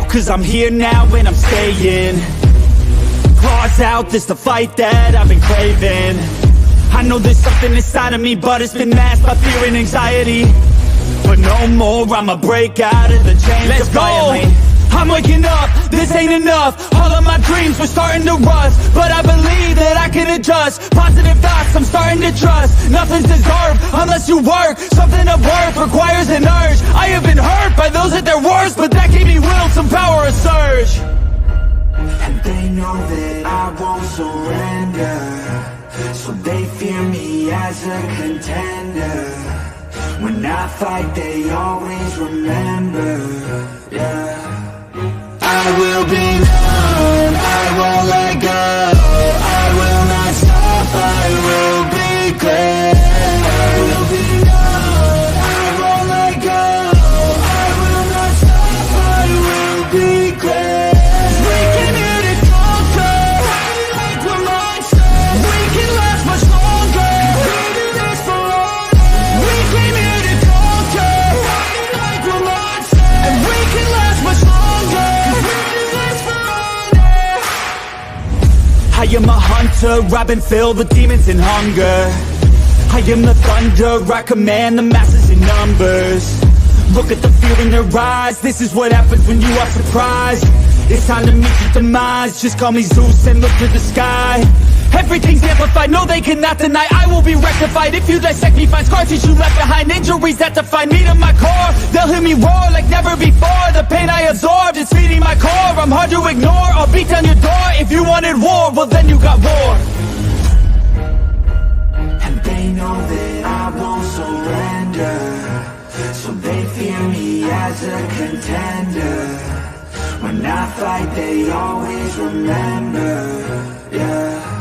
out, cause I'm here now and I'm staying. Claws out, this the fight that I've been craving. I know there's something inside of me, but it's been masked by fear and anxiety. But no more, I'ma break out of the chains. Let's defiantly. Go! I'm waking up, this ain't enough. All of my dreams were starting to rust, but I believe that I can adjust. Positive thoughts, I'm starting to trust. Nothing's deserved unless you work. Something of worth requires an urge. I have been hurt by those at their worst, but that gave me will, some power, a surge. And they know that I won't surrender, so they fear me as a contender. When I fight, they always remember, yeah. I will be known, I won't let go. I will not stop, I will be great. I will be known, I won't let go. I will not stop, I will be great. We came here to conquer, like we're monsters. We can last much longer, we do this for honor. We came here to conquer, like we're monsters. And we can last much longer. I am a hunter, I've been filled with demons and hunger. I am the thunder, I command the masses in numbers. Look at the fear in their eyes, this is what happens when you are surprised. It's time to meet your demise, just call me Zeus and look to the sky. Everything's amplified, no they cannot deny. I will be rectified, if you dissect me, find scars that you left behind. Injuries that define me to my core, they'll hear me roar like never before. The pain I absorbed is feeding my core, I'm hard to ignore. I'll beat down your door, if you wanted war, well then you got war. And they know that I won't surrender, so they fear me as a contender. When I fight, they always remember, yeah.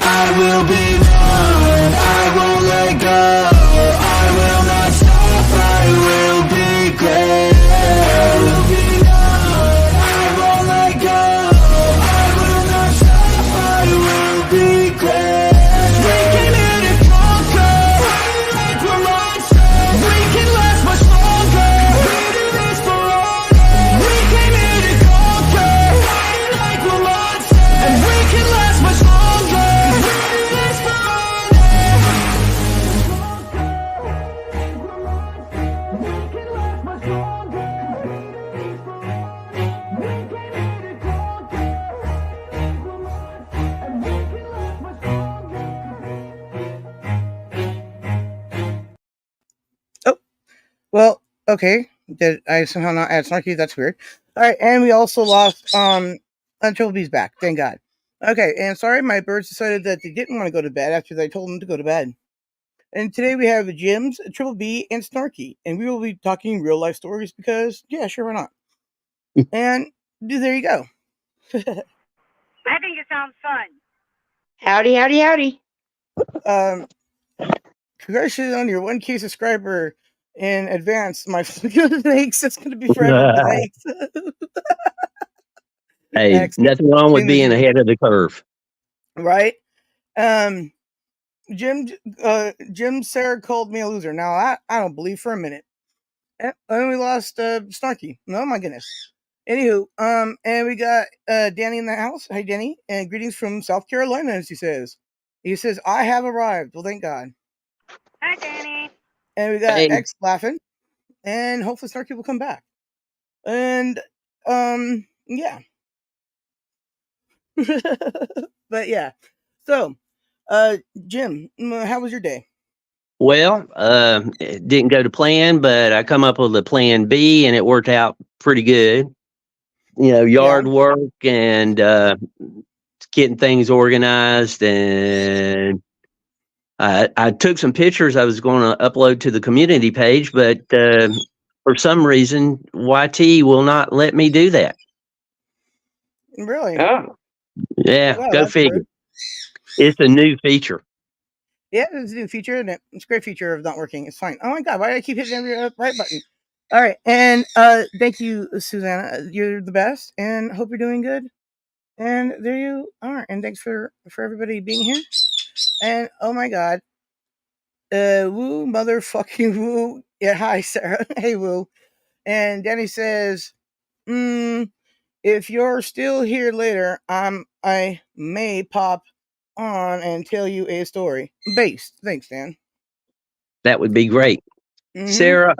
I will be known, I won't let go. I will not stop, I will be great. I will be known, I won't let go. I will not stop, I will be great. We came here to conquer, like we're monsters. We can last much longer, we do this for honor. We came here to conquer, like we're monsters. And we can last much longer. Well, okay. Did I somehow not add Snarky? That's weird. Alright, and we also lost Triple B's back. Thank God. Okay, and sorry, my birds decided that they didn't want to go to bed after I told them to go to bed. And today we have Jim's, Triple B, and Snarky. And we will be talking real life stories because, yeah, sure, why not? And there you go. I think it sounds fun. Howdy, howdy, howdy. Congratulations on your 1K subscriber in advance. My thanks. It's going to be forever. Thanks. Hey, Excellent. nothing wrong with being ahead of the curve. Right? Jim Sarah called me a loser. Now, I don't believe for a minute. And we lost Snarky. Oh, my goodness. Anywho, and we got Danny in the house. Hi, Danny. And greetings from South Carolina, as he says. He says, I have arrived. Well, thank God. Hi, Danny. And we got X laughing. And hopefully Snarky will come back. And, yeah. But, yeah. So, Jim, how was your day? Well, it didn't go to plan, but I come up with a plan B, and it worked out pretty good. You know, yard work and getting things organized, and I took some pictures I was going to upload to the community page, but for some reason, YT will not let me do that. Really? Oh. Yeah, Wow, go figure. Weird. It's a new feature. Yeah, it's a new feature, isn't it? It's a great feature of not working. It's fine. Oh my God, why do I keep hitting every right button? All right, and thank you, Susanna. You're the best, and hope you're doing good. And there you are. And thanks for everybody being here. And oh my God, woo, motherfucking woo. Yeah, hi, Sarah. Hey, woo. And Danny says, If you're still here later, I may pop on and tell you a story. Based. Thanks, Dan. That would be great. Mm-hmm. Sarah,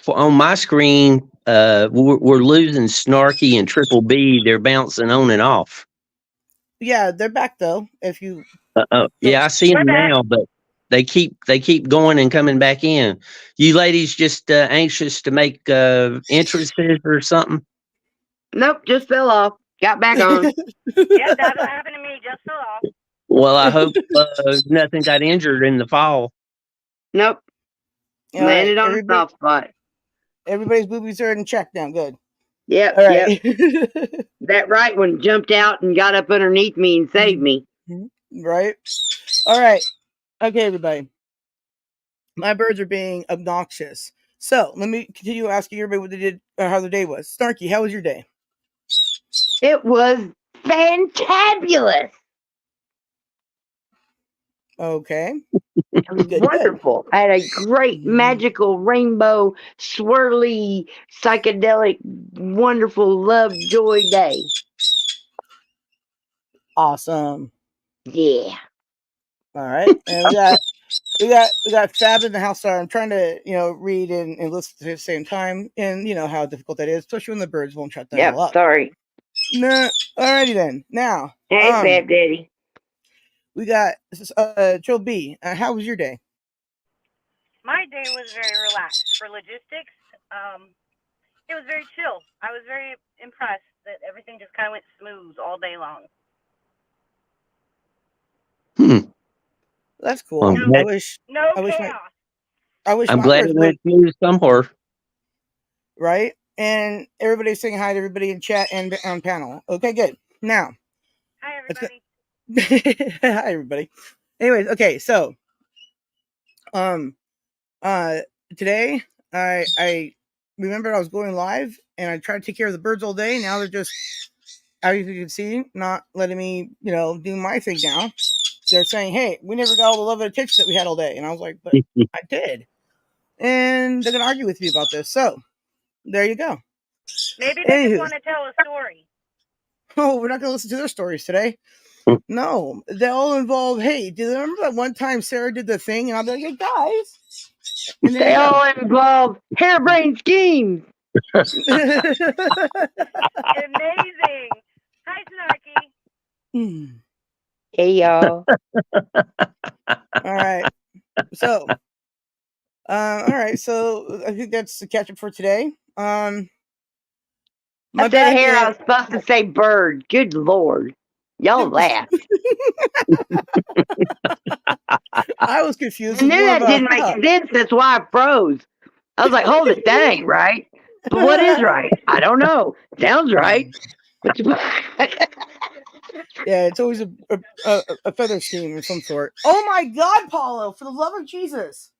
on my screen, we're losing Snarky and Triple B. They're bouncing on and off. Yeah, they're back though. If you Yeah, I see them We're back. now, but they keep going and coming back in. You ladies just anxious to make entrances or something? Nope, just fell off. Got back on. Yeah, that's what happened to me. Just fell off. Well, I hope nothing got injured in the fall. Nope. All Landed right, on a soft spot. everybody's boobies are in check now. Good. Yep, All right. yep. That right one jumped out and got up underneath me and saved me. Right. All right. Okay, everybody. My birds are being obnoxious. So let me continue asking everybody what they did, how their day was. Snarky, how was your day? It was fantabulous. Okay. It was Good, wonderful. I had a great, magical, rainbow, swirly, psychedelic, wonderful, love, joy day. Awesome. Yeah. All right. And we got Fab in the house. Sorry, I'm trying to read and listen at the same time, and you know how difficult that is, especially when the birds won't shut the hell up. Sorry. Nah. Alrighty then. Now, Hey, Fab Daddy. we got Joe B. How was your day? My day was very relaxed. For logistics, it was very chill. I was very impressed that everything just kind of went smooth all day long. That's cool. No I wish chaos. I'm my glad birds it would, went smooth somewhere. right? And everybody's saying hi to everybody in chat and on panel. Okay, good. Now, hi everybody. hi everybody. Anyways, okay, so today I remembered I was going live and I tried to take care of the birds all day. Now they're just, as you can see, not letting me, do my thing now. They're saying, hey, we never got all the love and attention that we had all day. And I was like, but I did. And they're going to argue with me about this. So, there you go. Maybe they just want to tell a story. Oh, we're not going to listen to their stories today. No, they all involve, hey, do you remember that one time Sara did the thing? And I'll be like, hey, guys. And they all involve harebrained schemes. Amazing. Hi, Snarky. Hey, y'all. All right. So, all right. So I think that's the catch up for today. I said hair. I was supposed to say bird. Good Lord. Y'all laughed. I was confused. I knew that didn't make sense. That's why I froze. I was like, hold it. That ain't right. But what is right? I don't know. Sounds right. Yeah, it's always a feather scheme of some sort. Oh my God, Paulo! For the love of Jesus!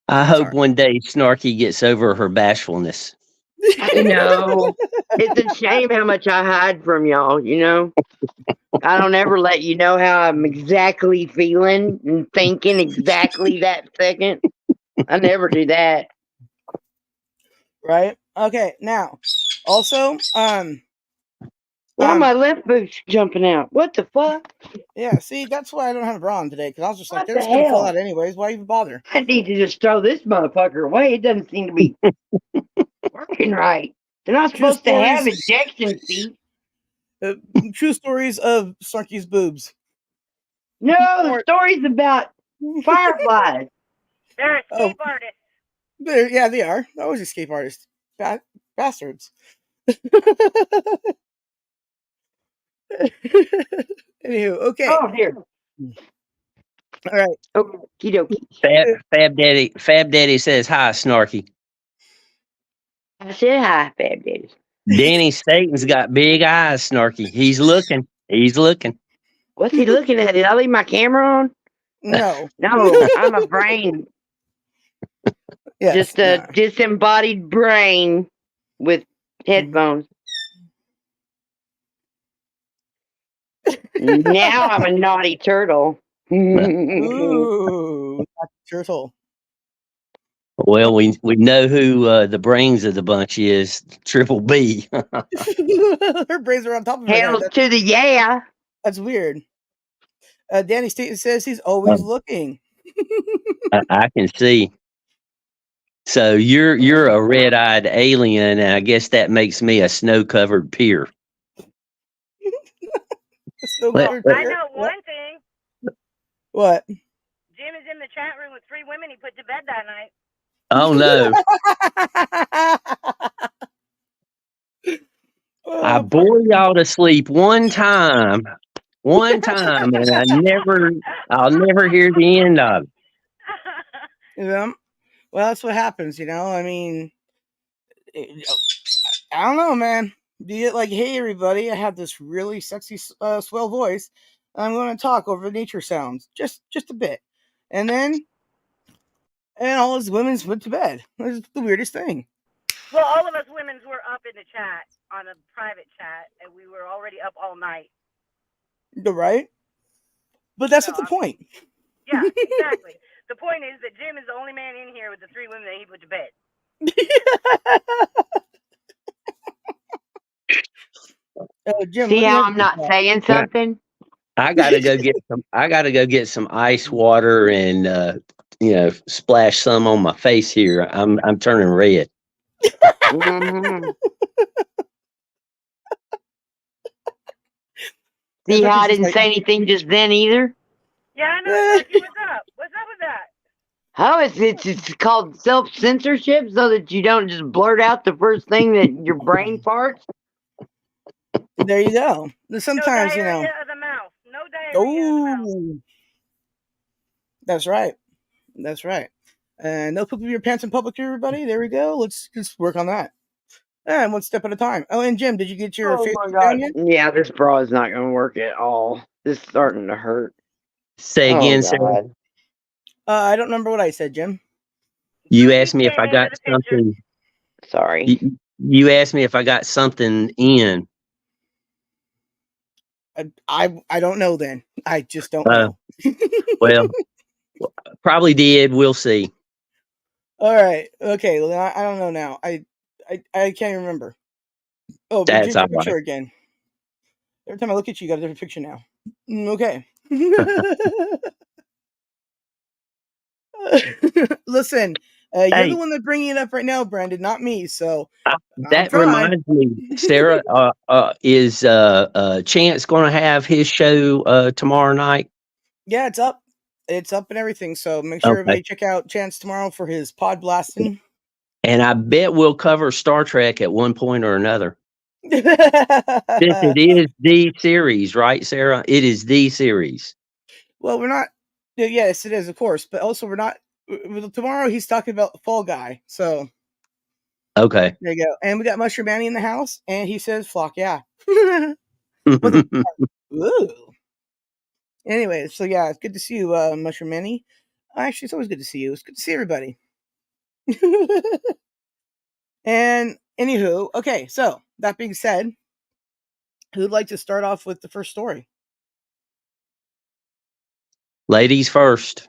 I hope one day Snarky gets over her bashfulness. I know. It's a shame how much I hide from y'all, I don't ever let you know how I'm exactly feeling and thinking exactly that second. I never do that. Right? Okay, now, also, my left boot's jumping out. What the fuck? Yeah, see, that's why I don't have a bra on today, because I was just like, What they're the just going to fall hell? out anyways. Why even bother? I need to just throw this motherfucker away. It doesn't seem to be working right. They're not supposed to have ejection seats. True stories of Snarky's boobs. No, the story's about fireflies. They're escape artists. Yeah, they are. They're always escape artists. Bastards. Anywho, okay. Oh, dear. All right. Okie dokie. Fab Daddy says hi, Snarky. I said hi, Fab Daddy. Danny Satan's got big eyes, Snarky. He's looking. What's he looking at? Did I leave my camera on? No. No, I'm a brain. Yes, just a disembodied brain with headphones. Now I'm a naughty turtle. Ooh, turtle. Well, we know who the brains of the bunch is. Triple B. Her brains are on top of her head. Hail to the yeah. That's weird. Danny Staten says he's always looking. I can see. So you're a red-eyed alien, and I guess that makes me a snow-covered pier. Snow-covered I pier? know one thing. What? Jim is in the chat room with 3 women he put to bed that night. Oh no! I bore y'all to sleep one time, and I'll never hear the end of it. Yeah. Well, that's what happens, I mean, I don't know, man. Be it like, hey, everybody, I have this really sexy, swell voice. I'm going to talk over nature sounds, just a bit, and all his women's went to bed. It's the weirdest thing. Well, all of us women's were up in the chat on a private chat, and we were already up all night. Right? But that's not the point. Yeah, exactly. The point is that Jim is the only man in here with the 3 women that he put to bed. Jim, see how I'm not saying something? I gotta go get some ice water and splash some on my face here. I'm turning red. Mm-hmm. See how I didn't say anything just then either? Yeah, I know. Snarky, what's up? What's up with that? Oh, it's called self-censorship so that you don't just blurt out the first thing that your brain farts. There you go. Sometimes, no diarrhea of the mouth. No diarrhea of the mouth. That's right. That's right. And no poop in your pants in public, everybody. There we go. Let's just work on that. And one step at a time. Oh, and Jim, did you get your Facebook down yet? Yeah, this bra is not going to work at all. This is starting to hurt. Say again, Sarah. I don't remember what I said, Jim. You asked me if I got something. Sorry. You asked me if I got something in. I don't know then. I just don't know. Well, probably did. We'll see. All right. Okay. Well, I don't know now. I can't remember. Oh, but that's change your picture again. Every time I look at you, you got a different picture now. Okay. Listen, you're the one that's bringing it up right now, Brandon, not me. So that reminds me, Sarah. Is Chance going to have his show tomorrow night? Yeah, it's up. It's up and everything. So make sure everybody check out Chance tomorrow for his pod blasting. And I bet we'll cover Star Trek at one point or another. It is the series, right, Sarah? It is the series. Well, we're not. Yes, it is, of course. But also, we're not. Tomorrow, he's talking about Fall Guy. So. Okay. There you go. And we got Mushroom Manny in the house, and he says, "Flock, yeah." Ooh. Anyway, so yeah, it's good to see you, Mushroom Manny. Actually, it's always good to see you. It's good to see everybody. And anywho, okay, so that being said, who'd like to start off with the first story? Ladies first.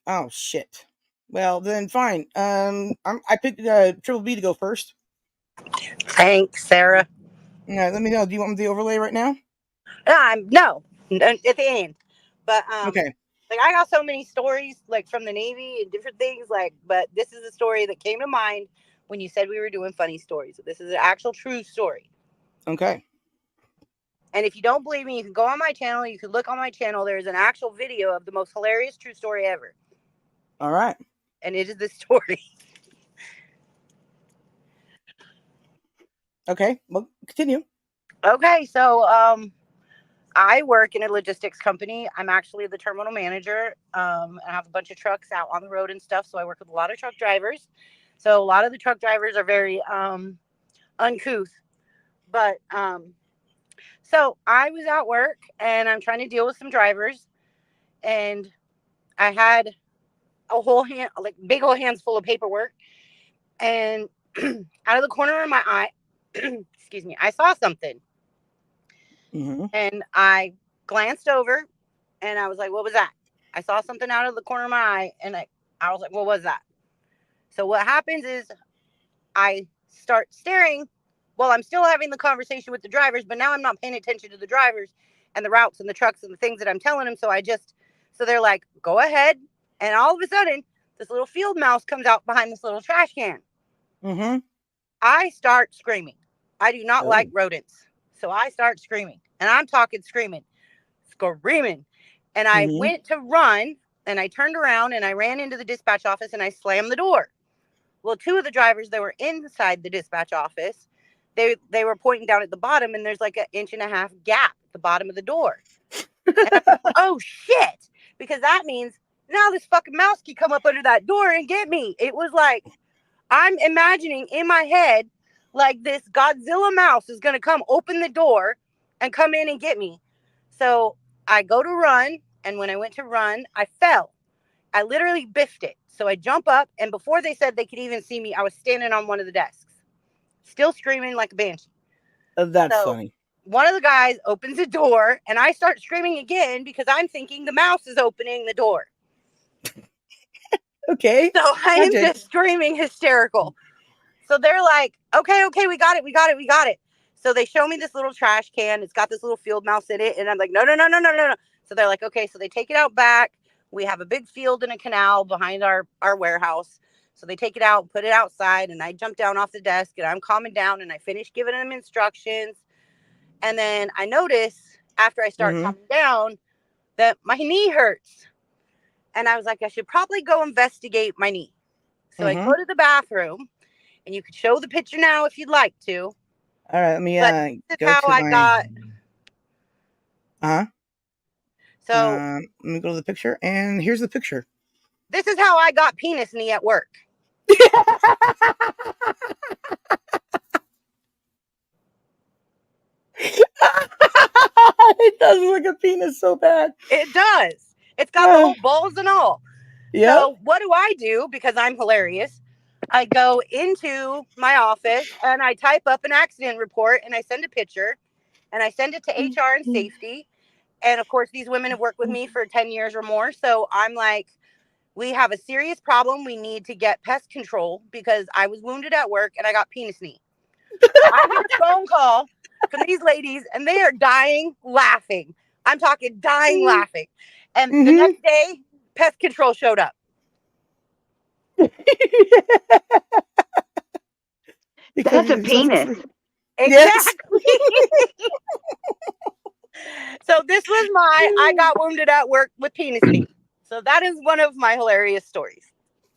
Oh shit. Well, then fine. I picked Triple B to go first. Thanks, Sarah. Yeah, let me know. Do you want the overlay right now? No, at the end. But okay. Like I got so many stories, like from the Navy and different things, but this is a story that came to mind when you said we were doing funny stories. So this is an actual true story. Okay. And if you don't believe me, you can go on my channel. You can look on my channel. There's an actual video of the most hilarious true story ever. All right. And it is this story. Okay. Well, continue. Okay. So, I work in a logistics company. I'm actually the terminal manager. I have a bunch of trucks out on the road and stuff. So I work with a lot of truck drivers. So a lot of the truck drivers are very uncouth. But so I was at work and I'm trying to deal with some drivers. And I had a whole hand, like big old hands full of paperwork. And out of the corner of my eye, excuse me, I saw something. Mm-hmm. And I glanced over and I was like, what was that? I saw something out of the corner of my eye and I was like, what was that? So what happens is I start staring while I'm still having the conversation with the drivers, but now I'm not paying attention to the drivers and the routes and the trucks and the things that I'm telling them. So they're like, go ahead. And all of a sudden, this little field mouse comes out behind this little trash can. Mm-hmm. I start screaming. I do not Oh. like rodents. So I start screaming. And I'm talking screaming. And I went to run, and I turned around and I ran into the dispatch office and I slammed the door. Well, two of the drivers that were inside the dispatch office, they were pointing down at the bottom, and there's like 1.5 inch gap at the bottom of the door. And I'm like, oh shit, because that means now this fucking mouse can come up under that door and get me. It was like, I'm imagining in my head like this Godzilla mouse is going to come open the door and come in and get me. So I go to run, and when I went to run, I fell. I literally biffed it. So I jump up, and before they said they could even see me, I was standing on one of the desks, still screaming like a banshee. That's funny. One of the guys opens the door, and I start screaming again because I'm thinking the mouse is opening the door. Okay. So I am just screaming hysterical. So they're like, okay, we got it. So they show me this little trash can. It's got this little field mouse in it. And I'm like, no. So they're like, okay, so they take it out back. We have a big field and a canal behind our warehouse. So they take it out, put it outside, and I jump down off the desk, and I'm calming down, and I finish giving them instructions. And then I notice after I start calming down that my knee hurts. And I was like, I should probably go investigate my knee. So I go to the bathroom, and you could show the picture now if you'd like to. All right, let me this is how I got. So let me go to the picture, and here's the picture. This is how I got penis knee at work. It does look like a penis so bad. It does. It's got the whole balls and all. Yeah. So what do I do? Because I'm hilarious. I go into my office and I type up an accident report and I send a picture and I send it to HR and safety. And of course, these women have worked with me for 10 years or more. So I'm like, we have a serious problem. We need to get pest control because I was wounded at work and I got penis knee. I get a phone call from these ladies and they are dying laughing. I'm talking dying laughing. And the next day, pest control showed up. That's a penis. Exactly. So this was I got wounded at work with penis knee. So that is one of my hilarious stories.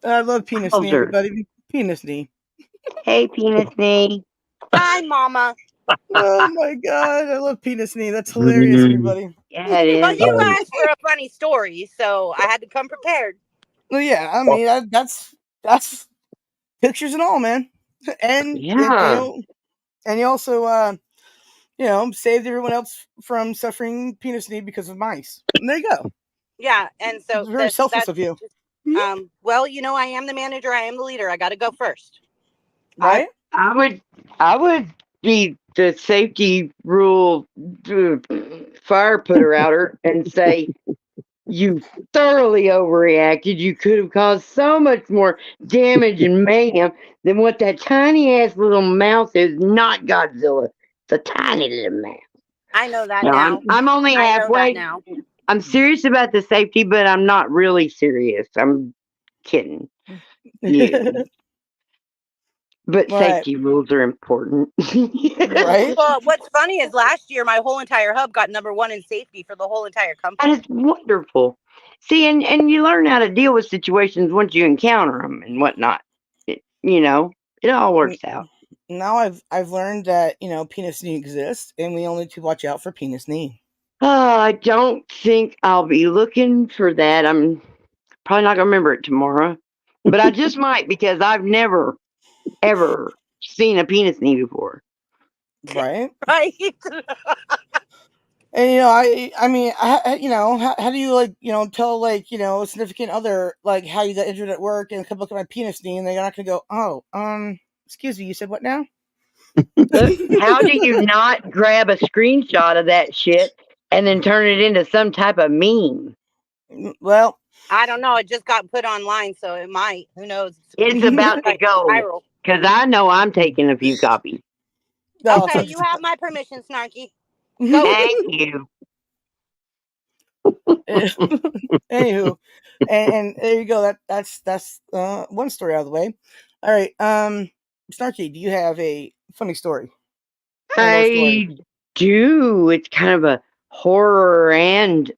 I love penis knee, everybody. Penis knee. Hey, penis knee. Hi, mama. Oh my god, I love penis knee. That's hilarious, everybody. Yeah, it is. Well, you asked for a funny story, so I had to come prepared. Well, yeah, I mean that's pictures and all, man. And and you also saved everyone else from suffering penis knee because of mice. And there you go. Yeah, and so it's very selfless of you. Well, I am the manager. I am the leader. I got to go first. Right? I would be the safety rule fire putter outer and say, you thoroughly overreacted. You could have caused so much more damage and mayhem than what that tiny ass little mouse is. Not Godzilla. It's a tiny little mouse. I know that now. I'm only halfway. Now. I'm serious about the safety, but I'm not really serious. I'm kidding. Yeah. But safety rules are important. Right? Well, what's funny is last year, my whole entire hub got #1 in safety for the whole entire company. And it's wonderful. See, and you learn how to deal with situations once you encounter them and whatnot. It all works out. Now I've learned that, penis knee exists, and we only need to watch out for penis knee. I don't think I'll be looking for that. I'm probably not going to remember it tomorrow. But I just might, because I've never, ever seen a penis knee before. Right? Right. And I mean, how do you tell a significant other how you got injured at work and come look at my penis knee and they're not gonna go, oh, excuse me, you said what now? How do you not grab a screenshot of that shit and then turn it into some type of meme? Well, I don't know. It just got put online, so it might. Who knows? It's about to go. Viral. Because I know I'm taking a few copies. No, Okay, so- you have my permission, Snarky. Go. Thank you. Anywho, and there you go. That's one story out of the way. All right, Snarky, do you have a funny story? I do. It's kind of a horror and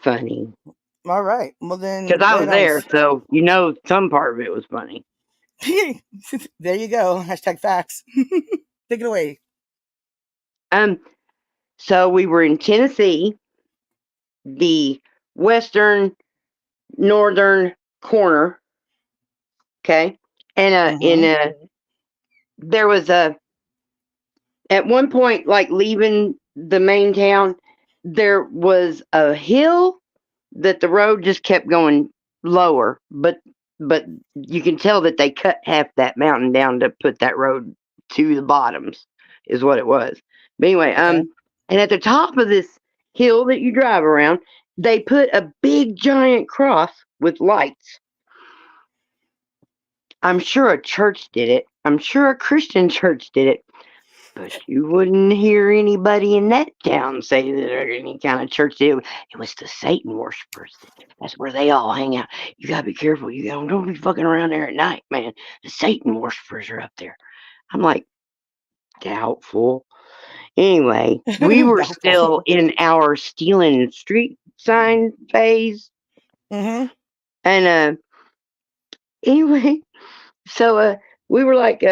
funny. All right. Well then, Because I lay was it on there, us. so some part of it was funny. There you go. Hashtag facts. Take it away. So we were in Tennessee, the western northern corner. Okay, and there was at one point, like leaving the main town, there was a hill that the road just kept going lower, but you can tell that they cut half that mountain down to put that road to the bottoms, is what it was. But anyway, Okay. and at the top of this hill that you drive around, they put a big giant cross with lights. I'm sure a church did it. I'm sure a Christian church did it. But you wouldn't hear anybody in that town say that there any kind of church did it. It was the Satan worshippers. That's where they all hang out. You gotta be careful. You don't be fucking around there at night, man. The Satan worshippers are up there. I'm like, doubtful. Anyway, we were Doubtful. still in our stealing street sign phase. Mm-hmm. And anyway, so we were like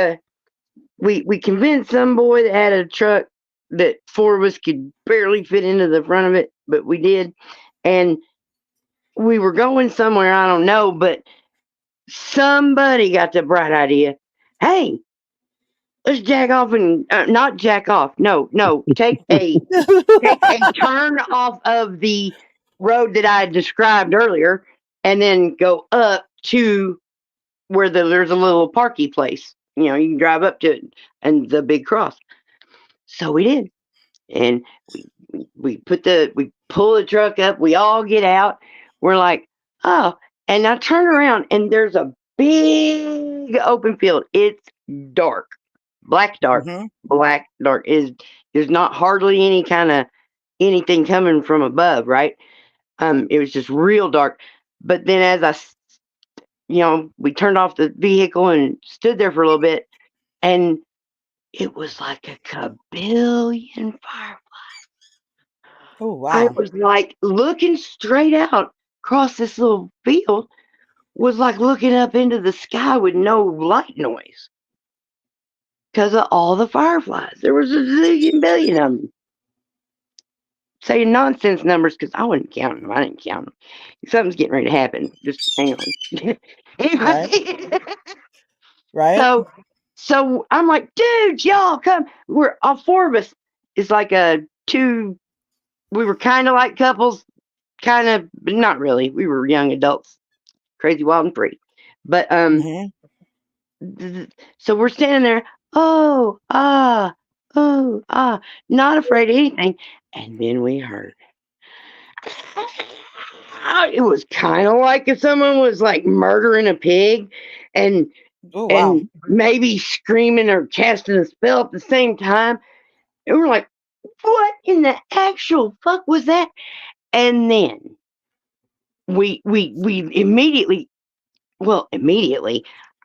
we convinced some boy that had a truck that four of us could barely fit into the front of it, but we did. And we were going somewhere, I don't know, but somebody got the bright idea. Hey, let's jack off and not jack off. No, take a turn off of the road that I described earlier, and then go up to where there's a little parky place. You can drive up to it and the big cross. So we did, and we pull the truck up. We all get out. We're like, oh, and I turn around and there's a big open field. It's dark, black dark, Mm-hmm. black dark. There's not hardly any kind of anything coming from above, right? It was just real dark. But then as we turned off the vehicle and stood there for a little bit, and it was like a kabillion fireflies. Oh wow. I was like looking straight out across this little field, was like looking up into the sky with no light noise because of all the fireflies. There was a zillion billion of them. Saying nonsense numbers because I wasn't counting them. I didn't count them. Something's getting ready to happen. Just hang on. Anyway. Right. So I'm like, dude, y'all come. We're all four of us. It's like we were kind of like couples, kind of, but not really. We were young adults, crazy, wild, and free. But Mm-hmm. so we're standing there, oh ah, not afraid of anything, and then we heard. It was kind of like if someone was like murdering a pig, and Oh wow. and maybe screaming or casting a spell at the same time. And we're like, what in the actual fuck was that? And then we immediately,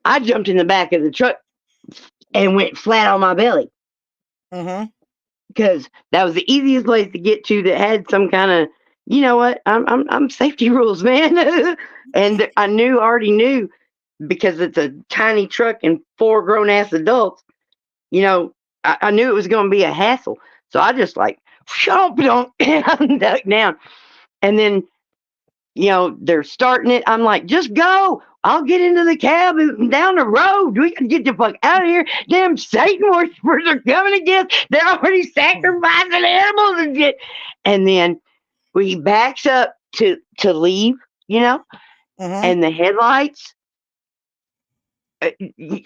I jumped in the back of the truck and went flat on my belly Mm-hmm. because that was the easiest place to get to that had some kind of, you know what, I'm safety rules, man. And I already knew, because it's a tiny truck and four grown ass adults. I knew it was going to be a hassle, so I just like don't duck down, and then they're starting it. I'm like, just go. I'll get into the cab and down the road. We can get the fuck out of here. Damn Satan worshippers are coming again. They're already sacrificing animals and shit. And then we backs up to leave, Mm-hmm. and the headlights.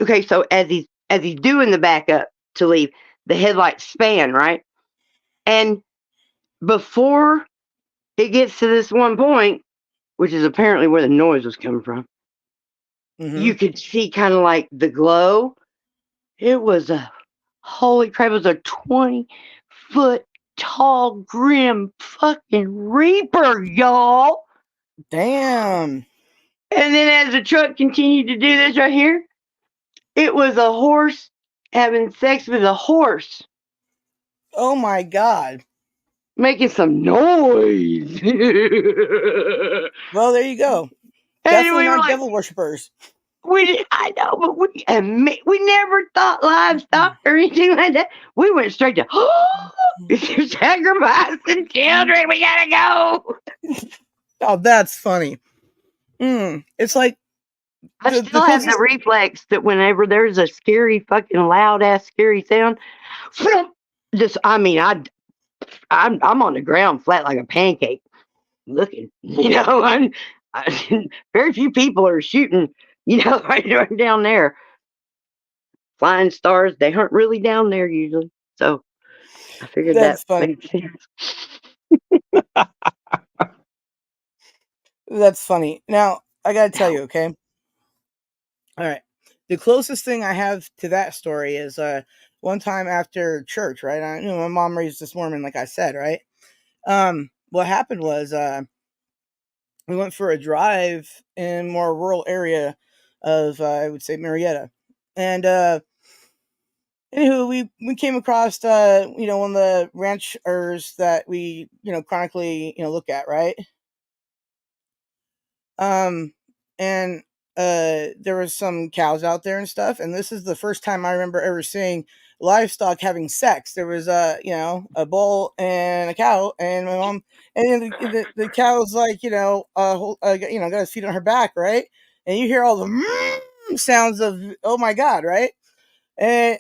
Okay, so as he's doing the backup to leave, the headlights span, right? And before it gets to this one point which is apparently where the noise was coming from, you could see kind of like the glow. It was a holy crap! It was a 20-foot tall, grim fucking reaper, y'all. Damn. And then as the truck continued to do this right here, it was a horse having sex with a horse. Oh my God. Making some noise. Well, there you go. And Definitely we were not like, devil worshippers. I know, but we never thought livestock or anything like that. We went straight to, you're sacrificing children. We gotta go. Oh, that's funny. It's like I still have the reflex that whenever there's a scary, fucking loud ass scary sound, just I'm on the ground flat like a pancake, looking. Very few people are shooting. Right down there. Flying stars, they aren't really down there usually. So I figured that's that funny. made sense. That's funny. Now, I gotta tell you, okay? All right. The closest thing I have to that story is one time after church, right? My mom raised us Mormon, like I said, right? What happened was we went for a drive in a more rural area of I would say Marietta. And anywho, we came across one of the ranchers that we chronically look at, right? And there was some cows out there and stuff, and this is the first time I remember ever seeing livestock having sex. There was a bull and a cow, and my mom, and then the cow's like got his feet on her back, right? And you hear all the sounds of, oh my God, right? And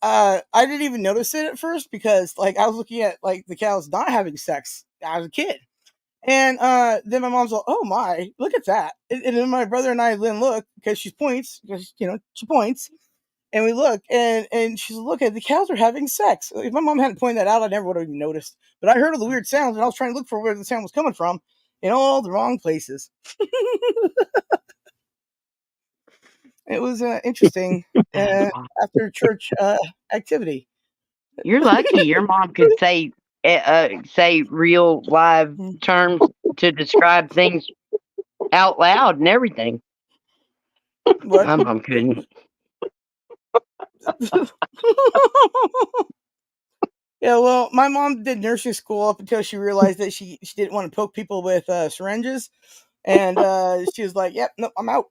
I didn't even notice it at first because like I was looking at like the cows not having sex. I was a kid. And then my mom's like, "Oh my, look at that!" And then my brother and I then look because she points, and we look, and she's look at the cows are having sex. If my mom hadn't pointed that out, I never would have even noticed. But I heard all the weird sounds, and I was trying to look for where the sound was coming from in all the wrong places. It was interesting after church activity. You're lucky your mom could say real live terms to describe things out loud and everything. What? My mom couldn't. Yeah, well, my mom did nursing school up until she realized that she didn't want to poke people with syringes, and she was like, "Yep, nope, I'm out."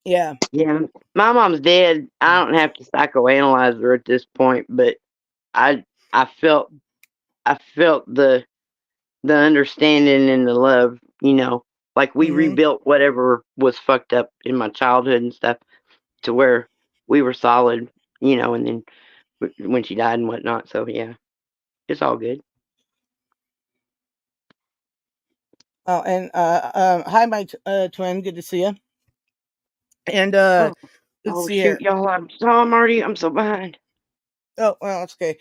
Yeah. Yeah, my mom's dead. I don't have to psychoanalyze her at this point, but I felt the understanding and the love. Like we rebuilt whatever was fucked up in my childhood and stuff to where we were solid. And then when she died and whatnot. So yeah, it's all good. Oh, and hi, my twin. Good to see you. And let's see shoot, here. y'all! I'm so behind. Oh well, that's okay.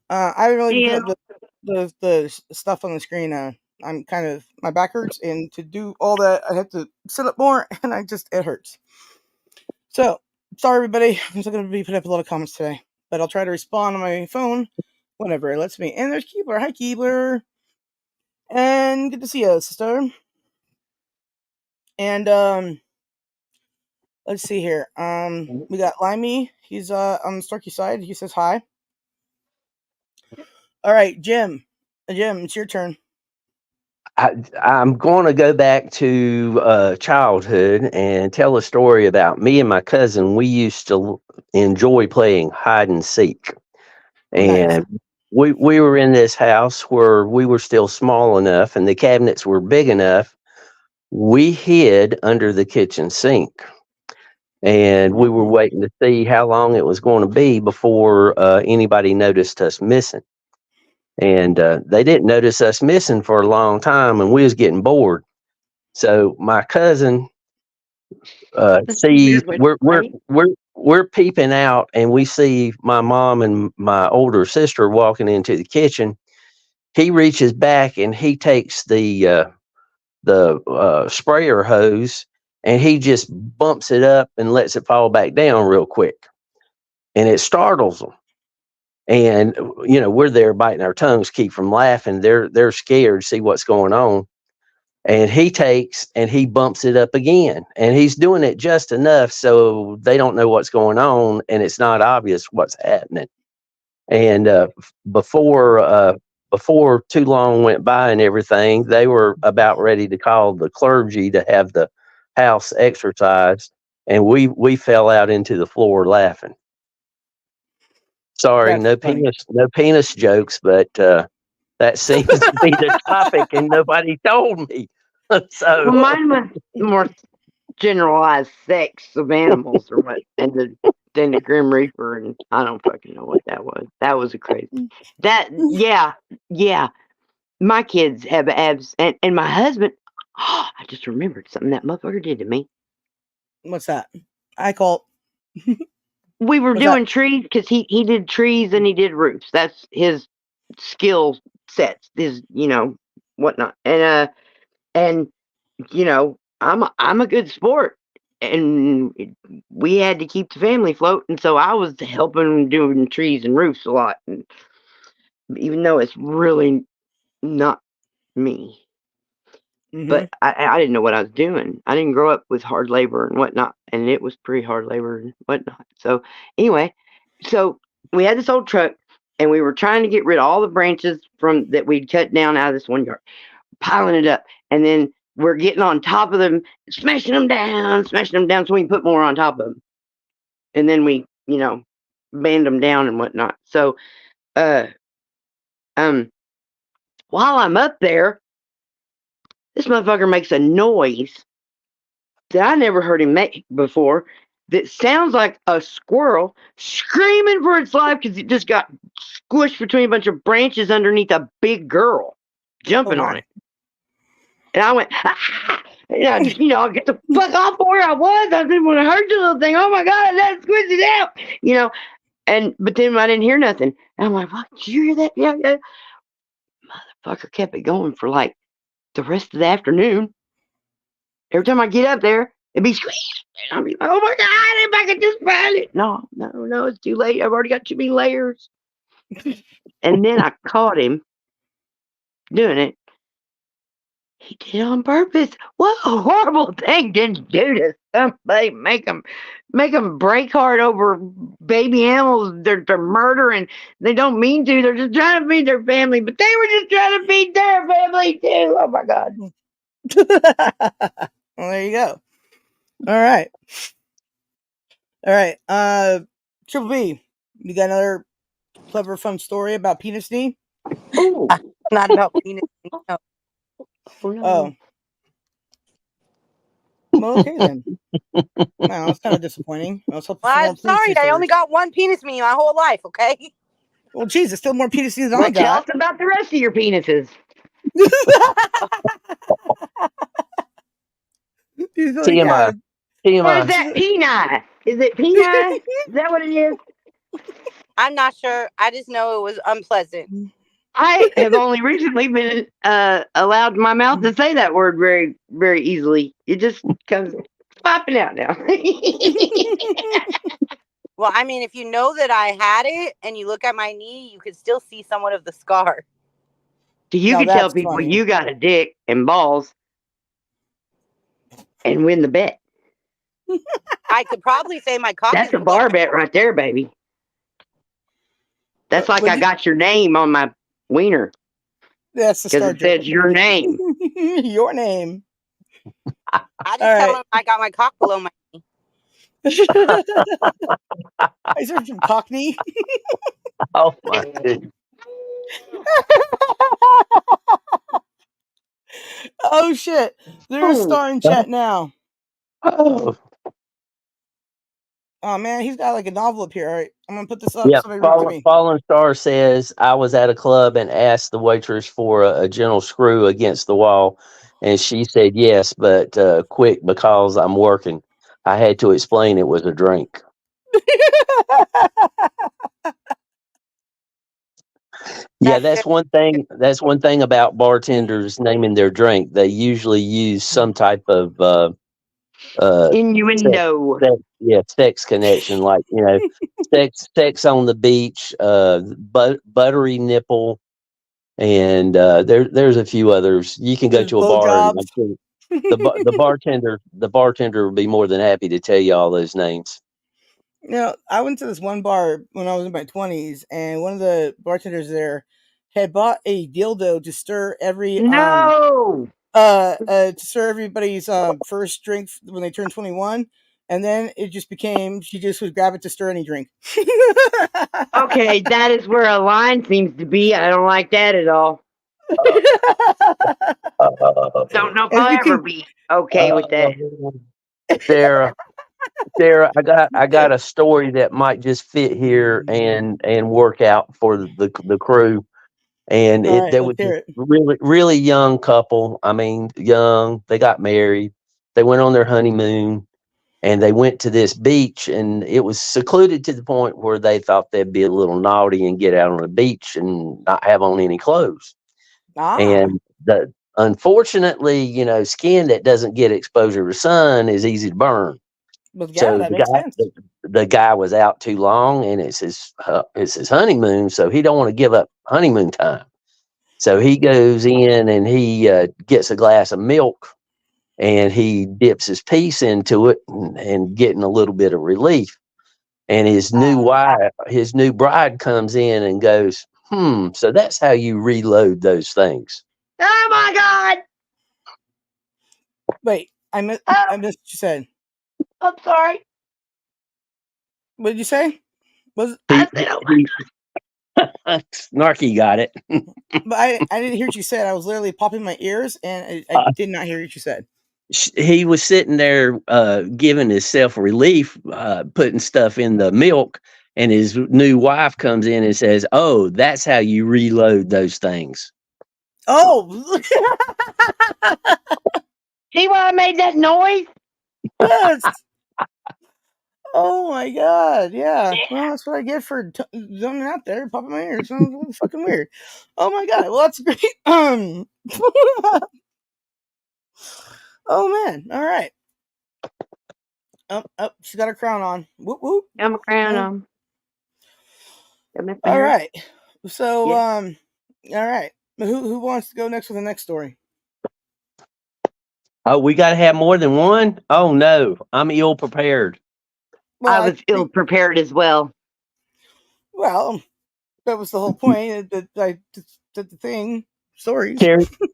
I haven't really been putting up the stuff on the screen. I'm kind of my back hurts, and to do all that, I have to sit up more, and it hurts. So sorry, everybody. I'm still going to be putting up a lot of comments today, but I'll try to respond on my phone whenever it lets me. And there's Keebler. Hi, Keebler. And good to see you, sister. And let's see here. We got Limey. He's on the Snarky side. He says hi. All right, Jim. Jim, it's your turn. I'm going to go back to childhood and tell a story about me and my cousin. We used to enjoy playing hide and seek, and we were in this house where we were still small enough, and the cabinets were big enough. We hid under the kitchen sink, and we were waiting to see how long it was going to be before anybody noticed us missing. And they didn't notice us missing for a long time, and we was getting bored. So my cousin sees we're peeping out, and we see my mom and my older sister walking into the kitchen, he reaches back and he takes the sprayer hose and he just bumps it up and lets it fall back down real quick, and it startles them. And we're there biting our tongues, keep from laughing. They're scared, see what's going on. And he takes and he bumps it up again, and he's doing it just enough so they don't know what's going on and it's not obvious what's happening. And before too long went by and everything, they were about ready to call the clergy to have the house exorcised, and we fell out into the floor laughing. Sorry, That's funny. no penis jokes, but that seems to be the topic, and nobody told me. So Well, mine was more generalized sex of animals or what, and then the Grim Reaper, and I don't fucking know what that was. That was a crazy. Yeah. My kids have abs, and my husband. Oh, I just remembered something that motherfucker did to me. What's that? I call. We were What's doing that? trees because he did trees and he did roofs. That's his skill sets. His whatnot, and I'm a good sport, and we had to keep the family float, and so I was helping doing trees and roofs a lot, and even though it's really not me. But I didn't know what I was doing. I didn't grow up with hard labor and whatnot, and it was pretty hard labor and whatnot. So anyway, so we had this old truck, and we were trying to get rid of all the branches from that we'd cut down out of this one yard, piling it up, and then we're getting on top of them, smashing them down, so we can put more on top of them, and then we, band them down and whatnot. So, while I'm up there, this motherfucker makes a noise that I never heard him make before that sounds like a squirrel screaming for its life because it just got squished between a bunch of branches underneath a big girl jumping on it. And I went, I get the fuck off where I was. I didn't want to hurt the little thing. Oh my God, that squished it out, but then I didn't hear nothing. And I'm like, what, did you hear that? Yeah. Motherfucker kept it going for like the rest of the afternoon. Every time I get up there, it'd be screaming. And I'd be like, oh my God, if I could just find it. No, it's too late. I've already got too many layers. And then I caught him doing it. He did it on purpose. What a horrible thing to do to somebody. Make them break hard over baby animals. They're murdering. They don't mean to. They're just trying to feed their family. But they were just trying to feed their family too. Oh my God. Well, there you go. All right. Triple B, you got another clever, fun story about penis knee? Ooh. Not about penis. No. Oh. Well, okay then. Wow, it's kind of disappointing. I was hoping for more I'm sorry, penis I only got one penis me my whole life, okay? Well, geez, there's still more penis than I Tell got. us about the rest of your penises. TMI. Or is that penile? Is it penile? Is that what it is? I'm not sure. I just know it was unpleasant. I have only recently been allowed my mouth to say that word very, very easily. It just comes popping out now. Well, I mean, if you know that I had it and you look at my knee, you could still see somewhat of the scar. So you can tell people funny. You got a dick and balls and win the bet. I could probably say my cock. That's a bar bet right there, baby. That's like I got your name on my wiener. That's the because it says your name. Your name. I just tell him I got my cock below my knee. I served some cockney. Oh my goodness. Oh shit! There's a star in chat now. Oh. Oh man, he's got like a novel up here. All right, I'm gonna put this up. Yeah, Fallen Star says, I was at a club and asked the waitress for a gentle screw against the wall, and she said yes, but quick because I'm working. I had to explain it was a drink. Yeah, that's one thing. That's one thing about bartenders naming their drink. They usually use some type of sex, Innuendo. sex connection, like sex on the beach, buttery nipple, and there's a few others. You can go There's to a bar, and blowjobs. the bartender would be more than happy to tell you all those names. I went to this one bar when I was in my 20s, and one of the bartenders there had bought a dildo to stir No. to stir everybody's first drink when they turn 21, and then it just became she just would grab it to stir any drink. Okay, that is where a line seems to be. I don't like that at all. Don't know if As I'll you ever can, be okay with that. Sarah, I got a story that might just fit here and work out for the crew. And all right, there let's was hear this it. really young couple. I mean, young. They got married. They went on their honeymoon, and they went to this beach, and it was secluded to the point where they thought they'd be a little naughty and get out on the beach and not have on any clothes. And unfortunately, skin that doesn't get exposure to sun is easy to burn. But yeah, So that makes sense. the guy was out too long, and it's his honeymoon, so he don't want to give up honeymoon time. So he goes in and he gets a glass of milk, and he dips his piece into it and getting a little bit of relief. And his new bride comes in and goes, so that's how you reload those things. Oh my God! Wait, I missed what you said. I'm sorry. What did you say? Snarky got it. But I didn't hear what you said. I was literally popping my ears, and I did not hear what you said. He was sitting there giving himself relief, putting stuff in the milk, and his new wife comes in and says, "Oh, that's how you reload those things." Oh, See why I made that noise? yes. Oh my God, yeah. Well, that's what I get for zoning out there, popping my ears. Sounds fucking weird. Oh my God. Well, that's great. Oh man. All right. Oh, she's got her crown on. Whoop whoop. Got my crown on. Got my All feathers. right. So Yeah. all right. Who wants to go next with the next story? Oh, we got to have more than one? Oh no, I'm ill prepared. Well, I was ill prepared as well. Well, that was the whole point. That I did the thing. Stories.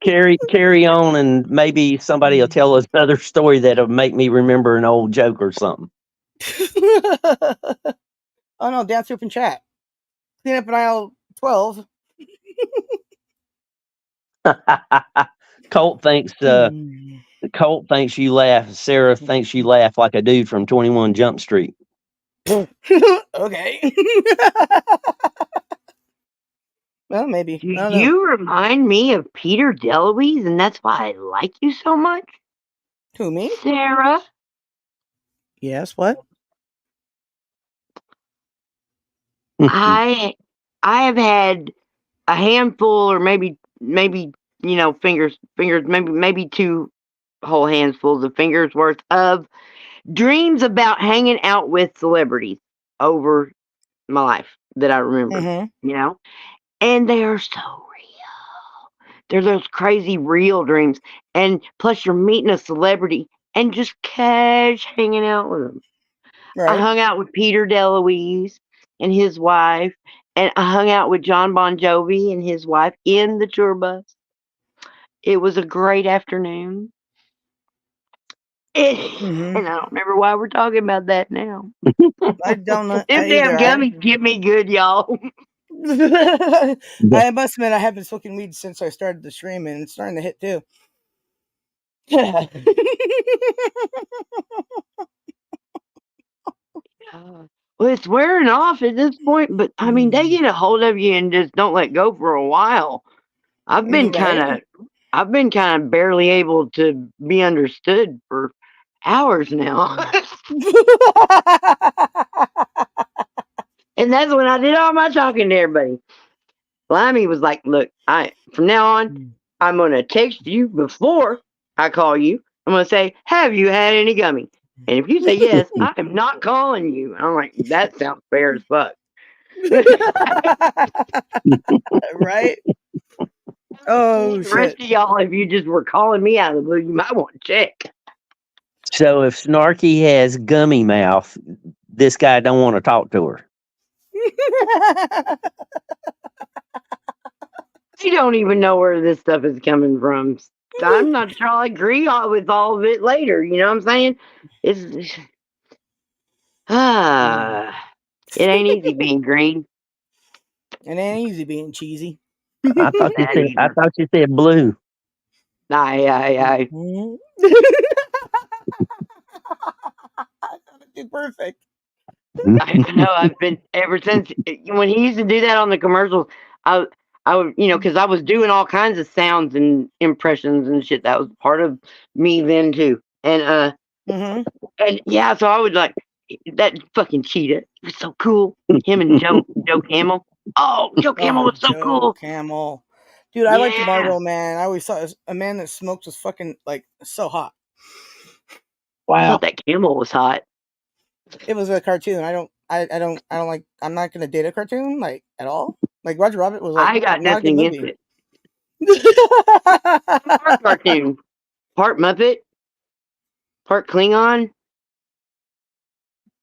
Carry on, and maybe somebody will tell us another story that'll make me remember an old joke or something. Oh no, dance group and chat. Clean up in aisle 12. Colt thinks you laugh. Sarah thinks you laugh like a dude from 21 Jump Street. Okay. Well, maybe. Do you remind me of Peter DeLuise, and that's why I like you so much? Who, me? Sarah? Yes, what? I have had a handful, or maybe fingers, maybe two whole handfuls of fingers worth of dreams about hanging out with celebrities over my life that I remember. And they are so real. They're those crazy real dreams, and plus you're meeting a celebrity and just cash hanging out with them. Right. I hung out with Peter DeLuise and his wife, and I hung out with John Bon Jovi and his wife in the tour bus. It was a great afternoon. And I don't remember why we're talking about that now. I don't know. Them damn gummies get me good, y'all. I must admit, I have been smoking weed since I started the stream, and it's starting to hit too. Well, it's wearing off at this point, but I mean, they get a hold of you and just don't let go for a while. I've been kind of barely able to be understood for hours now. And that's when I did all my talking to everybody. Limey was like, look, from now on, I'm going to text you before I call you. I'm going to say, have you had any gummy? And if you say yes, I am not calling you. I'm like, that sounds fair as fuck. Right? Oh, The rest shit. of y'all, if you just were calling me out of the blue, you might want to check. So if Snarky has gummy mouth, this guy don't want to talk to her. You don't even know where this stuff is coming from. I'm not sure I'll agree with all of it later. You know what I'm saying? It ain't easy being green. It ain't easy being cheesy. I thought you said blue. Aye. Perfect. I know. I've been ever since when he used to do that on the commercials. I would, because I was doing all kinds of sounds and impressions and shit. That was part of me then too. And and yeah, so I would like that fucking cheetah. It was so cool. Him and Joe Camel. Oh, Joe Camel was so cool. Camel. Dude, I like the Marlboro Man. I always thought a man that smoked was fucking like so hot. Wow. I thought that Camel was hot. It was a cartoon. I don't like. I'm not gonna date a cartoon like at all. Like Roger Rabbit was like. I got nothing against it. Part cartoon, part Muppet, part Klingon,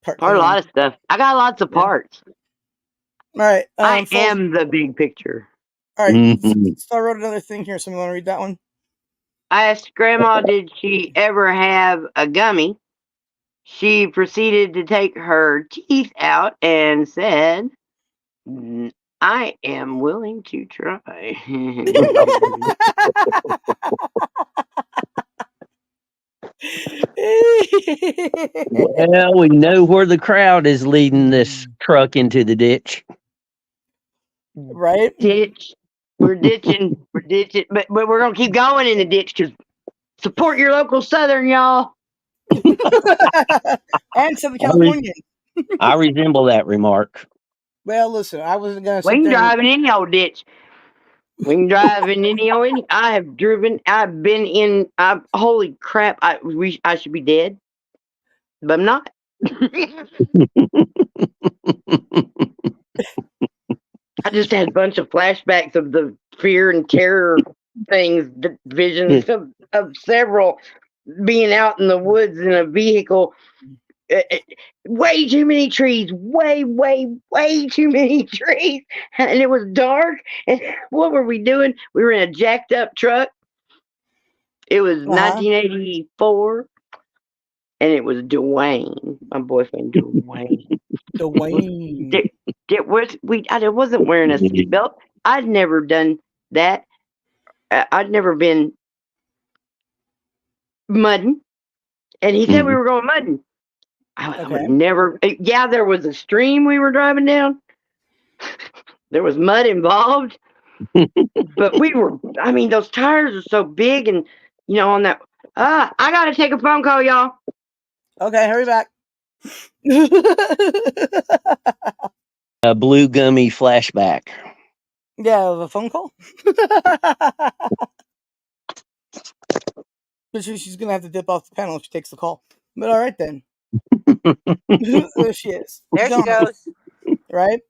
part a lot of stuff. I got lots of parts. All right. I am the big picture. All right. So I wrote another thing here. Someone want to read that one? I asked Grandma, did she ever have a gummy? She proceeded to take her teeth out and said, I am willing to try. Well, we know where the crowd is leading this truck into the ditch. Right? Ditch. We're ditching. We're ditching. But we're going to keep going in the ditch because support your local Southern, y'all. And Southern California. I resemble that remark. Well, listen, I wasn't going to We can drive in any old ditch. We can drive in any old. I have driven. I've been in. Holy crap! I should be dead, but I'm not. I just had a bunch of flashbacks of the fear and terror things, the visions of several being out in the woods in a vehicle. Way too many trees, way too many trees, and it was dark. And what were we doing? We were in a jacked up truck. It was 1984, and it was Dwayne, my boyfriend Dwayne. Dwayne. I wasn't wearing a seatbelt. I'd never done that. I'd never been mudding, and he said we were going mudding. I would never. Yeah, there was a stream we were driving down. There was mud involved, but we were. I mean, those tires are so big, and on that. I gotta take a phone call, y'all. Okay, hurry back. A blue gummy flashback. Yeah, the phone call. But she's gonna have to dip off the panel if she takes the call. But all right then. There she is. There she goes. Right.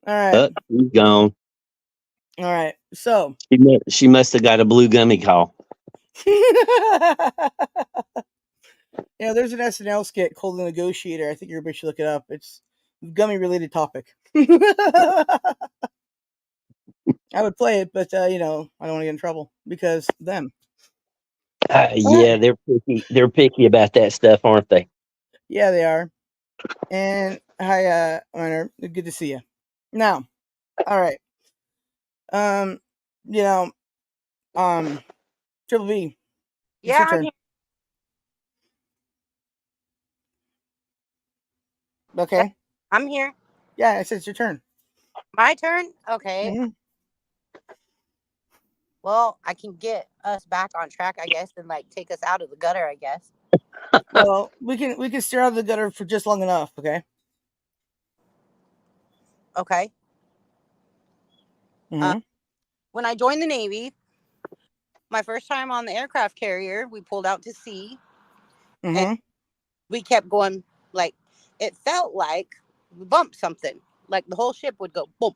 All right. She's gone. All right. So she must have got a blue gummy call. There's an SNL skit called The Negotiator. I think everybody should look it up. It's a gummy related topic. I would play it, but I don't want to get in trouble because them. Yeah, they're picky. They're picky about that stuff, aren't they? Yeah, they are. And hi, Honor. Good to see you. Now, all right. Triple B. It's your turn. Okay. I'm here. Yeah, I said it's your turn. My turn? Okay. Mm-hmm. Well, I can get us back on track, I guess, and take us out of the gutter, I guess. Well, we can steer out of the gutter for just long enough, okay? Okay. When I joined the Navy, my first time on the aircraft carrier, we pulled out to sea, and we kept going. Like, it felt like we bumped something. Like the whole ship would go boom.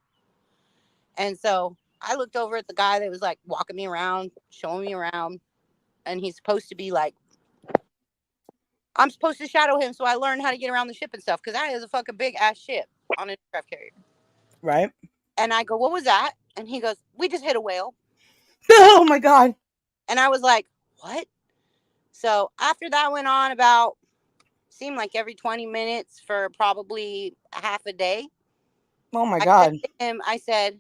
And so I looked over at the guy that was like walking me around, showing me around, and he's supposed to be like, I'm supposed to shadow him, so I learned how to get around the ship and stuff, because that is a fucking big ass ship on an aircraft carrier. Right. And I go, what was that? And he goes, we just hit a whale. Oh my God. And I was like, what? So after that went on about, seemed like every 20 minutes for probably half a day. Oh my God. I said,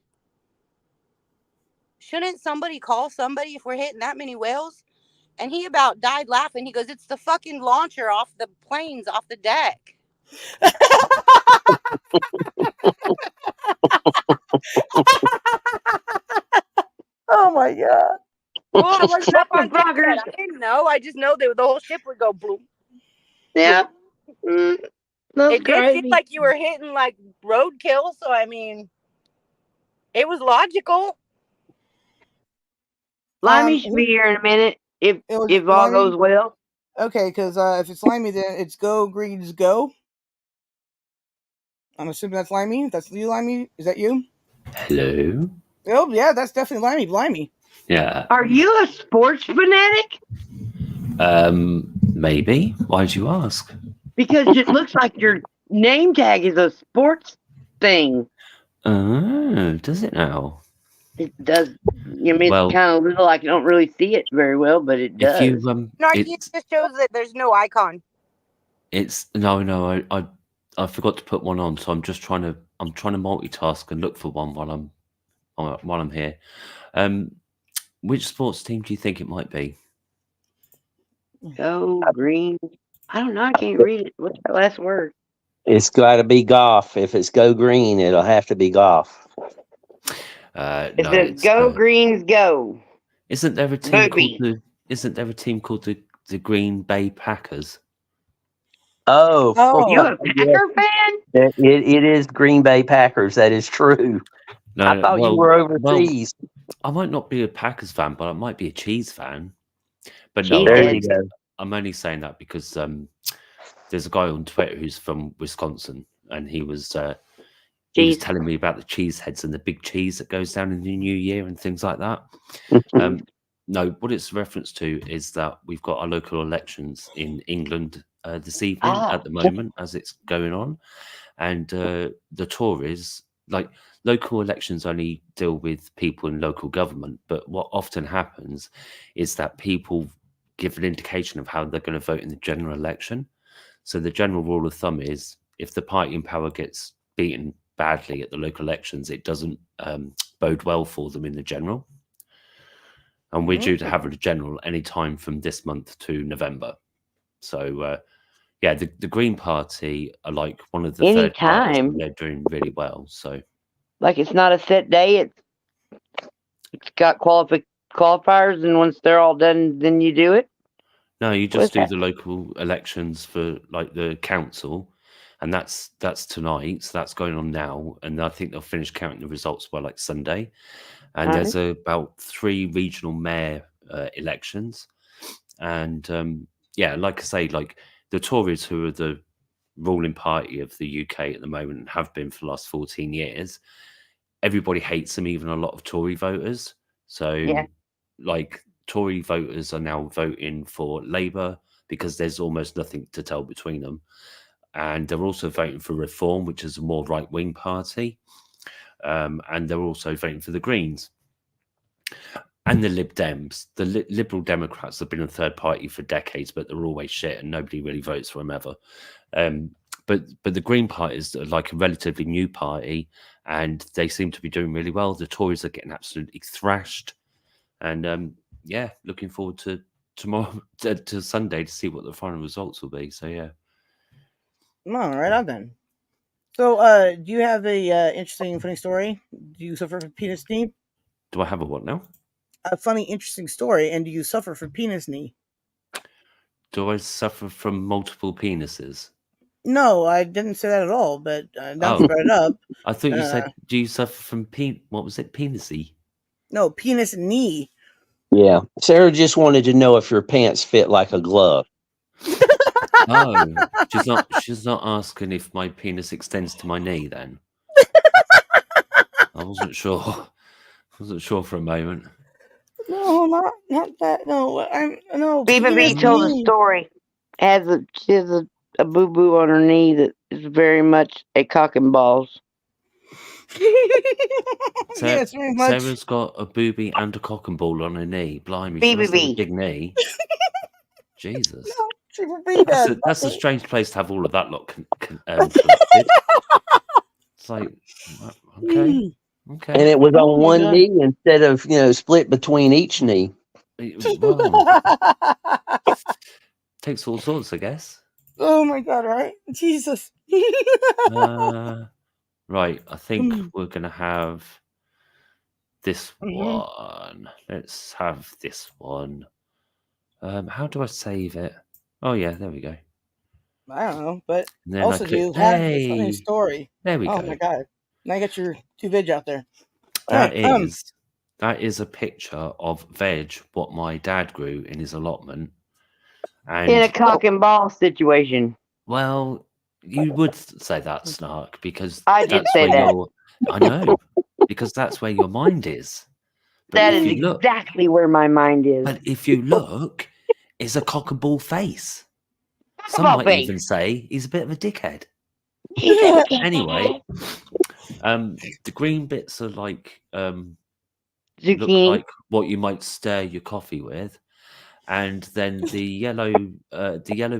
shouldn't somebody call somebody if we're hitting that many whales? And he about died laughing. He goes, it's the fucking launcher off the planes off the deck. Oh my God. Well, I wasn't up on deck yet. I didn't know. I just know that the whole ship would go boom. Yeah. That's It did seem like you were hitting like roadkill. So, I mean, it was logical. Limey should be here in a minute if all goes well. Okay, because if it's Limey, then it's go, greens, go. I'm assuming that's Limey. That's you, Limey. Is that you? Hello? Oh, yeah, that's definitely Limey. Blimey. Yeah. Are you a sports fanatic? Maybe. Why'd you ask? Because it looks like your name tag is a sports thing. Oh, does it now? It does. I mean, it's kind of little. I don't really see it very well, but it does. If you, Snarky just shows that there's no icon. It's no. I forgot to put one on, so I'm trying to multitask and look for one while I'm here. Which sports team do you think it might be? Go green. I don't know. I can't read it. What's that last word? It's got to be golf. If it's go green, it'll have to be golf. It says go Greens go. Isn't there a team called the Green Bay Packers? Oh, you a Packer fan? It is Green Bay Packers. That is true. No, I thought you were overseas. I might not be a Packers fan, but I might be a cheese fan. But no, I'm only saying that because there's a guy on Twitter who's from Wisconsin, and he was telling me about the cheese heads and the big cheese that goes down in the new year and things like that. No, what it's reference to is that we've got our local elections in England this evening at the moment as it's going on. And the Tories, like local elections only deal with people in local government. But what often happens is that people give an indication of how they're going to vote in the general election. So the general rule of thumb is if the party in power gets beaten badly at the local elections, it doesn't bode well for them in the general. And we're due to have a general any time from this month to November. So, the Green Party are like one of the third parties, and they're doing really well. So, like it's not a set day. It's got qualifiers, and once they're all done, then you do it. No, you just do the local elections for like the council. And that's tonight, so that's going on now, and I think they'll finish counting the results by like Sunday. And there's about 3 regional mayor elections, and like I say, like the Tories, who are the ruling party of the UK at the moment, and have been for the last 14 years. Everybody hates them, even a lot of Tory voters. So, like Tory voters are now voting for Labour because there's almost nothing to tell between them. And they're also voting for Reform, which is a more right-wing party. And they're also voting for the Greens. And the Lib Dems. The Liberal Democrats have been a third party for decades, but they're always shit and nobody really votes for them ever. But the Green Party is like a relatively new party, and they seem to be doing really well. The Tories are getting absolutely thrashed. And, looking forward to tomorrow, to Sunday, to see what the final results will be. So, yeah. All right, on then. So, do you have a interesting, funny story? Do you suffer from penis knee? Do I have a what now? A funny, interesting story, and do you suffer from penis knee? Do I suffer from multiple penises? No, I didn't say that at all. But now you brought it up. I thought you said, do you suffer from what was it, penisy? No, penis knee. Yeah. Sarah just wanted to know if your pants fit like a glove. Oh, she's not asking if my penis extends to my knee then. I wasn't sure. I wasn't sure for a moment. No, not that. No, no. Biba B penis told a knee. story. She has a boo boo on her knee that is very much a cock and balls. Yes, very much. Sarah's got a booby and a cock and ball on her knee. Blimey, she BBB. must have a big knee. Jesus. No, she would be that. That's a strange place to have all of that lot collected. It's like, okay. Okay. And it was on one knee instead of, split between each knee. Well, takes all sorts, I guess. Oh my God! Right, Jesus. Right, I think we're gonna have this one. Let's have this one. How do I save it? Oh yeah, there we go. I don't know, but Then also you have a funny story. There we go. Oh my God! Now I got your two veg out there. That is a picture of veg what my dad grew in his allotment. And in a cock and ball situation. Well, you would say that, Snark, because I did say that. I know, because that's where your mind is. But that is exactly where my mind is. But if you look, it's a cock and ball face. Some might even say he's a bit of a dickhead. Anyway, the green bits are like look like what you might stir your coffee with, and then the yellow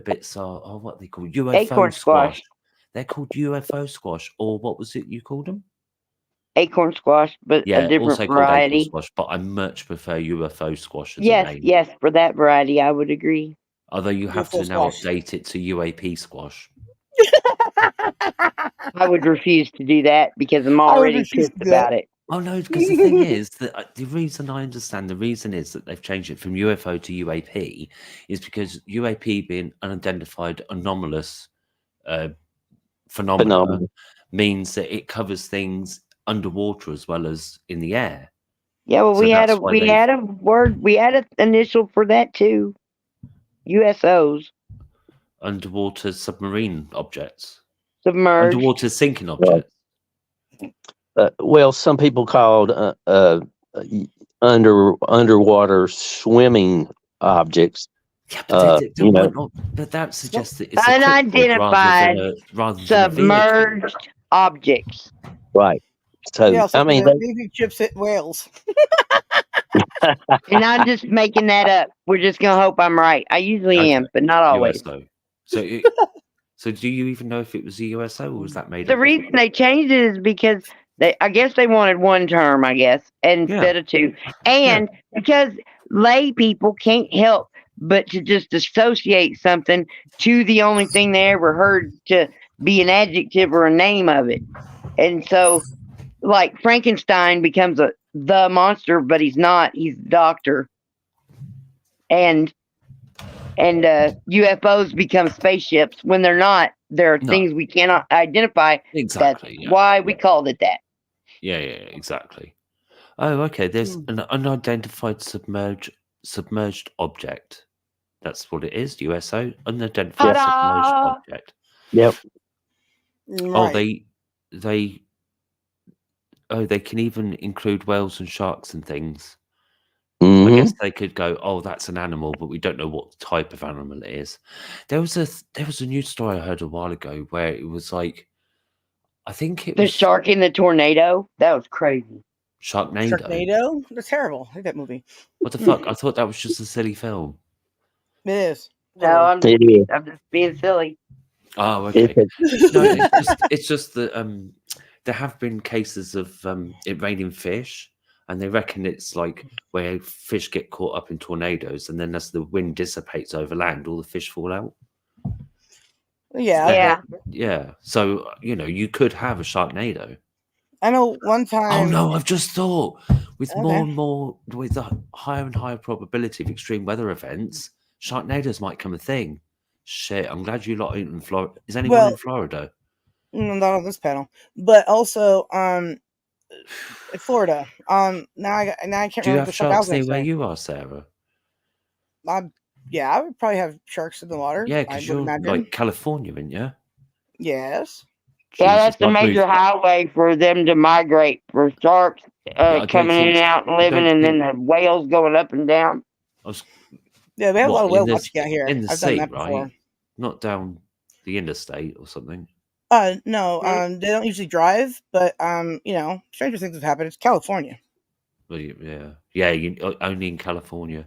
bits are what they call UFO acorn squash. They're called UFO squash, or what was it you called them? Acorn squash, but a different also variety. Acorn squash, but I much prefer UFO squash. As yes, a name. Yes, for that variety, I would agree. Although you have to now update it to UAP squash. I would refuse to do that because I'm already pissed about it. Oh no, because the thing is that the reason I understand the reason is that they've changed it from UFO to UAP is because UAP being unidentified anomalous phenomena means that it covers things underwater as well as in the air. Yeah, well, we had an initial for that too. USOs. Underwater submarine objects. Submerged. Underwater sinking objects. Well, some people called underwater swimming objects. Yeah, but that suggests that it's unidentified rather than submerged objects. Right. So baby chips at whales. And I'm just making that up. We're just gonna hope I'm right. I usually am, but not always. USO. So do you even know if it was a USO or was that made? The reason they changed it is because I guess they wanted one term, instead of two, and because lay people can't help but to just associate something to the only thing they ever heard to be an adjective or a name of it, and so. Like Frankenstein becomes the monster, but he's not. He's the doctor, and UFOs become spaceships when they're not. There are things we cannot identify. Exactly. That's why we called it that. Yeah, exactly. Oh, okay. There's an unidentified submerged object. That's what it is. USO, unidentified submerged object. Yep. Right. They can even include whales and sharks and things. Mm-hmm. I guess they could go, oh, that's an animal, but we don't know what type of animal it is. There was a news story I heard a while ago where it was like, I think it was... The shark in the tornado? That was crazy. Sharknado? That's terrible. I hate that movie. What the fuck? I thought that was just a silly film. It is. No, I'm just being silly. Oh, okay. No, it's just that there have been cases of it raining fish, and they reckon it's like where fish get caught up in tornadoes, and then as the wind dissipates over land, all the fish fall out. Yeah. So you could have a Sharknado. I know one time. Oh no! I've just thought with more and more, with a higher and higher probability of extreme weather events, Sharknadoes might become a thing. Shit, I'm glad you lot in Florida. Is anyone in Florida? Not on this panel, but also Florida. Now I can't Do you remember have the fuck I was sharks gonna near where say. you are, Sarah? Yeah, I would probably have sharks in the water. Yeah, I because would you're imagine. like California, aren't you? Yes. Yeah, that's the I've major moved- highway for them to migrate, for sharks I coming in think- and out and living, don't and then think- the whales going up and down. Yeah, we have a lot of What, whale watching out here. in the I've sea, done that before. right? Not down the interstate or something. No, they don't usually drive, but you know, stranger things have happened. It's California. Well, yeah. Only in California.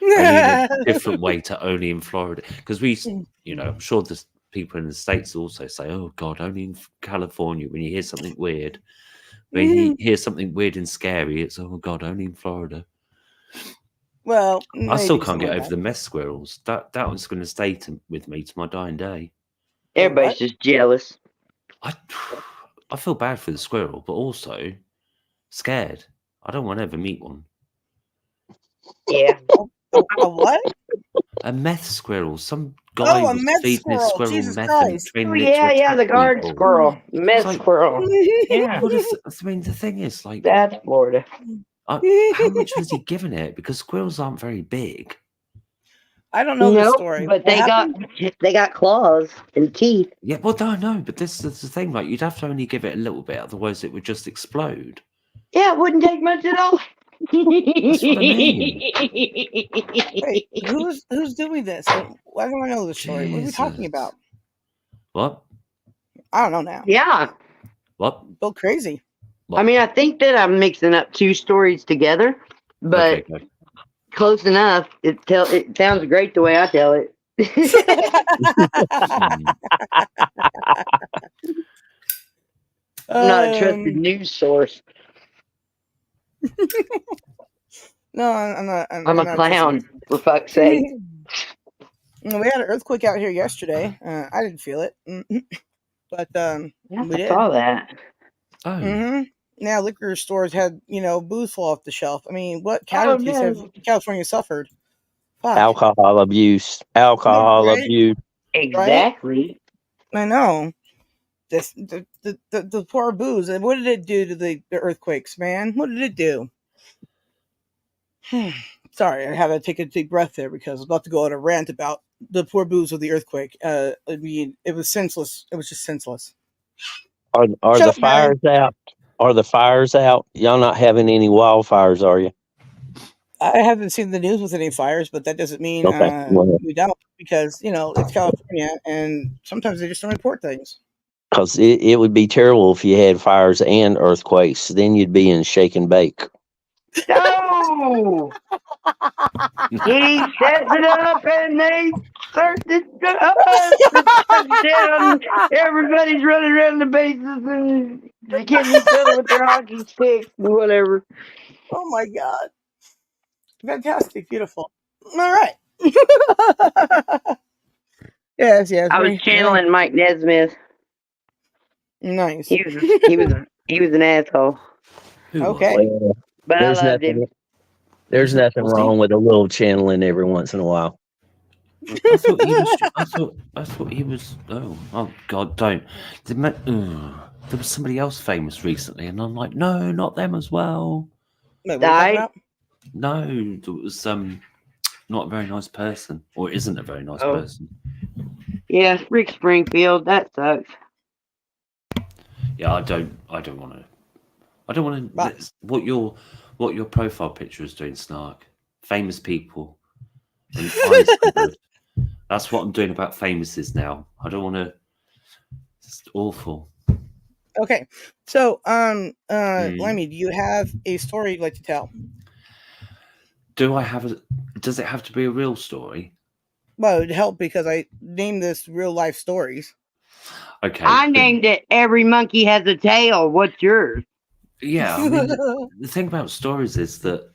Only in a different way to only in Florida. Because you know, I'm sure there's people in the States also say, "Oh God, only in California." When you hear something weird, when you hear something weird and scary, it's "Oh God, only in Florida." Well, I still maybe can't get something over like the mess squirrels. That one's going to stay with me to my dying day. Everybody's just jealous. I feel bad for the squirrel, but also scared. I don't want to ever meet one. Yeah. A what? A meth squirrel. Some guy a was meth feeding this squirrel. squirrel Jesus meth Christ. and training Oh, it to yeah, attack the guard people. squirrel. Meth like- squirrel. Yeah. What is, I mean, the thing is, like, That's Florida. how much was he giving it? Because squirrels aren't very big. I don't know the Nope, story. but What they got claws and teeth. Yeah, well, no, but this is the thing. Like, you'd have to only give it a little bit, otherwise it would just explode. Yeah, it wouldn't take much at all. That's what I mean. Wait, who's doing this? Why don't I know the story? What are we talking Jesus. about? What? I don't know now. Yeah. What? Go crazy. What? I mean, I think that I'm mixing up two stories together, but Okay, go. close enough. It sounds great the way I tell it. I'm not a trusted news source. No, I'm not. I'm a clown, for fuck's sake. We had an earthquake out here yesterday. I didn't feel it, but we did. I saw that. Oh. Mm-hmm. Now liquor stores had booze fall off the shelf. I mean, what casualties have California suffered? Fuck. Alcohol abuse. Alcohol Right? abuse. Exactly. I know. The poor booze. And what did it do to the earthquakes, man? What did it do? Sorry, I had to take a deep breath there because I was about to go on a rant about the poor booze of the earthquake. I mean, it was senseless. It was just senseless. Are Shut the up, man. fires out? Are the fires out? Y'all not having any wildfires, are you? I haven't seen the news with any fires, but that doesn't mean Okay. Well, we don't, because it's California and sometimes they just don't report things. because it would be terrible if you had fires and earthquakes. Then you'd be in shake and bake. No! He sets it up and they start it up. Everybody's running around the bases and they getting each other with their hockey sticks and whatever. Oh my God. Fantastic. Beautiful. All right. yes. I was channeling Mike Nesmith. Nice. He was an asshole. Okay. Well, But I loved him. There's nothing wrong with a little channeling every once in a while. I thought he was. Oh God! Don't. There was somebody else famous recently, and I'm like, no, not them as well. Wait, what are you talking about? No, it was not a very nice person, or isn't a very nice person. Yeah, Rick Springfield. That sucks. Yeah, I don't want to. I don't want to. What your profile picture is doing, Snark. Famous people. And eyes covered. That's what I'm doing about famouses now. I don't want to. It's awful. Okay, so Lemmy, do you have a story you'd like to tell? Do I have a? Does it have to be a real story? Well, it'd help because I named this real life stories. Okay. I named it Every Monkey Has a Tail. What's yours? Yeah, I mean, the thing about stories is that.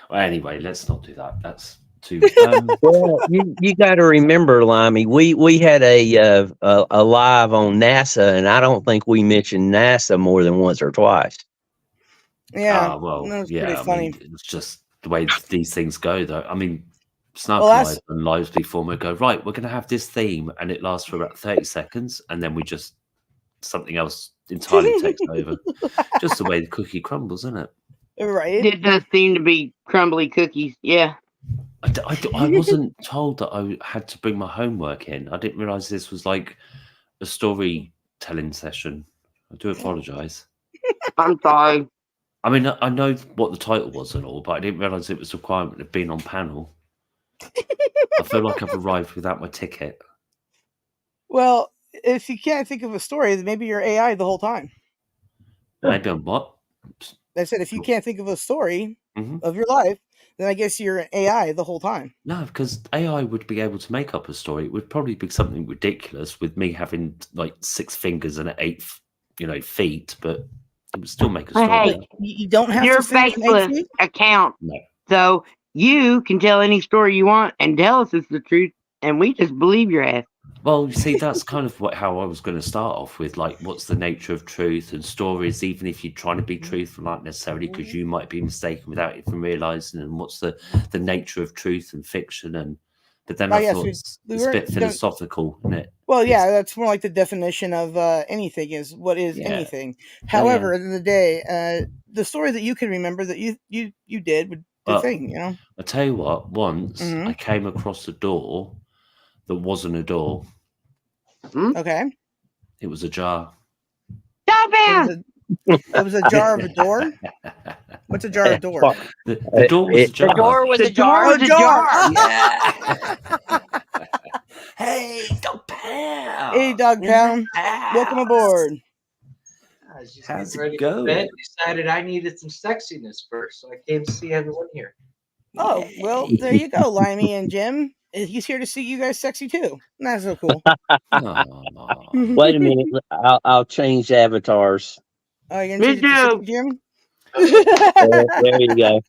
Well, anyway, let's not do that. That's too. Well, you got to remember, Limey, we had a live on NASA, and I don't think we mentioned NASA more than once or twice. Yeah. Well, that was yeah. pretty funny. I mean, it's just the way these things go, though. I mean, Snarky Well, and Lively Former go, right, we're going to have this theme, and it lasts for about 30 seconds, and then we just, something else entirely takes over. Just the way the cookie crumbles, isn't it? right. It does seem to be crumbly cookies. Yeah. I wasn't told that I had to bring my homework in. I didn't realize this was like a storytelling session. I do apologize. I'm sorry. I mean, I know what the title was and all, but I didn't realize it was a requirement of being on panel. I feel like I've arrived without my ticket. Well, if you can't think of a story, then maybe you're AI the whole time. Maybe I'm what? I said, if you can't think of a story Mhm. of your life, then I guess you're an AI the whole time. No, because AI would be able to make up a story. It would probably be something ridiculous with me having like 6 fingers and 8, feet, but it would still make a story. Hey, You don't have your to think faceless account. No. So you can tell any story you want and tell us it's the truth, and we just believe your ass. Well, you see, that's kind of how I was going to start off with, like, what's the nature of truth and stories, even if you're trying to be truthful, not necessarily, because you might be mistaken without even realizing, and what's the nature of truth and fiction, but then I thought it's a bit philosophical, isn't it? Well, yeah, that's more like the definition of anything is what is anything. However, at the end of the day, the story that you can remember that you did would the thing, you know. I tell you what, once I came across a door that wasn't a door. Okay. It was a jar. It was a jar of a door. What's a jar of door? The door was a jar. The door was a jar. Was a jar. Yeah. Hey, Dog Pound. Hey, Dog Pound. Welcome aboard. I was just How's getting it ready going? for bed. Decided I needed some sexiness first, so I came to see everyone here. Oh, well, there you go, Limey and Jim. He's here to see you guys sexy too. That's so cool. Wait a minute. I'll change the avatars. Oh, you're gonna change it to sexy, Jim? There you go.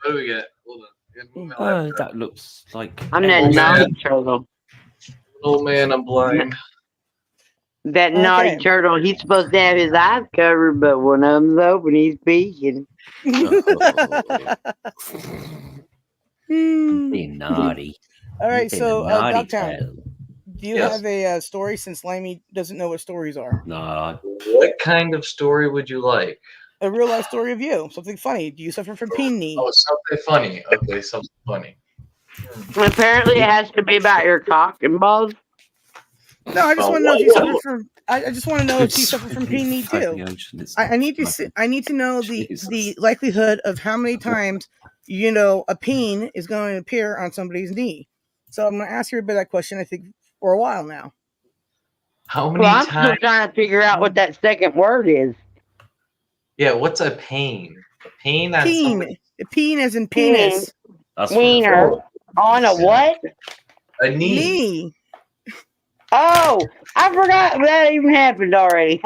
What do we got? Hold on. Oh, that looks like I'm that naughty turtle. Oh man, I'm blind. That naughty turtle. He's supposed to have his eyes covered, but one of them's open. He's peeking. Being naughty. All right, so naughty Dogtown, do you have a story since Limey doesn't know what stories are? No. What kind of story would you like? A real life story of you, something funny. Do you suffer from peen knee? Oh, something funny. Okay, something funny. Apparently, it has to be about your cock and balls. No, I just want to know if you suffer from. I just want to know if you suffer from peen knee too. I need to. I need to know the likelihood of how many times a peen is going to appear on somebody's knee. So I'm going to ask you about that question. I think for a while now. How many I'm times? still trying to figure out what that second word is. Yeah, what's a pain? A pain? Peen. Peen as in penis. Wiener. On a what? A knee. Oh, I forgot that even happened already.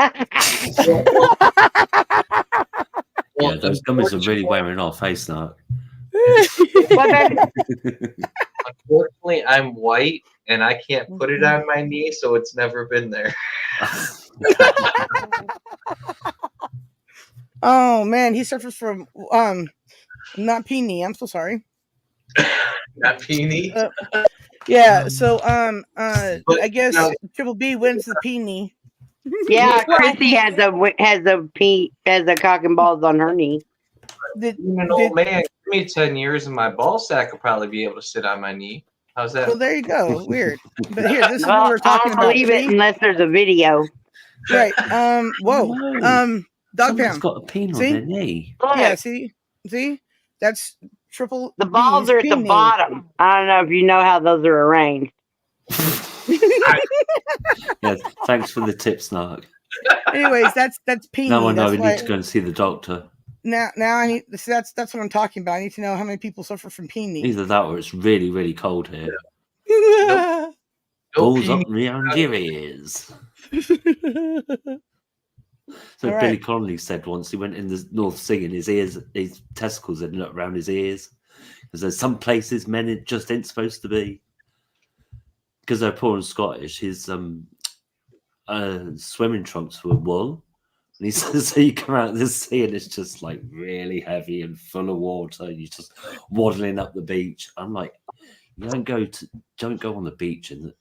Yeah, those gummies are really wearing off, hey, Snark. Unfortunately, I'm white and I can't put it on my knee, so it's never been there. Oh man, he suffers from not peen knee. I'm so sorry. Not peenie. Yeah, so I guess Triple B wins the peen knee. Yeah, Chrissy has a cock and balls on her knee. Old man, give me 10 years and my ball sack will probably be able to sit on my knee. How's that? Well, there you go. Weird. But here, this is what we're talking about. I don't believe it unless there's a video. Right. Whoa. Dog Pound. Got a peen on their knee. Yeah. See. That's Triple. The balls are at the bottom. I don't know if you know how those are arranged. Yeah, thanks for the tip, Snark. Anyways, that's peen. No, I know we need to go and see the doctor. Now I need. That's what I'm talking about. I need to know how many people suffer from peen knee. Either that or it's really, really cold here. Yeah. Balls up around your ears. So All Billy right. Connolly said once he went in the north singing, his testicles ended up around his ears. Because there's some places men just ain't supposed to be. Because they're poor and Scottish, his swimming trunks were wool. And he says, so you come out of the sea and it's just like really heavy and full of water. And you're just waddling up the beach. I'm like, You don't go on the beach in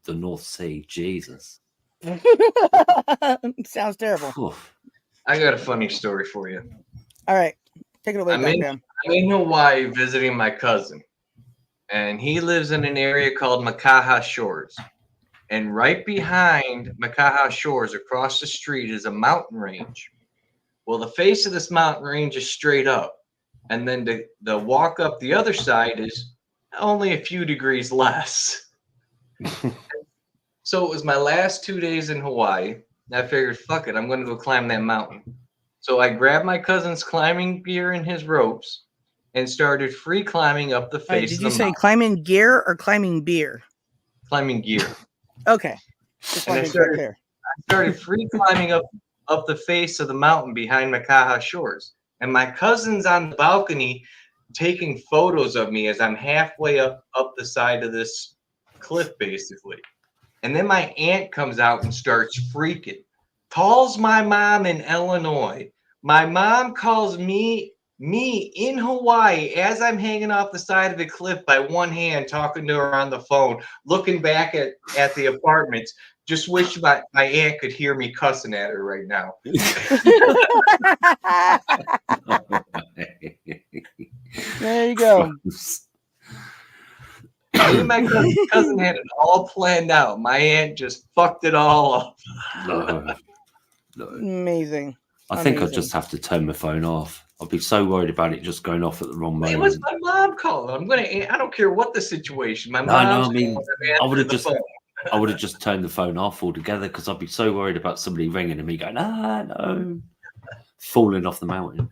the North Sea. Jesus. Sounds terrible. Oof. I got a funny story for you. All right, take it away, I'm in Hawaii visiting my cousin, and he lives in an area called Makaha Shores. And right behind Makaha Shores, across the street, is a mountain range. Well, the face of this mountain range is straight up, and then the walk up the other side is only a few degrees less. So it was my last 2 days in Hawaii. And I figured, fuck it, I'm going to go climb that mountain. So I grabbed my cousin's climbing gear and his ropes and started free climbing up the face of the mountain. Did you say climbing gear or climbing beer? Climbing gear. Okay. And I started free climbing up the face of the mountain behind Makaha Shores. And my cousin's on the balcony taking photos of me as I'm halfway up the side of this cliff, basically. And then my aunt comes out and starts freaking. Calls my mom in Illinois. My mom calls me in Hawaii as I'm hanging off the side of the cliff by one hand, talking to her on the phone, looking back at the apartments. Just wish my aunt could hear me cussing at her right now. There you go. Me and my cousin had it all planned out. My aunt just fucked it all up. No. Amazing. I think I just have to turn my phone off. I'll be so worried about it just going off at the wrong moment. It was my mom calling. I don't care what the situation. My mom. I would have just turned the phone off altogether because I'd be so worried about somebody ringing and me going, no, falling off the mountain.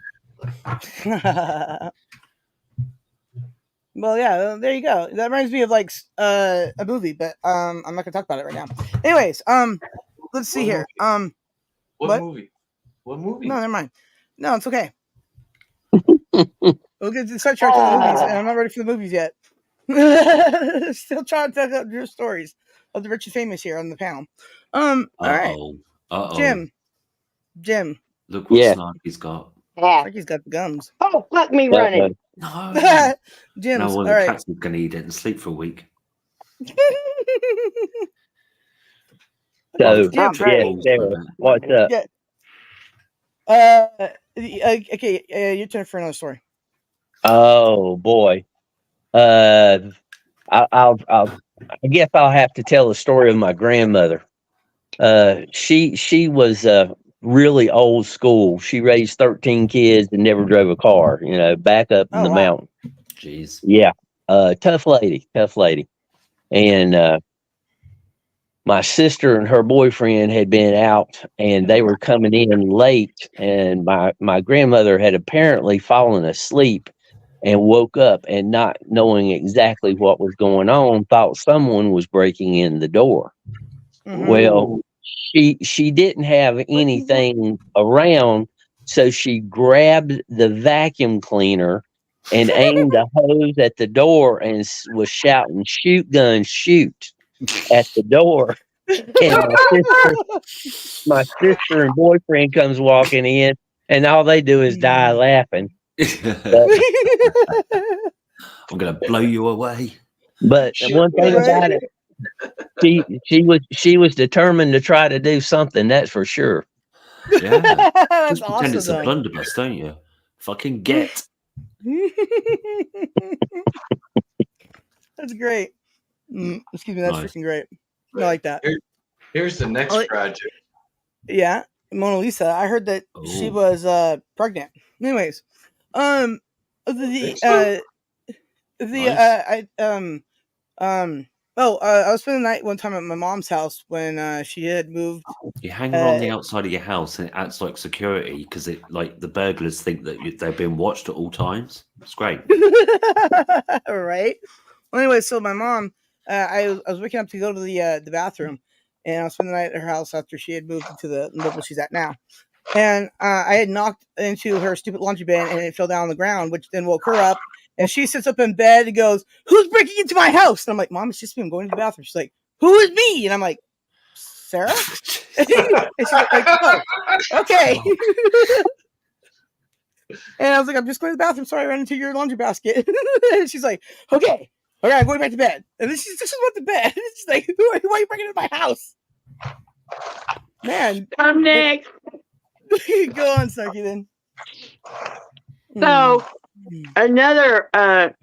Well, yeah, there you go. That reminds me of like a movie, but I'm not gonna talk about it right now. Anyways, let's see here. What movie? What movie? No, never mind. No, it's okay. We'll get to start to the movies, and I'm not ready for the movies yet. Still trying to tell your stories of the rich and famous here on the panel. All right. Jim. Look what Snarky's got. Snarky's got the gums. Oh, fuck me running. No. Jim's. No, well, the cat's going to eat it and sleep for a week. So, Sarah, what's up? Okay, your turn for another story. Oh boy, I guess I'll have to tell the story of my grandmother. She was really old school. She raised 13 kids and never drove a car. Back up in the mountain. Jeez. Yeah, tough lady, and. My sister and her boyfriend had been out and they were coming in late, and my grandmother had apparently fallen asleep and woke up, and not knowing exactly what was going on, thought someone was breaking in the door. Mm-hmm. Well, she didn't have anything around, so she grabbed the vacuum cleaner and aimed a hose at the door and was shouting, "Shoot, gun, shoot!" at the door. And my sister and boyfriend comes walking in, and all they do is die laughing. I'm gonna blow you away. But one thing about it, she was determined to try to do something. That's for sure. Yeah, just pretend it's a blunderbuss, don't you? Fucking get. That's great. Excuse me, that's freaking great. I like that. Here's the next project. Yeah, Mona Lisa. I heard that she was pregnant. Anyways, I was spending the night one time at my mom's house when she had moved. You hang around the outside of your house and it acts like security because the burglars think that they've been watched at all times. It's great. Right. Well, anyway, so my mom. I was waking up to go to the bathroom, and I was spending the night at her house after she had moved into the level she's at now. And I had knocked into her stupid laundry bin, and it fell down on the ground, which then woke her up. And she sits up in bed and goes, "Who's breaking into my house?" And I'm like, "Mom, it's just me. I'm going to the bathroom." She's like, "Who is me?" And I'm like, "Sarah?" And she's like, "Oh, okay." And I was like, "I'm just going to the bathroom. Sorry, I ran into your laundry basket." And she's like, "Okay. Okay, I'm going back to bed. And this is what the bed. It's like, why are you bringing it to my house? Man. I'm next. Go on, Snarky, then. So, another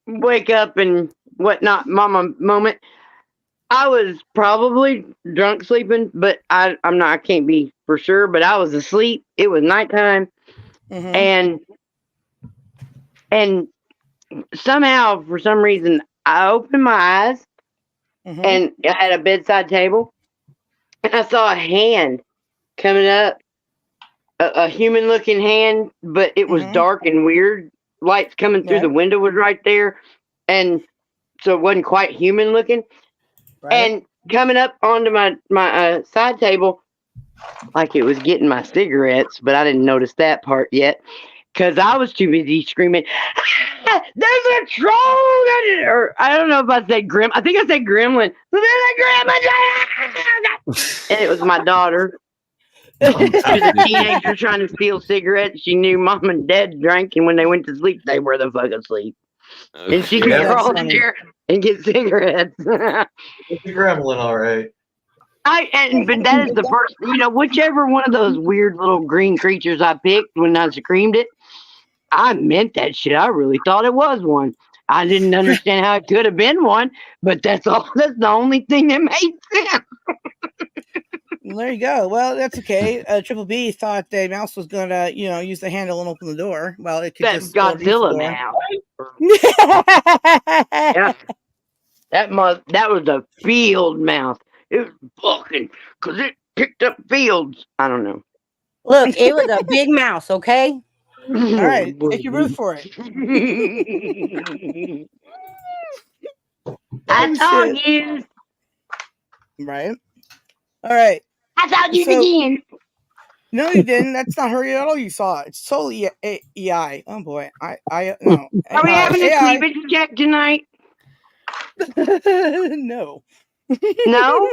wake up and whatnot mama moment. I was probably drunk sleeping, but I'm not. I can't be for sure. But I was asleep. It was nighttime, and somehow, for some reason, I opened my eyes, and I had a bedside table, and I saw a hand coming up, a human-looking hand, but it was dark and weird. Lights coming through the window was right there, and so it wasn't quite human-looking. And coming up onto my side table, like it was getting my cigarettes, but I didn't notice that part yet because I was too busy screaming, ah, "There's a troll!" Or I don't know if I said grim. I think I said gremlin. There's a gremlin! And it was my daughter. She was a teenager trying to steal cigarettes. She knew mom and dad drank, and when they went to sleep, they were the fuck asleep. And she could crawl in there and get cigarettes. It's a gremlin, all right. But that is the first, whichever one of those weird little green creatures I picked when I screamed it, I meant that shit. I really thought it was one. I didn't understand how it could have been one, but that's the only thing that made sense. Well, there you go. Well, that's okay. Triple B thought the mouse was gonna, use the handle and open the door. Well, it could That's just Godzilla now. Yeah. That was a field mouse. It was fucking because it picked up fields. I don't know. Look, it was a big mouse, okay? All right, take your root for it. I told you. Right. All right. I told you again. No, you didn't. That's not her at all. You saw it. It's totally AI. Oh boy. No. Are we having a cleavage check tonight? No. No?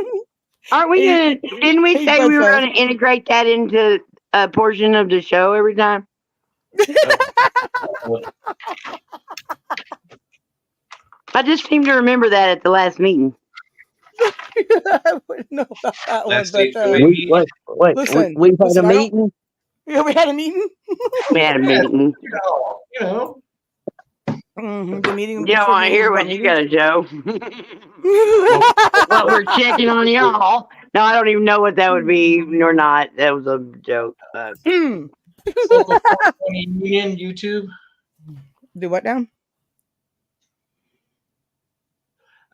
Aren't we gonna? Didn't we say we were gonna integrate that into a portion of the show every time? I just seem to remember that at the last meeting. I wouldn't know about that one. Listen, we had a meeting. Yeah, we had a meeting. We had a meeting. The meeting. You don't want to hear what you got to show. Well, we're checking on y'all. No, I don't even know what that would be or not. That was a joke. Union YouTube. Do what now?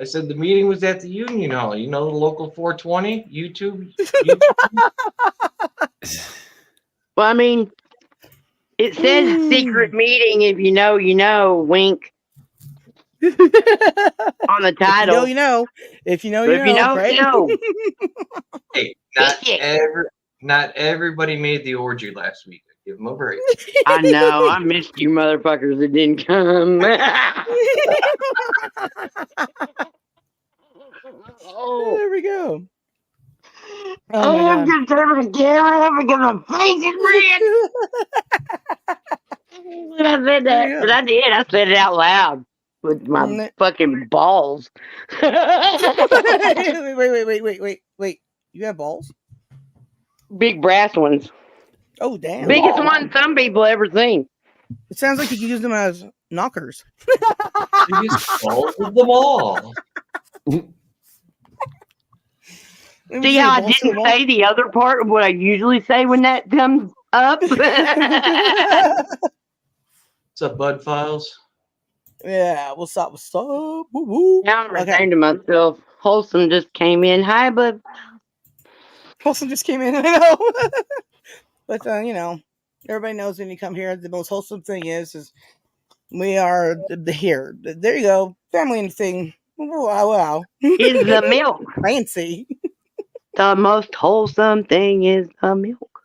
I said the meeting was at the Union Hall. You know, the local 420 YouTube. Well, I mean, it says secret meeting. If you know, you know. Wink. On the title. If you know, if you know, right? You know. Hey, not everybody made the orgy last week. Give them a break. I know. I missed you motherfuckers that didn't come. Oh, there we go. I'm just having a camera because my face is red. When I said that, but I did. I said it out loud with my fucking balls. Wait. You have balls? Big brass ones. Oh, damn. Biggest one some people ever seen. It sounds like you could use them as knockers. Biggest balls of them all. See how I didn't say the other part of what I usually say when that comes up? What's up, Bud Files? Yeah, what's up? Woo-woo. Now I'm ashamed of myself. Wholesome just came in. Hi, Bud. Wholesome just came in, I know. But, everybody knows when you come here, the most wholesome thing is we are here. There you go. Family thing. Wow. Is the milk. Fancy. The most wholesome thing is the milk.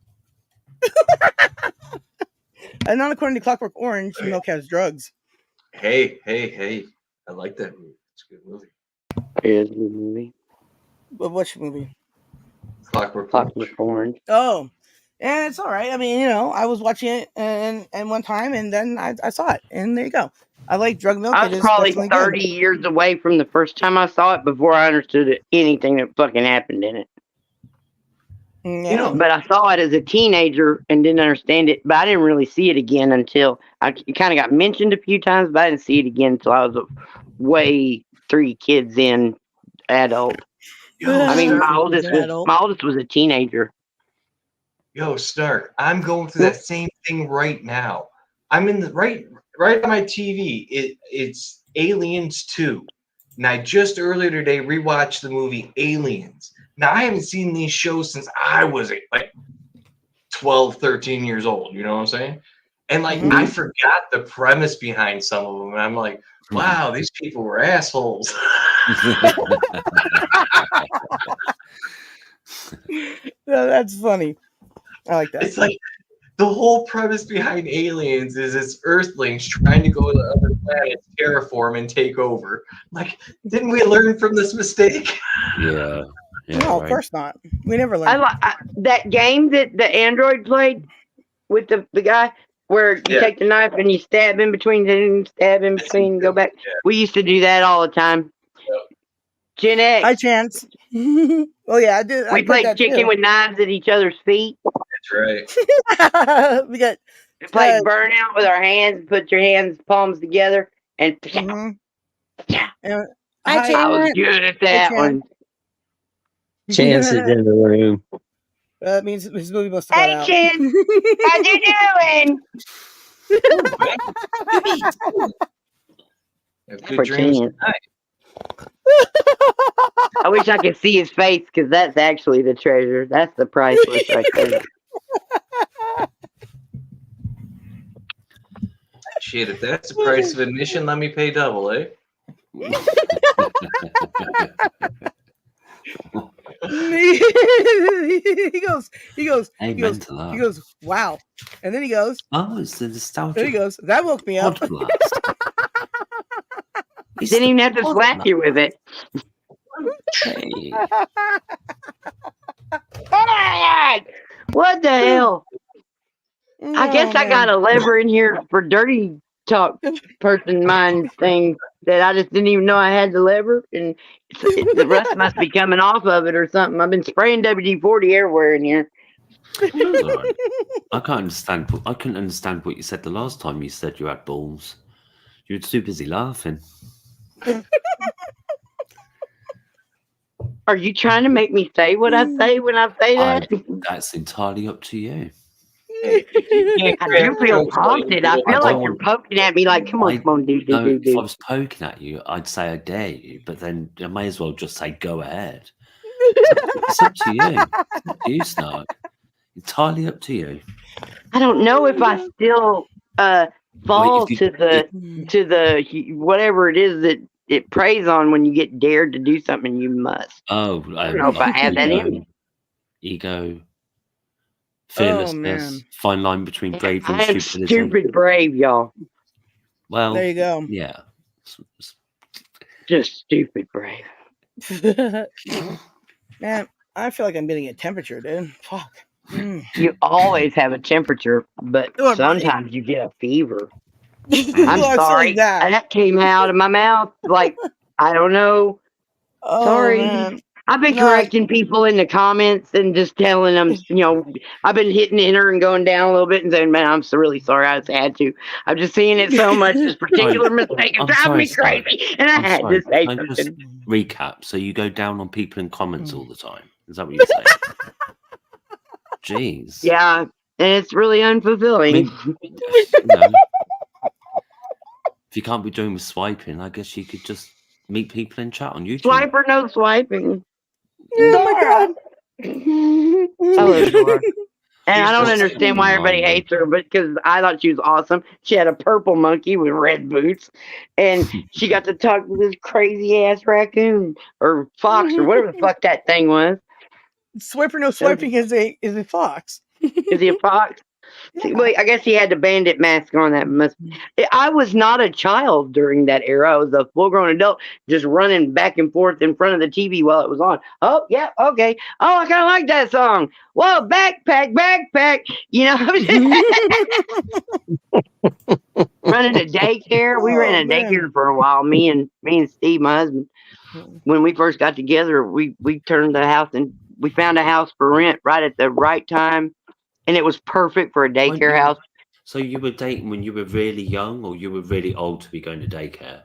And not according to Clockwork Orange, milk has drugs. Hey. I like that movie. It's a good movie. It is a good movie. But which movie? Clockwork Orange. Oh. And it's all right. I mean, I was watching it and one time, and then I saw it, and there you go. I like drug milk. I It was is probably definitely 30 good. years away from the first time I saw it before I understood anything that fucking happened in it. Yeah. You know, But I saw it as a teenager and didn't understand it. But I didn't really see it again until it kind of got mentioned a few times, but I didn't see it again until I was way 3 kids in adult. I mean, my oldest was a teenager. Yo, Snark, I'm going through that same thing right now. I'm in the right on my TV. It's Aliens 2. And I just earlier today rewatched the movie Aliens. Now, I haven't seen these shows since I was like 12, 13 years old. You know what I'm saying? And like, I forgot the premise behind some of them. And I'm like, wow, these people were assholes. No, that's funny. I like that. It's like the whole premise behind Aliens is it's Earthlings trying to go to other planets, terraform, and take over. Like, didn't we learn from this mistake? Yeah. No, of course not. We never learned. That game that the android played with the guy where you take the knife and you stab in between and go back. Yeah. We used to do that all the time. Yep. Gen X. High chance. Oh yeah, I did. We played chicken with knives at each other's feet. That's right. We played Burnout with our hands. Put your hands palms together and. I was good at that one. Chance is in the room. That means his movie must have got out. Hey, Chance. How you doing? Good dreams tonight. I wish I could see his face because that's actually the treasure. That's the priceless right there. Shit, if that's the price of admission, let me pay double, eh? he goes, wow. And then he goes, oh, it's the nostalgia. Then he goes, that woke me up. He didn't even have to slap you with it. Hey. What the hell? I guess I got a lever in here for dirty talk person mind thing that I just didn't even know I had the lever, and the rust must be coming off of it or something. I've been spraying WD-40 everywhere in here. Right. I couldn't understand what you said the last time you said you had balls. You were too busy laughing. Are you trying to make me say what I say when I say that? That's entirely up to you. I do feel taunted. I feel like you're poking at me like, come on, dude. If I was poking at you, I'd say I dare you, but then I may as well just say go ahead. It's up to you. It's up to you, Snark. Entirely up to you. I don't know if I still fall to the whatever it is that it preys on when you get dared to do something you must. Oh, I don't know if I have that in me. Ego, fearlessness, fine line between bravery and stupidity. I am stupid brave, y'all. Well, there you go. Yeah. Just stupid brave. Man, I feel like I'm getting a temperature, dude. Fuck. You always have a temperature, but sometimes you get a fever. I'm sorry. That came out of my mouth. Like, I don't know. Sorry. Man. I've been correcting people in the comments and just telling them, I've been hitting enter and going down a little bit and saying, man, I'm so really sorry. I just had to. I'm just seeing it so much. This particular mistake is driving me crazy. And I had to say something. Just recap. So you go down on people in comments all the time. Is that what you're saying? Jeez. Yeah. And it's really unfulfilling. If you can't be doing with swiping, I guess you could just meet people in chat on YouTube. Swipe or no swiping. Oh my god. I love Sara. And I don't understand why everybody hates her, but because I thought she was awesome. She had a purple monkey with red boots, and she got to talk to this crazy ass raccoon or fox or whatever the fuck that thing was. Swipe or no swiping is a fox. Is he a fox? Well, I guess he had the bandit mask on. I was not a child during that era. I was a full-grown adult, just running back and forth in front of the TV while it was on. Oh, yeah, okay. Oh, I kind of like that song. Whoa, backpack. running a daycare. We ran a daycare for a while. Me and Steve, my husband. When we first got together, we turned the house and we found a house for rent right at the right time, and it was perfect for a daycare house. So you were dating when you were really young, or you were really old to be going to daycare?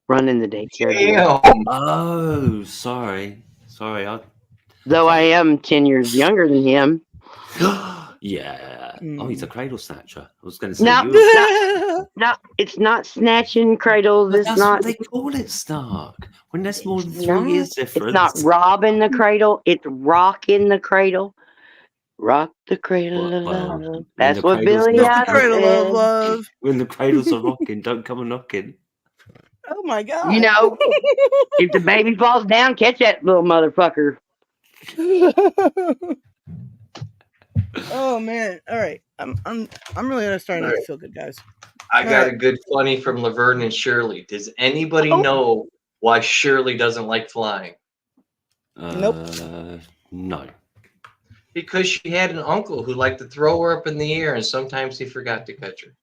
Running the daycare. Damn. Oh, sorry. Though I am 10 years younger than him. Yeah. Oh, he's a cradle snatcher. I was going to say No, it's not snatching cradles. But it's that's not. what they call it, Snark. When there's more than 3 years difference. It's not robbing the cradle. It's rocking the cradle. Rock the cradle of love. That's what Billy said. When the cradles are rocking, don't come a knocking. Oh my god! You know, if the baby falls down, catch that little motherfucker. Oh man! All right, I'm really starting to feel good, guys. I got a good funny from Laverne and Shirley. Does anybody know why Shirley doesn't like flying? Nope. No. Because she had an uncle who liked to throw her up in the air, and sometimes he forgot to catch her.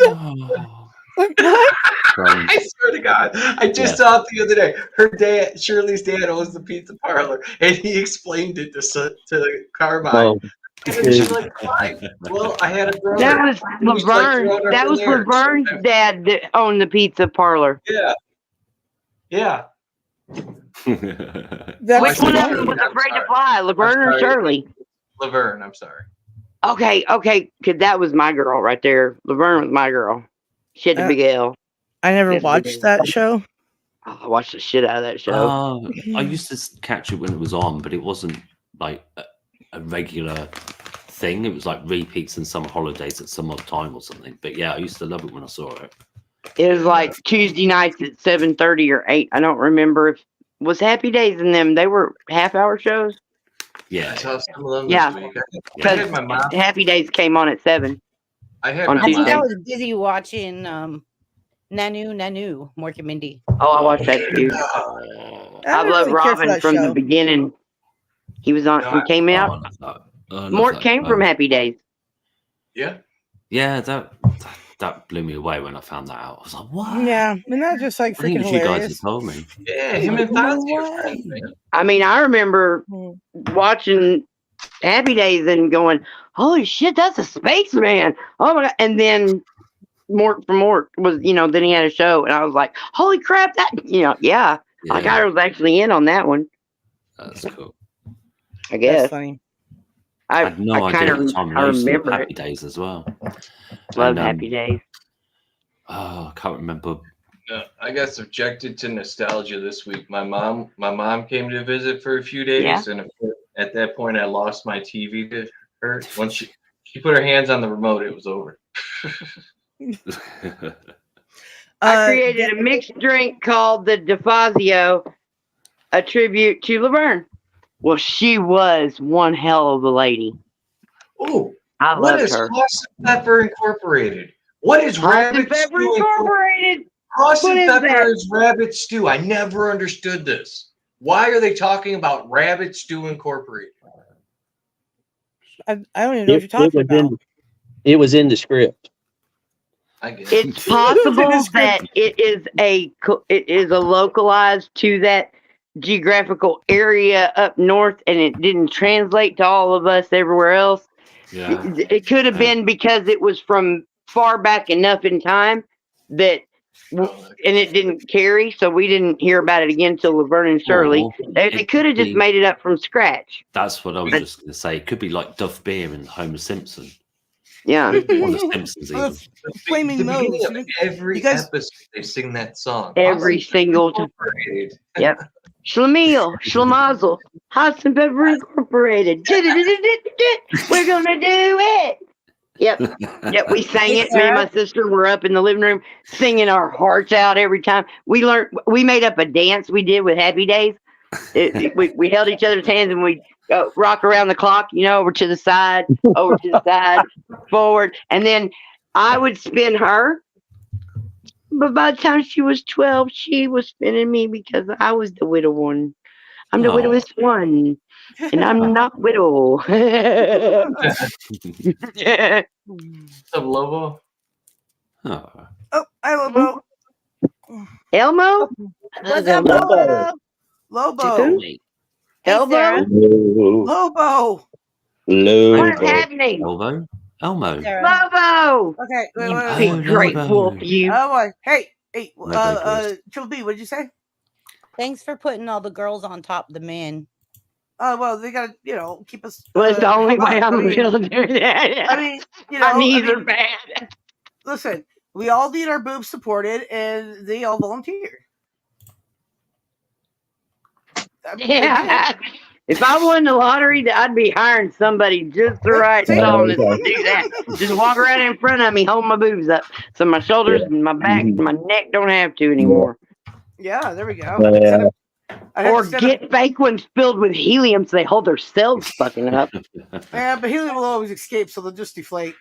Oh. I swear to God, I just saw it the other day. Her dad, Shirley's dad, owns the pizza parlor, and he explained it to Carmine. Oh. And she's like, "Why?" Well, I had a brother. That was Laverne. That was Laverne's dad that owned the pizza parlor. Yeah. Which one of them was afraid to fly, Laverne or Shirley? Laverne, I'm sorry. Okay, because that was my girl right there. Laverne was my girl. She had the big L. I never watched that show. Oh, I watched the shit out of that show. I used to catch it when it was on, but it wasn't like a regular thing. It was like repeats and summer holidays at some odd time or something. But yeah, I used to love it when I saw it. It was like Tuesday nights at 7:30 or 8. I don't remember if was Happy Days in them. They were half-hour shows. Yeah. I saw some of them Yeah. this week. Because Happy Days came on at 7. I think I was busy watching Nanu, Mork and Mindy. Oh, I watched that too. I love Robin from the beginning. He was on. He came out. Mort came from Happy Days. Yeah. Yeah, that blew me away when I found that out. I was like, what? Yeah, and that's just like freaking hilarious. You guys have told me. Yeah, him and Fonzie are friends, man. I mean, I remember watching Happy Days and going, "Holy shit, that's a spaceman!" Oh my god! And then Mort from Mort was, then he had a show, and I was like, "Holy crap!" That, yeah. Like I was actually in on that one. That's cool. I guess. That's funny. I had no idea at the time. I remember Happy Days as well. Love Happy Days. Oh, I can't remember. I got subjected to nostalgia this week. My mom came to visit for a few days, and at that point, I lost my TV to her. Once she put her hands on the remote, it was over. I created a mixed drink called the DeFazio, a tribute to Laverne. Well, she was one hell of a lady. Oh, I what loved is her. Cross and Pepper Incorporated? What is Rabbit Pepper Stew Incorporated? Cross What and is Pepper that? is Rabbit Stew. I never understood this. Why are they talking about Rabbit Stew Incorporated? I don't even know what you're talking about. It was in the script. I guess. It's possible that it is a localized to that geographical area up north, and it didn't translate to all of us everywhere else. Yeah. It could have been because it was from far back enough in time that, and it didn't carry, so we didn't hear about it again until Laverne and Shirley. They could have just made it up from scratch. That's what I was just going to say. It could be like Duff Beer and Homer Simpson. Yeah. Or the Simpsons even. Flaming nose. Every episode they sing that song. Every single time. Yep. Schlemiel, Schlemazel, Hot and Pepper Incorporated. We're gonna do it. Yep. We sang it. Me and my sister were up in the living room singing our hearts out every time. We made up a dance we did with Happy Days. We held each other's hands and we rock around the clock, over to the side, forward. And then I would spin her. But by the time she was 12, she was spinning me because I was the widow one. I'm the widowest one. And I'm not widow. What's up, Lobo? Oh. Oh, hi, Lobo. Elmo? What's up, Lobo. Lobo. Who? Hey, Elmo? Sarah? Lobo. What's Lobo. happening? Elmo? Elmo. Sarah. Lobo! Okay, wait, You wait, Big wait. great Lobo. wolf, you. Oh boy. Hey, My digress. Triple B, what did you say? Thanks for putting all the girls on top of the men. Oh well, they gotta, keep us. Well, it's the only way hot. I'm going to be able to do that. I mean, My knees are bad. listen, we all need our boobs supported, and they all volunteer. Yeah. If I won the lottery, I'd be hiring somebody just the right tallness to do that. Just walk right in front of me, hold my boobs up, so my shoulders and my back and my neck don't have to anymore. Yeah, there we go. Or get fake ones filled with helium so they hold themselves fucking up. Yeah, but helium will always escape, so they'll just deflate.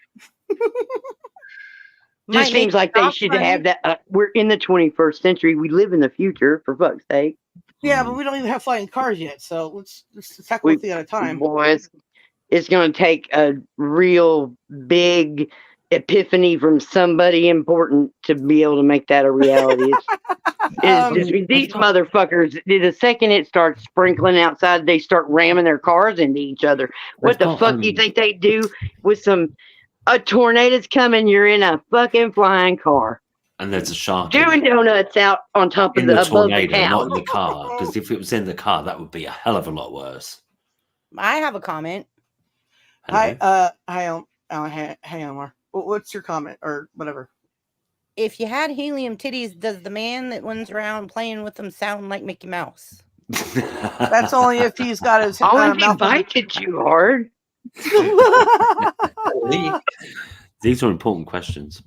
Just seems like they should have that. We're in the 21st century. We live in the future, for fuck's sake. Yeah, but we don't even have flying cars yet, so let's tackle one thing at a time. Boy, it's going to take a real big epiphany from somebody important to be able to make that a reality. These motherfuckers, the second it starts sprinkling outside, they start ramming their cars into each other. What the fuck do you think they do with a tornado's coming? You're in a fucking flying car. And there's a shark doing donuts out on top of the tornado, not in the car. Because if it was in the car, that would be a hell of a lot worse. I have a comment. Hi, Omar. What's your comment or whatever? If you had helium titties, does the man that runs around playing with them sound like Mickey Mouse? That's only if he's got his mouth. Invited you hard. These are important questions.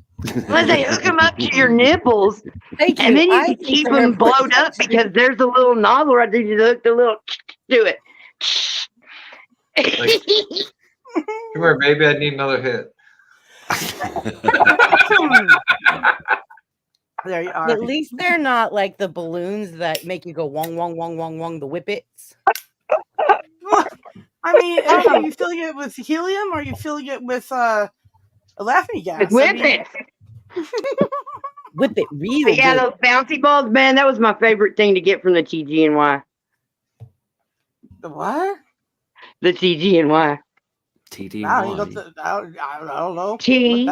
Well, they hook them up to your nipples, and then you can keep them blowed up because there's a little nozzle right there. You hook the little do it. Come here, baby. I need another hit. There you are. At least they're not like the balloons that make you go wong wong wong wong wong. The whippets. I mean, are you filling it with helium or are you filling it with laughing gas? Whippet. Whippet, really? Yeah, those bouncy balls, man. That was my favorite thing to get from the TGNY. The what? The TGNY. TDY. I don't know. T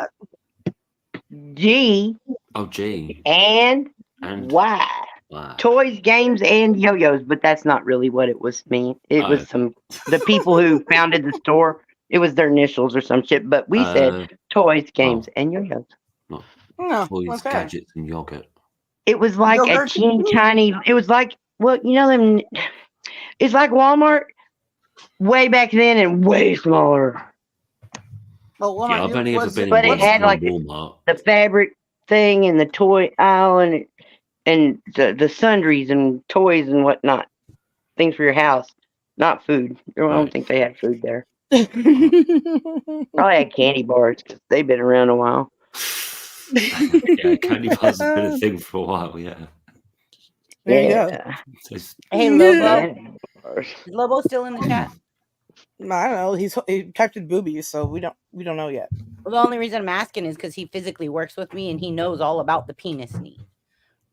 G. Oh, G. And Y. Wow. Toys, games, and yo-yos, but that's not really what it was. It was the people who founded the store. It was their initials or some shit. But we said toys, games, and yo-yos. Toys, gadgets, and yogurt. It was like a teeny tiny. It was like them. It's like Walmart way back then and way smaller. Well, I've only ever been. But it had like Walmart. the fabric thing and the toy aisle and the sundries and toys and whatnot, things for your house, not food. I don't think they had food there. Probably had candy bars because they've been around a while. Yeah, candy bars have been a thing for a while. Yeah. There you go. Hey, Lobo. Is Lobo still in the chat? I don't know. He typed in boobies, so we don't know yet. Well, the only reason I'm asking is because he physically works with me and he knows all about the penis knee.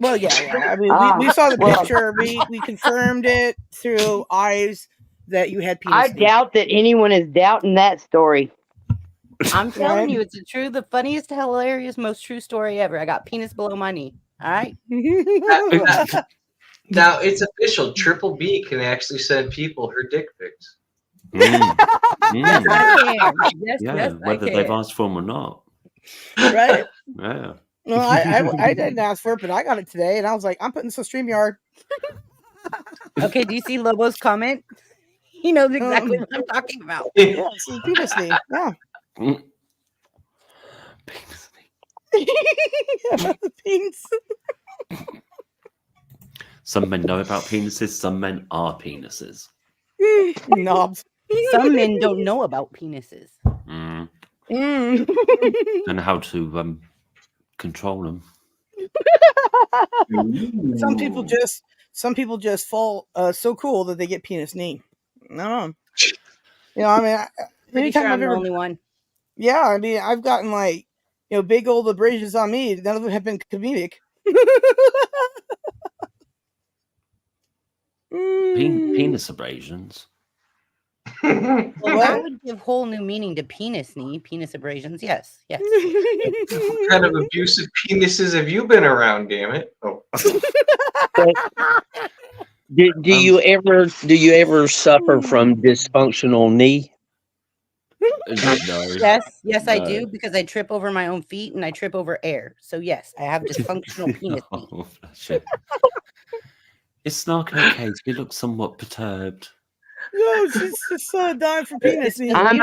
Well, yeah. I mean, we saw the picture. We confirmed it through eyes that you had penis. I doubt that anyone is doubting that story. I'm telling you, it's the funniest, hilarious, most true story ever. I got penis below my knee. All right. Now it's official. Triple B can actually send people her dick pics. Yes, whether they've asked for them or not. Right. Yeah. No, I didn't ask for it, but I got it today, and I was like, I'm putting this on StreamYard. Okay, do you see Lobo's comment? He knows exactly what I'm talking about. Yeah, see, penis knee. Yeah. Penis About the penis. Some men know about penises. Some men are penises. Knobs. Some men don't know about penises. And how to control them. Some people just fall so cool that they get penis knee. No. I mean, Pretty sure I'm the only one. Yeah, I mean, I've gotten like, big old abrasions on me. None of them have been comedic. Penis abrasions. Well, What? that would give whole new meaning to penis knee. Penis abrasions. Yes. Yes. What kind of abusive penises have you been around? Damn it! Oh. Do you ever suffer from dysfunctional knee? No. Yes, I No. do, because I trip over my own feet and I trip over air. So yes, I have dysfunctional penis knee. Oh, bless you. Is Snarky okay? He looks somewhat perturbed. No, she's just dying for penis knee. I'm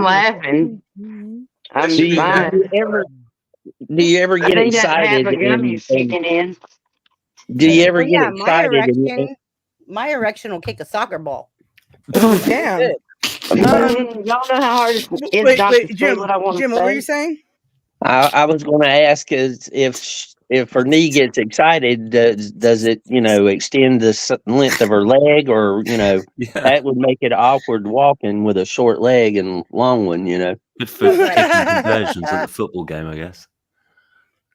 laughing. I'm Do you fine. ever I get think that excited? half a gummy's kicking in. Do you ever Well, get yeah, excited? my erection will kick a soccer ball. Damn. Y'all know how hard it is Wait, not to say Jim. what I want to Jim, say. what were you saying? I was going to ask is if her knee gets excited, does it extend the length of her leg, or that would make it awkward walking with a short leg and long one. Good for kicking conversions at the football game, I guess.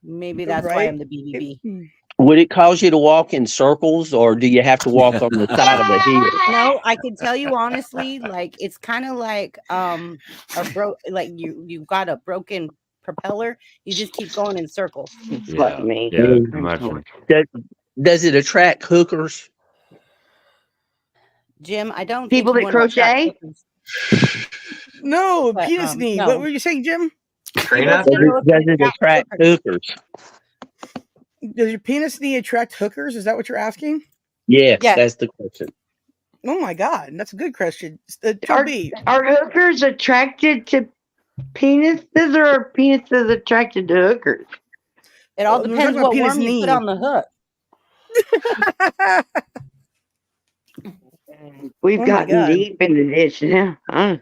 Maybe that's why I'm the BBB. Would it cause you to walk in circles, or do you have to walk on the side of the hill? No, I can tell you honestly, like it's kind of like you got a broken propeller. You just keep going in circles. Like me. Yeah, imagine. Does it attract hookers? Jim, I don't People think that crochet. No, But, penis knee. no. What were you saying, Jim? Does it attract hookers? Does your penis knee attract hookers? Is that what you're asking? Yes, that's the question. Oh my God, that's a good question. Are hookers attracted to penises, or are penises attracted to hookers? It all depends what worm you put on the hook. We've gotten deep into this now. I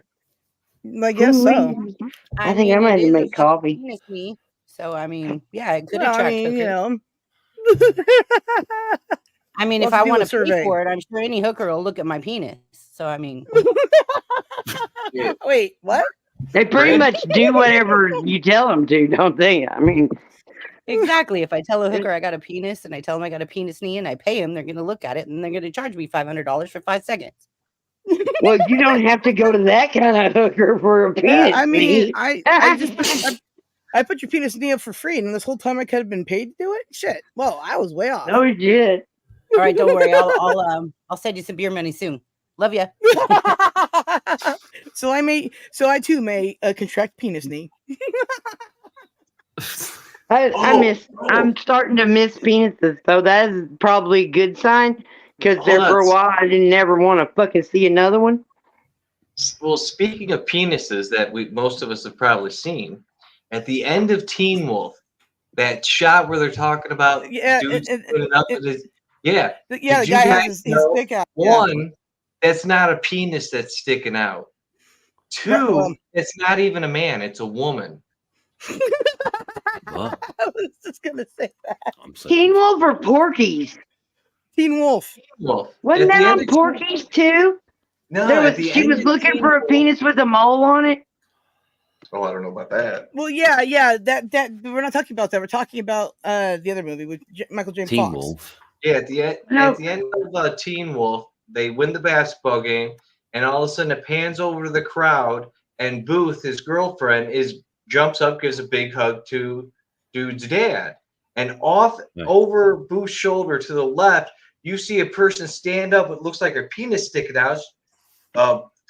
guess so. I think I might have to make coffee. Penis knee, so I mean, yeah, it could Well, attract hookers. I mean, We'll if have I to do want a to pay survey. for it, I'm sure any hooker will look at my penis. So I mean, wait, what? They pretty much do whatever you tell them to, don't they? I mean, exactly. If I tell a hooker I got a penis and I tell them I got a penis knee and I pay them, they're going to look at it and they're going to charge me $500 for 5 seconds. Well, you don't have to go to that kind of hooker for a penis I mean, knee. I put your penis knee up for free, and this whole time I could have been paid to do it. Shit. Well, I was way off. No shit. All right, don't worry. I'll send you some beer money soon. Love ya. So I too may contract penis knee. I'm starting to miss penises, so that is probably a good sign, because there for a while I didn't ever want to fucking see another one. Well, speaking of penises that most of us have probably seen, at the end of Teen Wolf, that shot where they're talking about dudes putting up with his, the guy has his dick out. One, that's not a penis that's sticking out. Two, it's not even a man; it's a woman. What? I was just gonna say that. Teen Wolf or Porky's? Teen Wolf. Wasn't that on Porky's too? No, she was looking for a penis with a mole on it. Oh, I don't know about that. Well, yeah. That we're not talking about that. We're talking about the other movie with Michael J. Teen Fox. Wolf. Yeah, at the end of Teen Wolf, they win the basketball game, and all of a sudden it pans over to the crowd, and Booth, his girlfriend, jumps up, gives a big hug to dude's dad, and over Booth's shoulder to the left, you see a person stand up. It looks like her penis sticking out.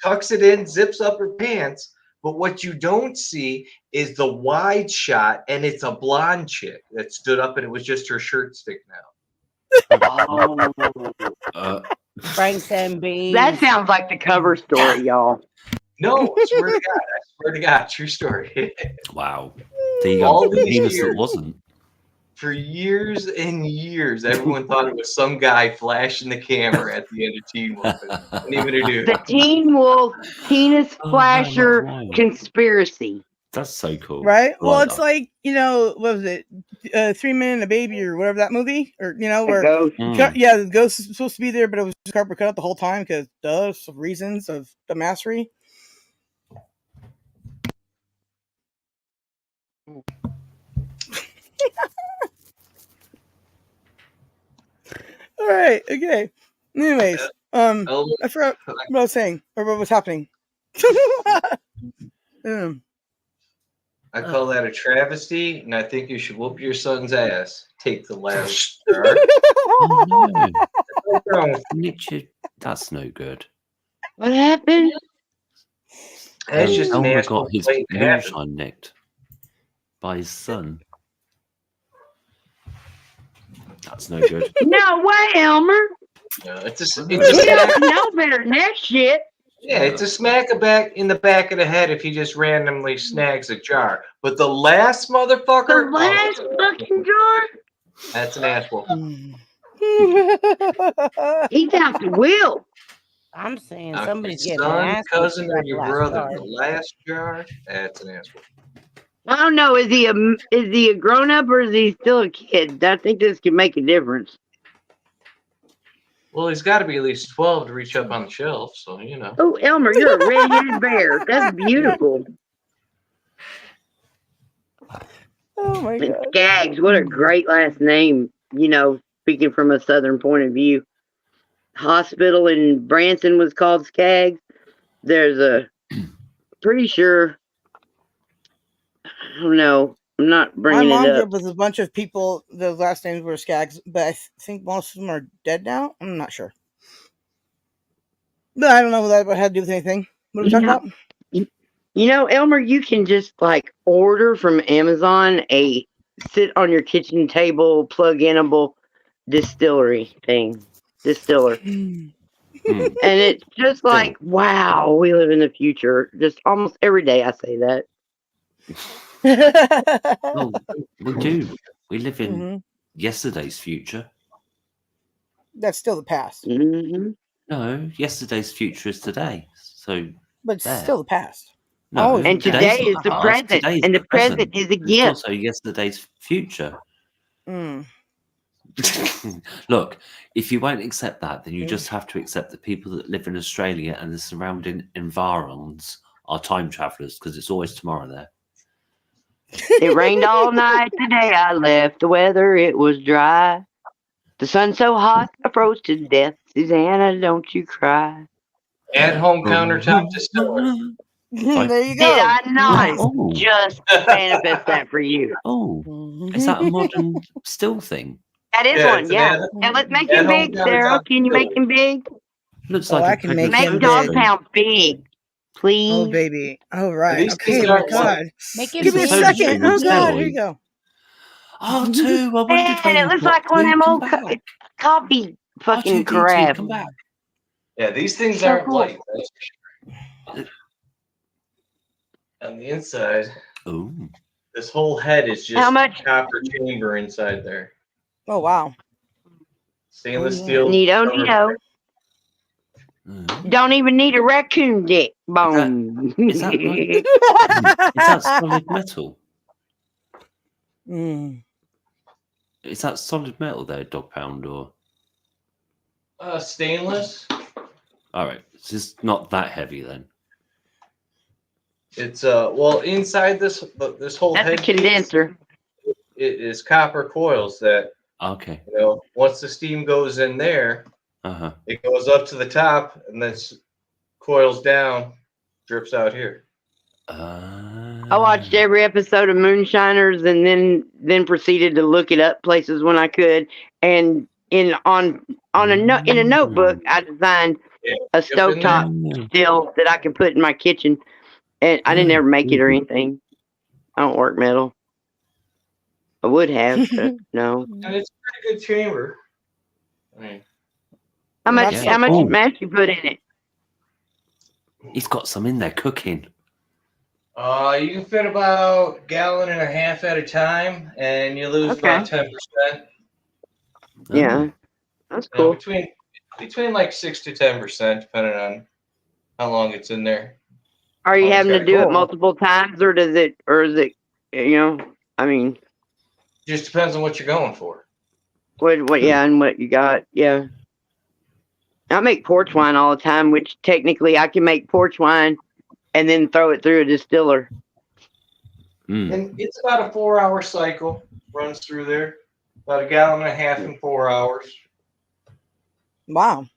Tucks it in, zips up her pants. But what you don't see is the wide shot, and it's a blonde chick that stood up, and it was just her shirt sticking out. Franks and beans. That sounds like the cover story, y'all. No, I swear to God, true story. Wow. There you go. All these Penis years, that wasn't. For years and years, everyone thought it was some guy flashing the camera at the end of Teen Wolf. Didn't even do The Teen Wolf penis flasher conspiracy. That's so cool. Right? Well, it's like, what was it? 3 Men and a Baby or whatever that movie? Or, where... the ghost is supposed to be there, but it was just carpet cut out the whole time because, reasons of the mastery. All right. Okay. Anyways, Oh, I forgot what I was saying or what was happening. I call that a travesty, and I think you should whoop your son's ass. Take the last jar. Oh no, What's wrong with Richard, that's no good. What happened? That's just an Elmer asshole got his waiting to happen. moonshine nicked by his son. That's no good. No way, Elmer. No, it's a You don't know better than that shit. Yeah, it's a smack in the back of the head if he just randomly snags a jar. But the last motherfucker, The last fucking jar? That's an asshole. He's out the wheel. I'm saying Your somebody's getting son, an ass cousin, or whooped your last brother, jar. the last jar, that's an asshole. I don't know. Is he a grown up or is he still a kid? I think this could make a difference. Well, he's got to be at least 12 to reach up on the shelf, so you know. Oh, Elmer, you're a red-headed bear. That's beautiful. Oh my god. Skaggs, what a great last name. You know, speaking from a southern point of view. Hospital in Branson was called Skaggs. There's a, pretty sure, I don't know. I'm not My bringing mom it grew up. up with a bunch of people. The last names were Skaggs, but I think most of them are dead now. I'm not sure. But I don't know what that had to do with anything. What are we talking about? You know, Elmer, you can just like order from Amazon a sit on your kitchen table, plug-inable distiller. And it's just like, wow, we live in the future. Just almost every day I say that. Well, we do. We live in yesterday's future. That's still the past. Mm-hmm. No, yesterday's future is today. So, But it's there. still the past. No, Always And today's today not is the past, present, today's and the the present is a It's gift. also yesterday's future. Mm. Look, if you won't accept that, then you just have to accept that people that live in Australia and the surrounding environs are time travelers because it's always tomorrow there. It rained all night the day I left. The weather, it was dry. The sun so hot, I froze to death. Susanna, don't you cry. At-home countertop distiller. There you Did go. I not Oh. just manifest that for you? Oh, is that a modern still thing? That is Yeah, one, it's an yeah. at- And let's make him at-home big, Sarah. countertop Can you make distiller. him big? Looks Oh, like I a can make pregnant him Make dog big. pound big, please. Oh baby. All right. These Okay. things My aren't God. Make it Give me a It's a big. second. soda Oh stream God. on Here you go. Oh, two. I wondered Man, where it you looks got like one of them to. old Come back. coffee fucking R2D2, crabs. come back. Yeah, these things So aren't cool. light. That's for sure. On the inside, Ooh. this whole head is How just much? copper chamber inside there. Oh wow. Stainless Oh, yeah. steel. Neato, cover. neato. Mm. Don't even need a raccoon dick bone. Is that like- Is that solid metal? Mm. Is that solid metal there, dog pound, or? Stainless. All right, it's just not that heavy then. It's well inside this whole That's a head piece, condenser. it is copper coils that Okay. once the steam goes in there, Uh-huh. it goes up to the top and then coils down, drips out here. I watched every episode of Moonshiners and then proceeded to look it up places when I could. And in a notebook, I designed a stovetop still that I could put in my kitchen. And I didn't ever make it or anything. I don't work metal. I would have, but no. And it's a pretty good chamber. I mean, How much That's how much cool. mash you put in it? He's got some in there cooking. you can fit about 1.5 gallons at a time, and you lose about 10%. Yeah. That's cool. Between like 6 to 10%, depending on how long it's in there. Are you Oh, having to okay. do it Cool. multiple times or is it I mean Just depends on what you're going for. what and what you got, yeah. I make porch wine all the time, which technically I can make porch wine and then throw it through a distiller. And it's about a 4-hour cycle, runs through there. About a gallon and a half in 4 hours. Wow.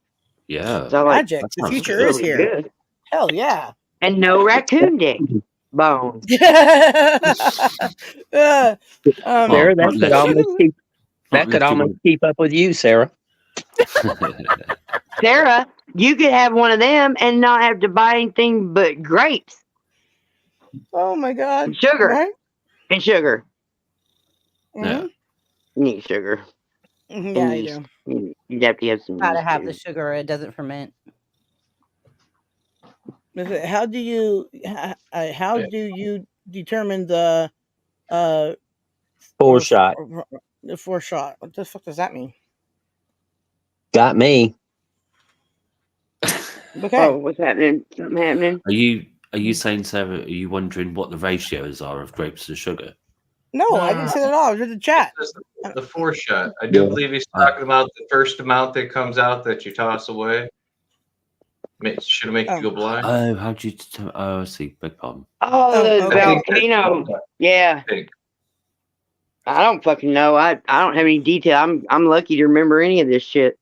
Yeah. So like, Magic. The sounds future good. is really here. good. Hell yeah. And no raccoon dick bones. Uh, Sarah, that could unless you- almost keep that could unless you almost keep up with you, Sarah. Sarah, you could have one of them and not have to buy anything but grapes oh my god. and sugar. Right? And sugar. Yeah. Mhm. You need sugar. Mhm, yeah, And you do. you'd have to have some Gotta yeast have too. the sugar. It doesn't ferment. How do you determine the uh Four shot. the 4 shot? What the fuck does that mean? Got me. Okay. Oh, what's happening? Something happening? Are you saying, Sarah? Are you wondering what the ratios are of grapes to sugar? No, I didn't say that at all. I was in the chat. The 4 shot. I do believe he's talking about the first amount that comes out that you toss away. Should make you go blind. Oh, how do you determine? Oh, I see. Beg pardon. Oh, the okay. volcano. Yeah. I don't fucking know. I don't have any detail. I'm lucky to remember any of this shit.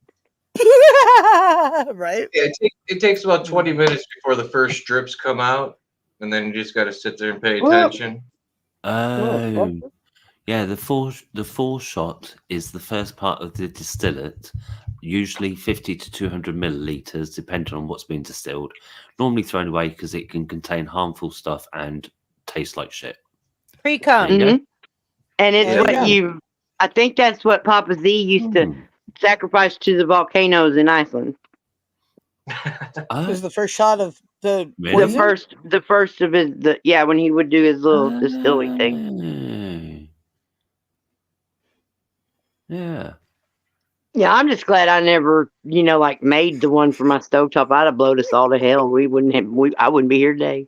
Right? Yeah, it takes about 20 minutes before the first drips come out, and then you just got to sit there and pay attention. Oh, yeah. The four shot is the first part of the distillate, usually 50 to 200 milliliters, depending on what's being distilled. Normally thrown away because it can contain harmful stuff and taste like shit. Pre-cum. There you go. And it's There you go. what you. I think that's what Papa Z used to sacrifice to the volcanoes in Iceland. This is the first shot of the Really? The first of his when he would do his little distilling thing. Yeah. Yeah, I'm just glad I never, made the one for my stovetop. I'd have blown us all to hell. I wouldn't be here today.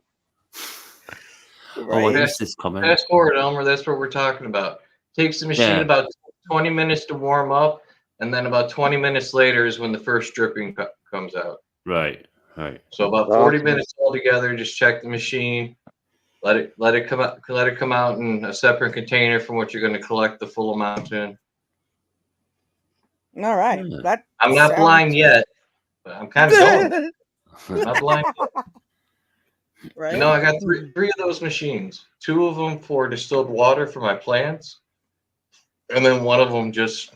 Oh, what right. is this comment? Fast forward, Elmer. That's what we're talking about. Takes the machine Yeah. about 20 minutes to warm up, and then about 20 minutes later is when the first dripping comes out. Right. So about 40 minutes altogether. Just check the machine. Let it come out in a separate container from what you're going to collect the full amount in. All right. Yeah. That I'm not sounds- blind yet, but I'm kind of going. I'm not blind yet. Right? You know, I got three of those machines. 2 of them for distilled water for my plants, and then one of them just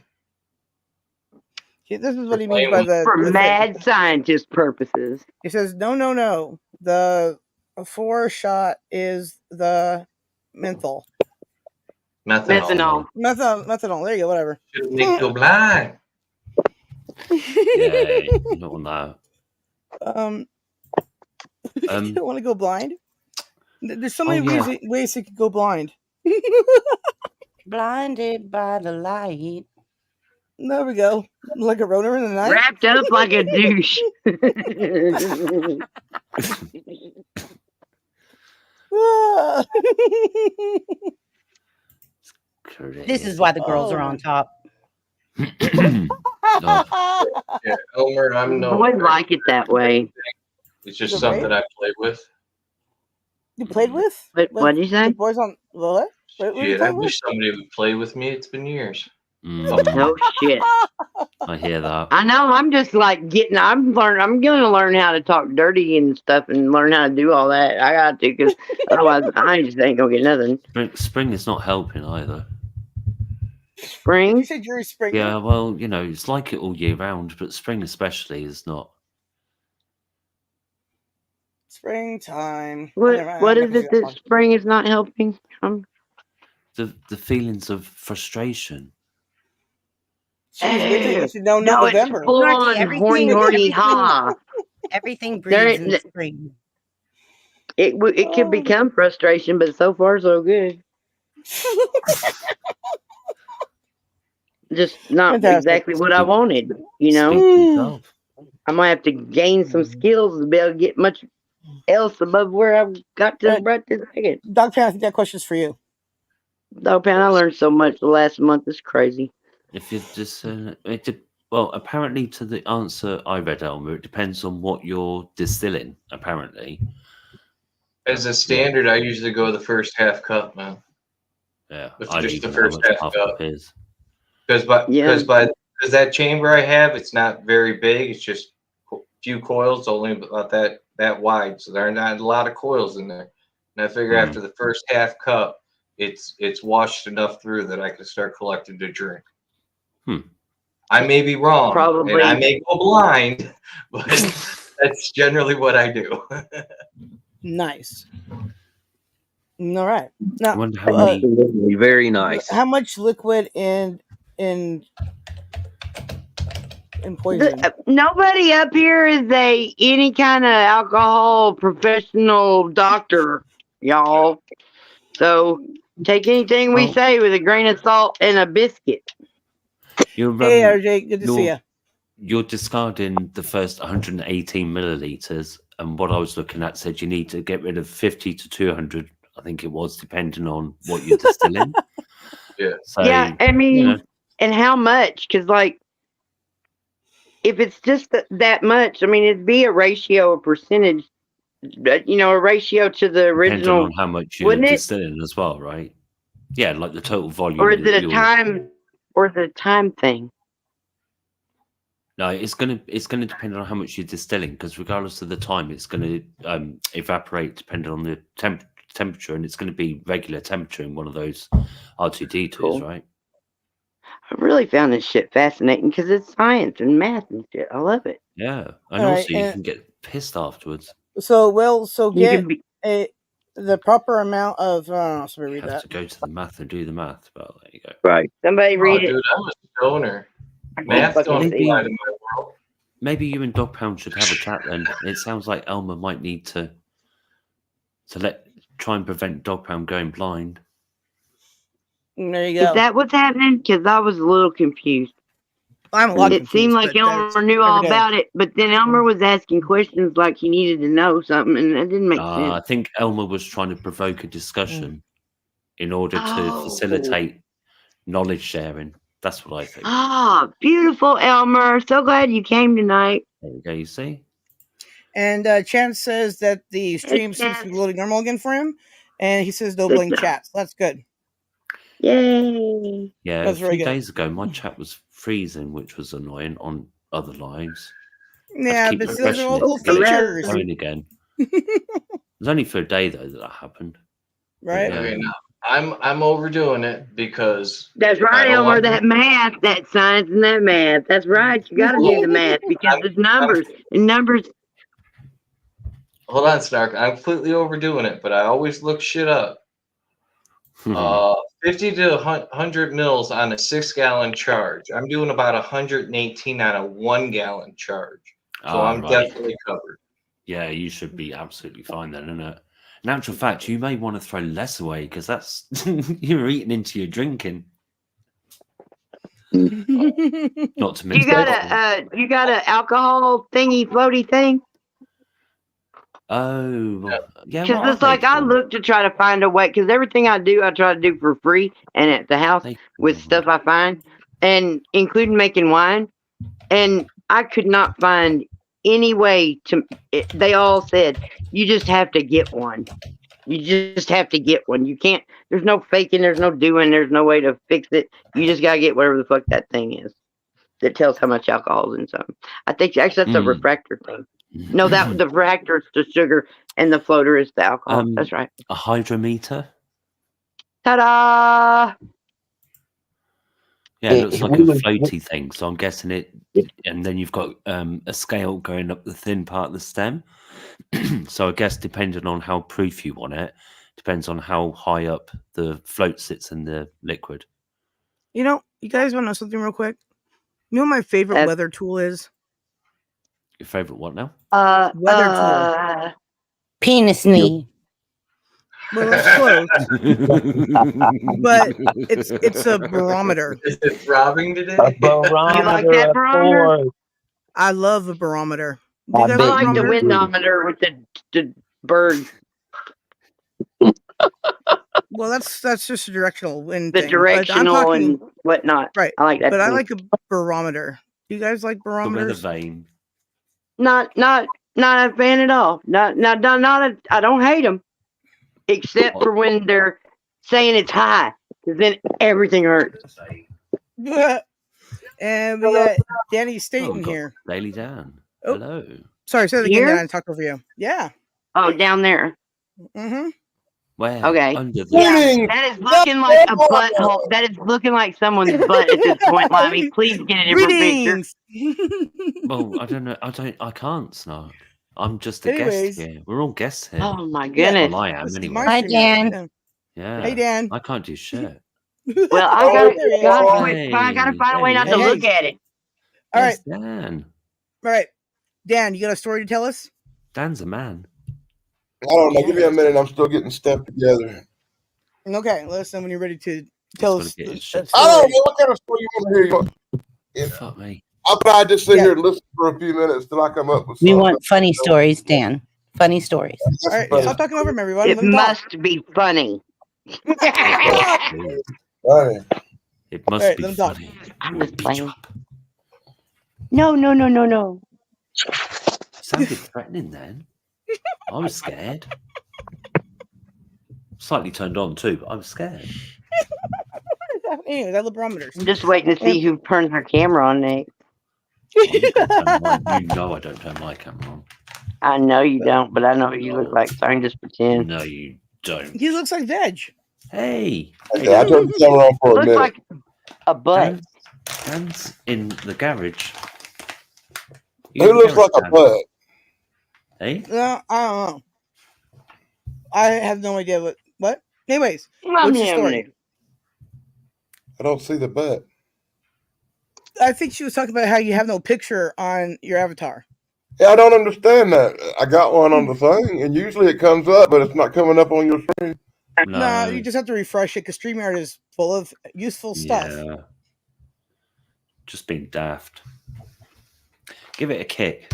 See, this is what he means by For the mad scientist purposes. He says, no. The 4 shot is the menthol. methanol. Methanol. There you go. Whatever. Should make you go blind. Yeah. You don't want that. You don't want to go blind. There's so Oh, many yeah. ways you could go blind. Blinded by the light. There we go. Like a rotor in the night. Wrapped up like a douche. Ah. This is why the girls are on top. Yeah, Elmer, I'm no. Boys like it that way. It's just The something rape? I play with. You played with? What'd you say? The boys on what? What you Shit, I playing with? wish somebody would play with me. It's been years. No shit. I hear that. I know. I'm just like I'm gonna learn how to talk dirty and stuff and learn how to do all that. I got to, because otherwise I just ain't gonna get nothing. Spring is not helping either. You Spring? said Jerry Springer. Yeah, well, it's like it all year round, but spring especially is not. Springtime. What is it that spring is not helping? The feelings of frustration. You should know No, it's November. full Snarky, on everything- horny ha. Everything There- breeds in spring. It could become frustration, but so far so good. Just not Fantastic. exactly what I wanted, Speak for yourself. I might have to gain some skills to be able to get much else above where I've got to brought this second. Dog Pan, I think that question's for you. Dog Pan, I learned so much the last month. It's crazy. If you just, well, apparently to the answer I read, Elmer, it depends on what you're distilling. Apparently, As a standard, I usually go the first half cup, man. Yeah, It's I don't just the even know how first much half half cup. cup is. Because that chamber I have, it's not very big. It's just a few coils, only about that wide. So there are not a lot of coils in there. And I figure after the first half cup, it's washed enough through that I can start collecting to drink. I may be wrong, Probably. and I may go blind, but that's generally what I do. Nice. All right. I Now, wonder how many. Absolutely, very nice. how much liquid in poison? Nobody up here is any kind of alcohol professional doctor, y'all. So take anything we say with a grain of salt and a biscuit. You're, Hey, RJ, good to see you. You're discarding the first 118 milliliters, and what I was looking at said you need to get rid of 50 to 200. I think it was, depending on what you're distilling. Yeah. So, Yeah, I mean, and how much? Because, like, if it's just that much, I mean, it'd be a ratio, a percentage, a ratio to the original. Depending on how much you're distilling as well, right? Yeah, like the total volume. Or is it a time? Or is it a time thing? No, it's gonna depend on how much you're distilling, because regardless of the time, it's gonna evaporate depending on the temperature, and it's gonna be regular temperature in one of those R2D2s, right? I really found this shit fascinating because it's science and math and shit. I love it. Yeah, and also you can get pissed afterwards. So get can the proper amount of. So read You have that. to go to the math and do the math. But there you go. Right. Somebody read it. Dude, I'm a stoner. Math don't apply to my world. Maybe you and Dog Pound should have a chat then. It sounds like Elmer might need to try and prevent Dog Pound going blind. There you go. Is that what's happening? Because I was a little confused. I'm a lot confused. It seemed like Elmer knew all about it, but then Elmer was asking questions like he needed to know something, and that didn't make sense. I think Elmer was trying to provoke a discussion in order to facilitate knowledge sharing. That's what I think. Beautiful, Elmer. So glad you came tonight. There you go, you see? And Chance says that the stream seems to be loading normal again for him. And he says no blink chats. That's good. Yay. Yeah, That's a few days ago, my chat was freezing, which was annoying on other lines. Yeah, but those are all cool features. Again. It was only for a day, though, that happened. Right. Yeah. Okay, now, I'm overdoing it because that's right, Elmer. That math, that science, and that math. That's right. You got to do the math because there's numbers and numbers. Hold on, Snark. I'm completely overdoing it, but I always look shit up. 50 to 100 mils on a 6-gallon charge. I'm doing about 118 on a 1-gallon charge, so I'm definitely covered. Yeah, you should be absolutely fine then, isn't it? In actual fact, you may want to throw less away because that's you're eating into your drinking. Not to mention you got a alcohol thingy floaty thing. Oh, yeah. Because it's like I look to try to find a way. Because everything I do, I try to do for free and at the house with stuff I find, and including making wine. And I could not find any way to. They all said you just have to get one. You just have to get one. You can't. There's no faking. There's no doing. There's no way to fix it. You just gotta get whatever the fuck that thing is that tells how much alcohol is in something. I think actually that's a refractor thing. No, that the refractor is the sugar and the floater is the alcohol. That's right. A hydrometer. Ta-da! Yeah, it looks like a floaty thing. So I'm guessing it, and then you've got a scale going up the thin part of the stem. So I guess depending on how proof you want it, depends on how high up the float sits in the liquid. You know, you guys want to know something real quick? You know what my favorite weather tool is? Your favorite what now? Weather tool. Penis knee. Well, that's close. But it's a barometer. Is it throbbing today? You like that barometer? I love a barometer. I like the windometer with the bird. Well, that's just a directional wind. The directional and whatnot. Right. I like that. But I like a barometer. Do you guys like barometers? The weather vane. Not a fan at all. I don't hate them. except for when they're saying it's high, because then everything hurts. And we got Danny Oh, Staten we've got here. Daily Dan. Oh. Hello. Sorry, say that again. Here? Dan, I talked over you. Yeah. Oh, down there. Mm-hmm. Where? Okay. Under the. Yeah, that is looking like a butthole. That is looking like someone's butt at this point, Limey. Please get a different picture. Greetings. Well, I don't know. I can't, Snark. I'm just a Anyways. guest here. We're all guests here. Oh my goodness. Well, I am This is anyway. my Hi, stream. Dan. Yeah. Hey, Dan. I can't do shit. Well, I There he is. gotta find a way not to Hey. look at it. All right. Yes, Dan. All right. Dan, you got a story to tell us? Dan's a man. I don't know. Give me a minute. I'm still getting stuff together. Okay. Let us know when you're ready to tell He's us. gotta get his the shit I don't story. know what kind of story you want to hear. You know, Fuck me. I just sit Yeah. here and listen for a few minutes till I come up with We something. want funny stories, Dan. Funny stories. All right. Stop talking over him, everyone. It Let him talk. must be funny. Funny. It must Alright, be let him talk. funny. I'm just Beat you playing. up. No. Sounded threatening then. I was scared. Slightly turned on too, but I was scared. Anyways, I love barometers. I'm just waiting to see who turns her camera on next. You know I don't turn my camera on. I know you don't, but I know what you look like, so I can just pretend. No, you don't. He looks like veg. Hey. Okay, I turned the camera on for a Looks minute. like a butt. Dan's in the garage. Who looks like a butt? Hey? No, I don't know. I have no idea what. Anyways, what's your story? I don't see the butt. I think she was talking about how you have no picture on your avatar. Yeah, I don't understand that. I got one on the thing, and usually it comes up, but it's not coming up on your screen. No, you just have to refresh it because StreamYard is full of useful stuff. Yeah. Just being daft. Give it a kick.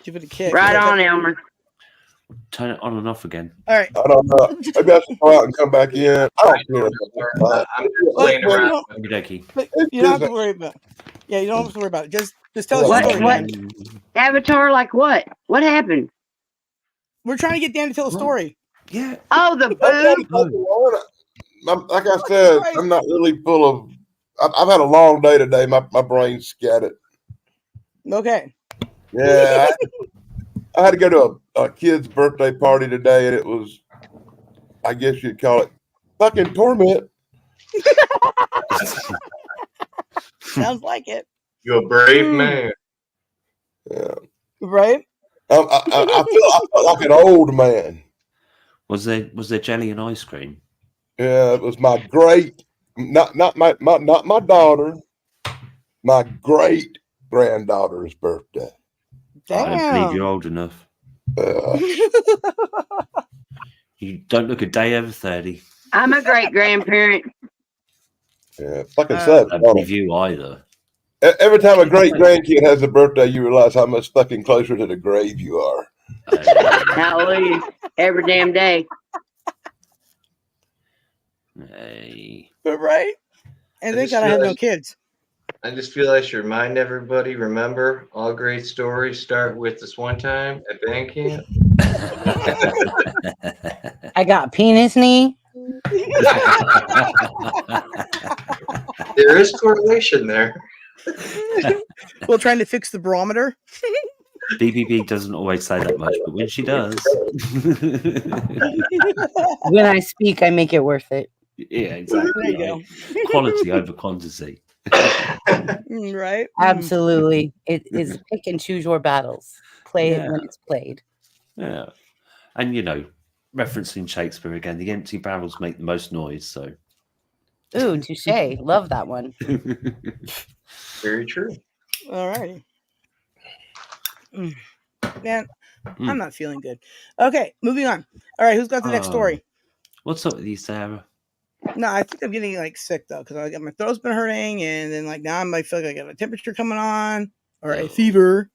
Give it a kick. Right on, Elmer. Turn it on and off again. All right. I don't know. Maybe I should go out and come back in. I don't care. I'm just laying around. Okey-dokey. But you don't have to worry about it. Yeah, you don't have to worry about it. Just tell us What? your story. What? Dan. Avatar like what? What happened? We're trying to get Dan to tell a story. Yeah. Oh, the boob. Like I said, I'm not really full of. I've had a long day today. My brain's scattered. Okay. Yeah, I had to go to a kid's birthday party today, and it was, I guess you'd call it, fucking torment. Sounds like it. You're a brave man. Yeah. Right? I felt like an old man. Was there jelly and ice cream? Yeah, it was my great, not my daughter, my great granddaughter's birthday. I don't believe Damn. you're old enough. You don't look a day over 30. I'm a great grandparent. Yeah, fucking sad. I don't believe you either. Every time a great grandkid has a birthday, you realize how much fucking closer to the grave you are. Hallelujah. Every damn day. Hey. Right? And I thank just God I have no realized- kids. I just feel I should remind everybody, remember, all great stories start with this one time at band camp. I got penis knee. There is correlation there. Well, trying to fix the barometer. BBB doesn't always say that much, but when she does. When I speak, I make it worth it. Yeah, exactly. There you Right. Quality over quantity. Right? Absolutely. It is pick and choose your battles. Play Yeah. it when it's played. Yeah. And, referencing Shakespeare again, the empty barrels make the most noise, so. Ooh, touche. Love that one. Very true. All righty. Man, I'm not feeling good. Okay, moving on. All right, who's got the next story? What's up with you, Sarah? No, I think I'm getting sick though, because I got my throat's been hurting, and then now I might feel like I got a temperature coming on or a fever.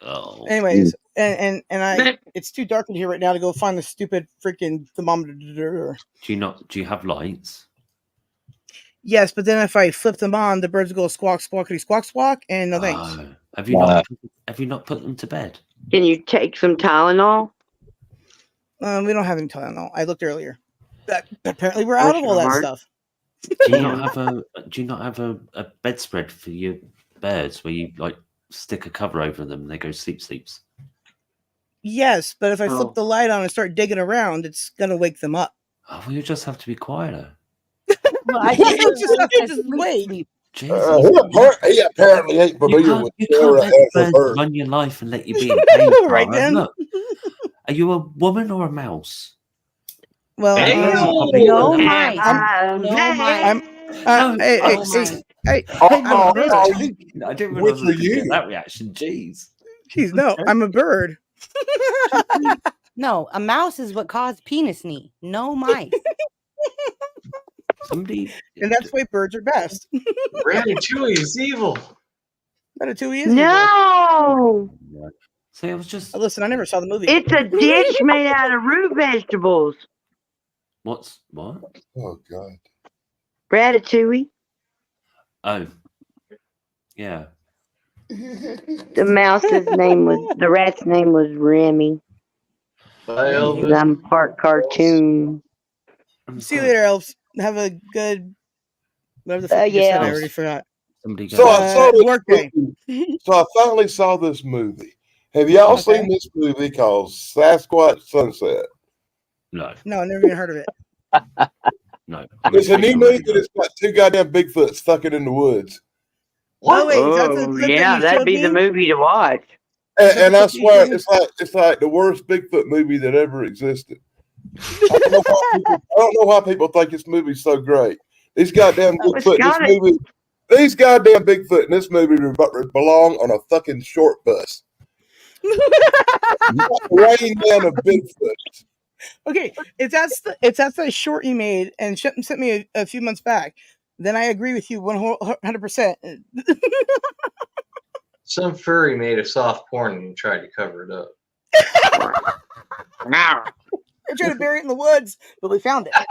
Oh. Anyways, and I it's too dark in here right now to go find the stupid freaking thermometer. Do you have lights? Yes, but then if I flip them on, the birds go squawk, squawkity, squawk, squawk, and no thanks. Have you not put them to bed? Can you take some Tylenol? We don't have any Tylenol. I looked earlier. Apparently, we're out of all that stuff. Do you not have a bedspread for your birds where you like stick a cover over them and they go sleeps? Yes, but if I flip the light on and start digging around, it's gonna wake them up. Oh, well, you just have to be quieter. Well, I just wait. Jesus. He apparently ain't familiar with You Sara can't as let a birds bird. run your life and let you be in pain. Right Sara. then. Look, are you a woman or a mouse? Well, no mice. No mice. Hey, I didn't realize I was going to get that reaction. Jeez. Jeez, no, I'm a bird. No, a mouse is what caused penis knee. No mice. Somebody, and that's why birds are best. Ratatouille is evil. Ratatouille is No. evil. See, I was just. Listen, I never saw the movie. It's a dish made out of root vegetables. What? Oh God. Ratatouille. Oh. Yeah. The rat's name was Remy. I'm part cartoon. See you later, elves. Have a good. Whatever the fuck you just said, I already forgot. So I saw this work day. So I finally saw this movie. Have y'all seen this movie called Sasquatch Sunset? No. No, never even heard of it. No. It's a new movie that's got two goddamn Bigfoots stuck in the woods. What? Oh, wait, is that the clip that you that'd showed be me? the movie to watch. And I swear, it's like the worst Bigfoot movie that ever existed. I don't know why people think this movie's so great. These goddamn Bigfoot in this movie belong on a fucking short bus. Rain down a Bigfoot. Okay, if that's the short you made and sent me a few months back, then I agree with you 100%. Some furry made a soft porn and tried to cover it up. They tried to bury it in the woods, but we found it. I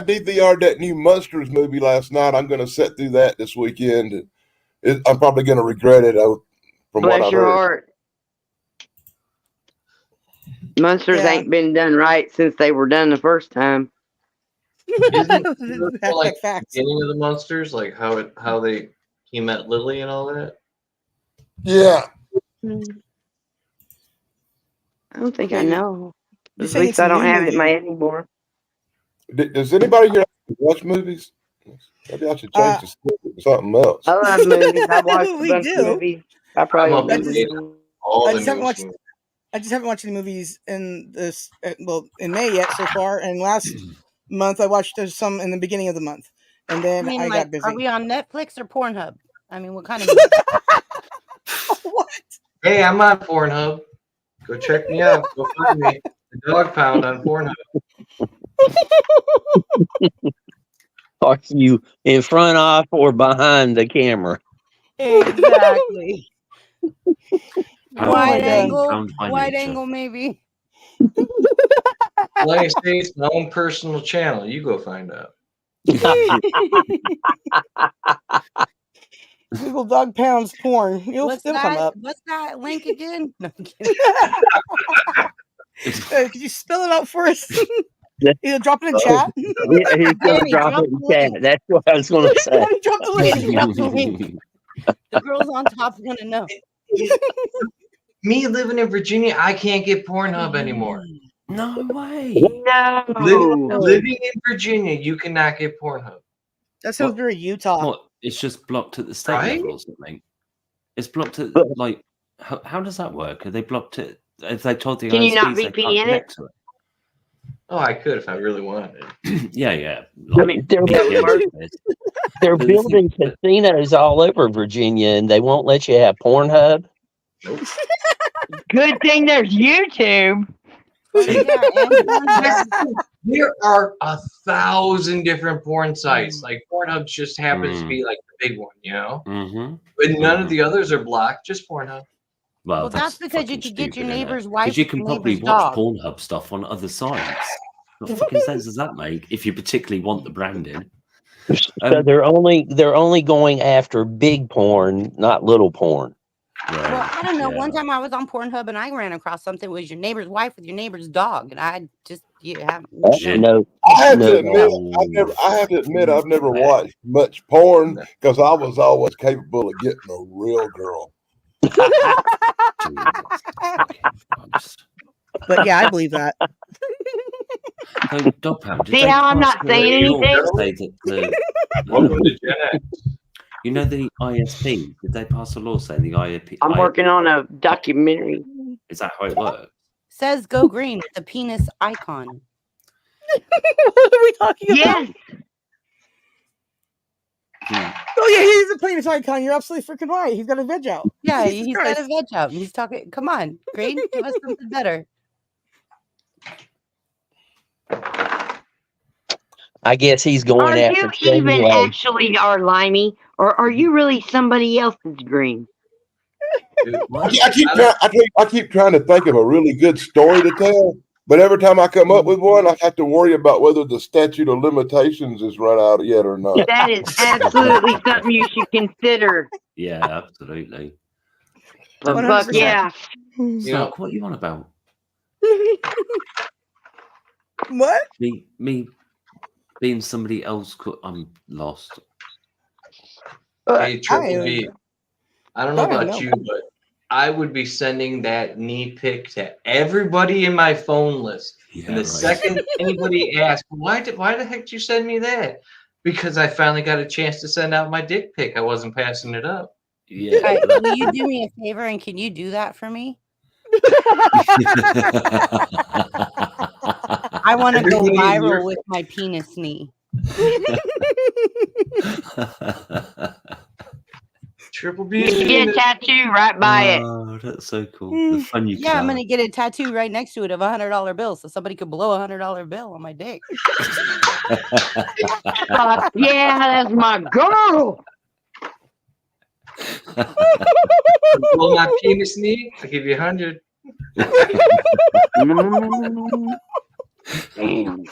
DVR'd that new Monsters movie last night. I'm going to sit through that this weekend. I'm probably going to regret it. From what I've heard. Heart. Monsters ain't been done right since they were done the first time. Isn't it like the beginning of the Monsters, like how he met Lily and all that? Yeah. I don't think I know. At least I don't have it in my head anymore. Does anybody here watch movies? Maybe I should change the script to something else. I love movies. I watch a bunch of movies. I probably I just haven't watched any movies in in May yet so far, and last month I watched some in the beginning of the month, and then I got busy. Are we on Netflix or Pornhub? I mean, what kind of movie? What? Hey, I'm on Pornhub. Go check me out. Go find me. The Dog Pound on Pornhub. Are you in front of or behind the camera? Exactly. Wide Wide angle, maybe. Like I say, it's my own personal channel. You go find out. Google Dog Pounds porn. It'll come up. What's that link again? No, I'm kidding. Could you spell it out for us? Either drop it in chat. Yeah, he's going to drop it in chat. That's what I was going to say. Drop the link. The girls on top want to know. Me living in Virginia, I can't get Pornhub anymore. No way. No. Living in Virginia, you cannot get Pornhub. That sounds very Utah. What? It's just blocked at the state level or something. It's blocked at like. How does that work? Are they blocked it? If they told the Can you not ISPs they can't VPN connect it? to it? Oh, I could if I really wanted. Yeah. I mean, they're building casinos all over Virginia, and they won't let you have Pornhub. Nope. Good thing there's YouTube. There are 1,000 different porn sites. Like Pornhub just happens to be like the big one, you know. Mm-hmm. But none of the others are blocked. Just Pornhub. Well, that's because you could get your neighbor's wife. Because you can probably watch Pornhub stuff on other sites. What fucking sense does that make? If you particularly want the branding. So they're only going after big porn, not little porn. Well, I don't know. One time I was on Pornhub and I ran across something. It was your neighbor's wife with your neighbor's dog, and I just have No, I have no. to admit, I've never watched much porn because I was always capable of getting a real girl. But yeah, I believe that. Dog Pound, See how I'm not saying anything? Welcome to Gen X. You know the ISP? Did they pass a law saying the ISP? I'm working on a documentary. Is that how it works? Says go green with the penis icon. What are we talking about? Yes. Oh yeah, he's a penis icon. You're absolutely freaking right. He's got a veg out. Yeah, Jesus he's Christ. got a veg out. And he's talking. Come on, Green, give us something better. I guess he's going Are after you even anyway. actually our Limey, or are you really somebody else's Green? I keep trying to think of a really good story to tell, but every time I come up with one, I have to worry about whether the statute of limitations is run out yet or not. That is absolutely something you should consider. Yeah, absolutely. But fuck 100%. yeah. Snark, what are you on about? What? Me being somebody else. I'm lost. Hey, Triple B. I don't know I don't about know. you, but I would be sending that knee pic to everybody in my phone list. Yeah, And the right. second anybody asks, why the heck did you send me that? Because I finally got a chance to send out my dick pic. I wasn't passing it up. Yeah. All right, will you do me a favor and can you do that for me? I want to go Everybody in your viral with my penis knee. Triple You B. get a tattoo right by it. Oh, that's so cool. The fun you Yeah, I'm can gonna get a tattoo right next to it of $100 bill, so somebody could blow $100 bill on my dick. Yeah, that's my girl. Blow my penis knee. I'll give you 100. Damn.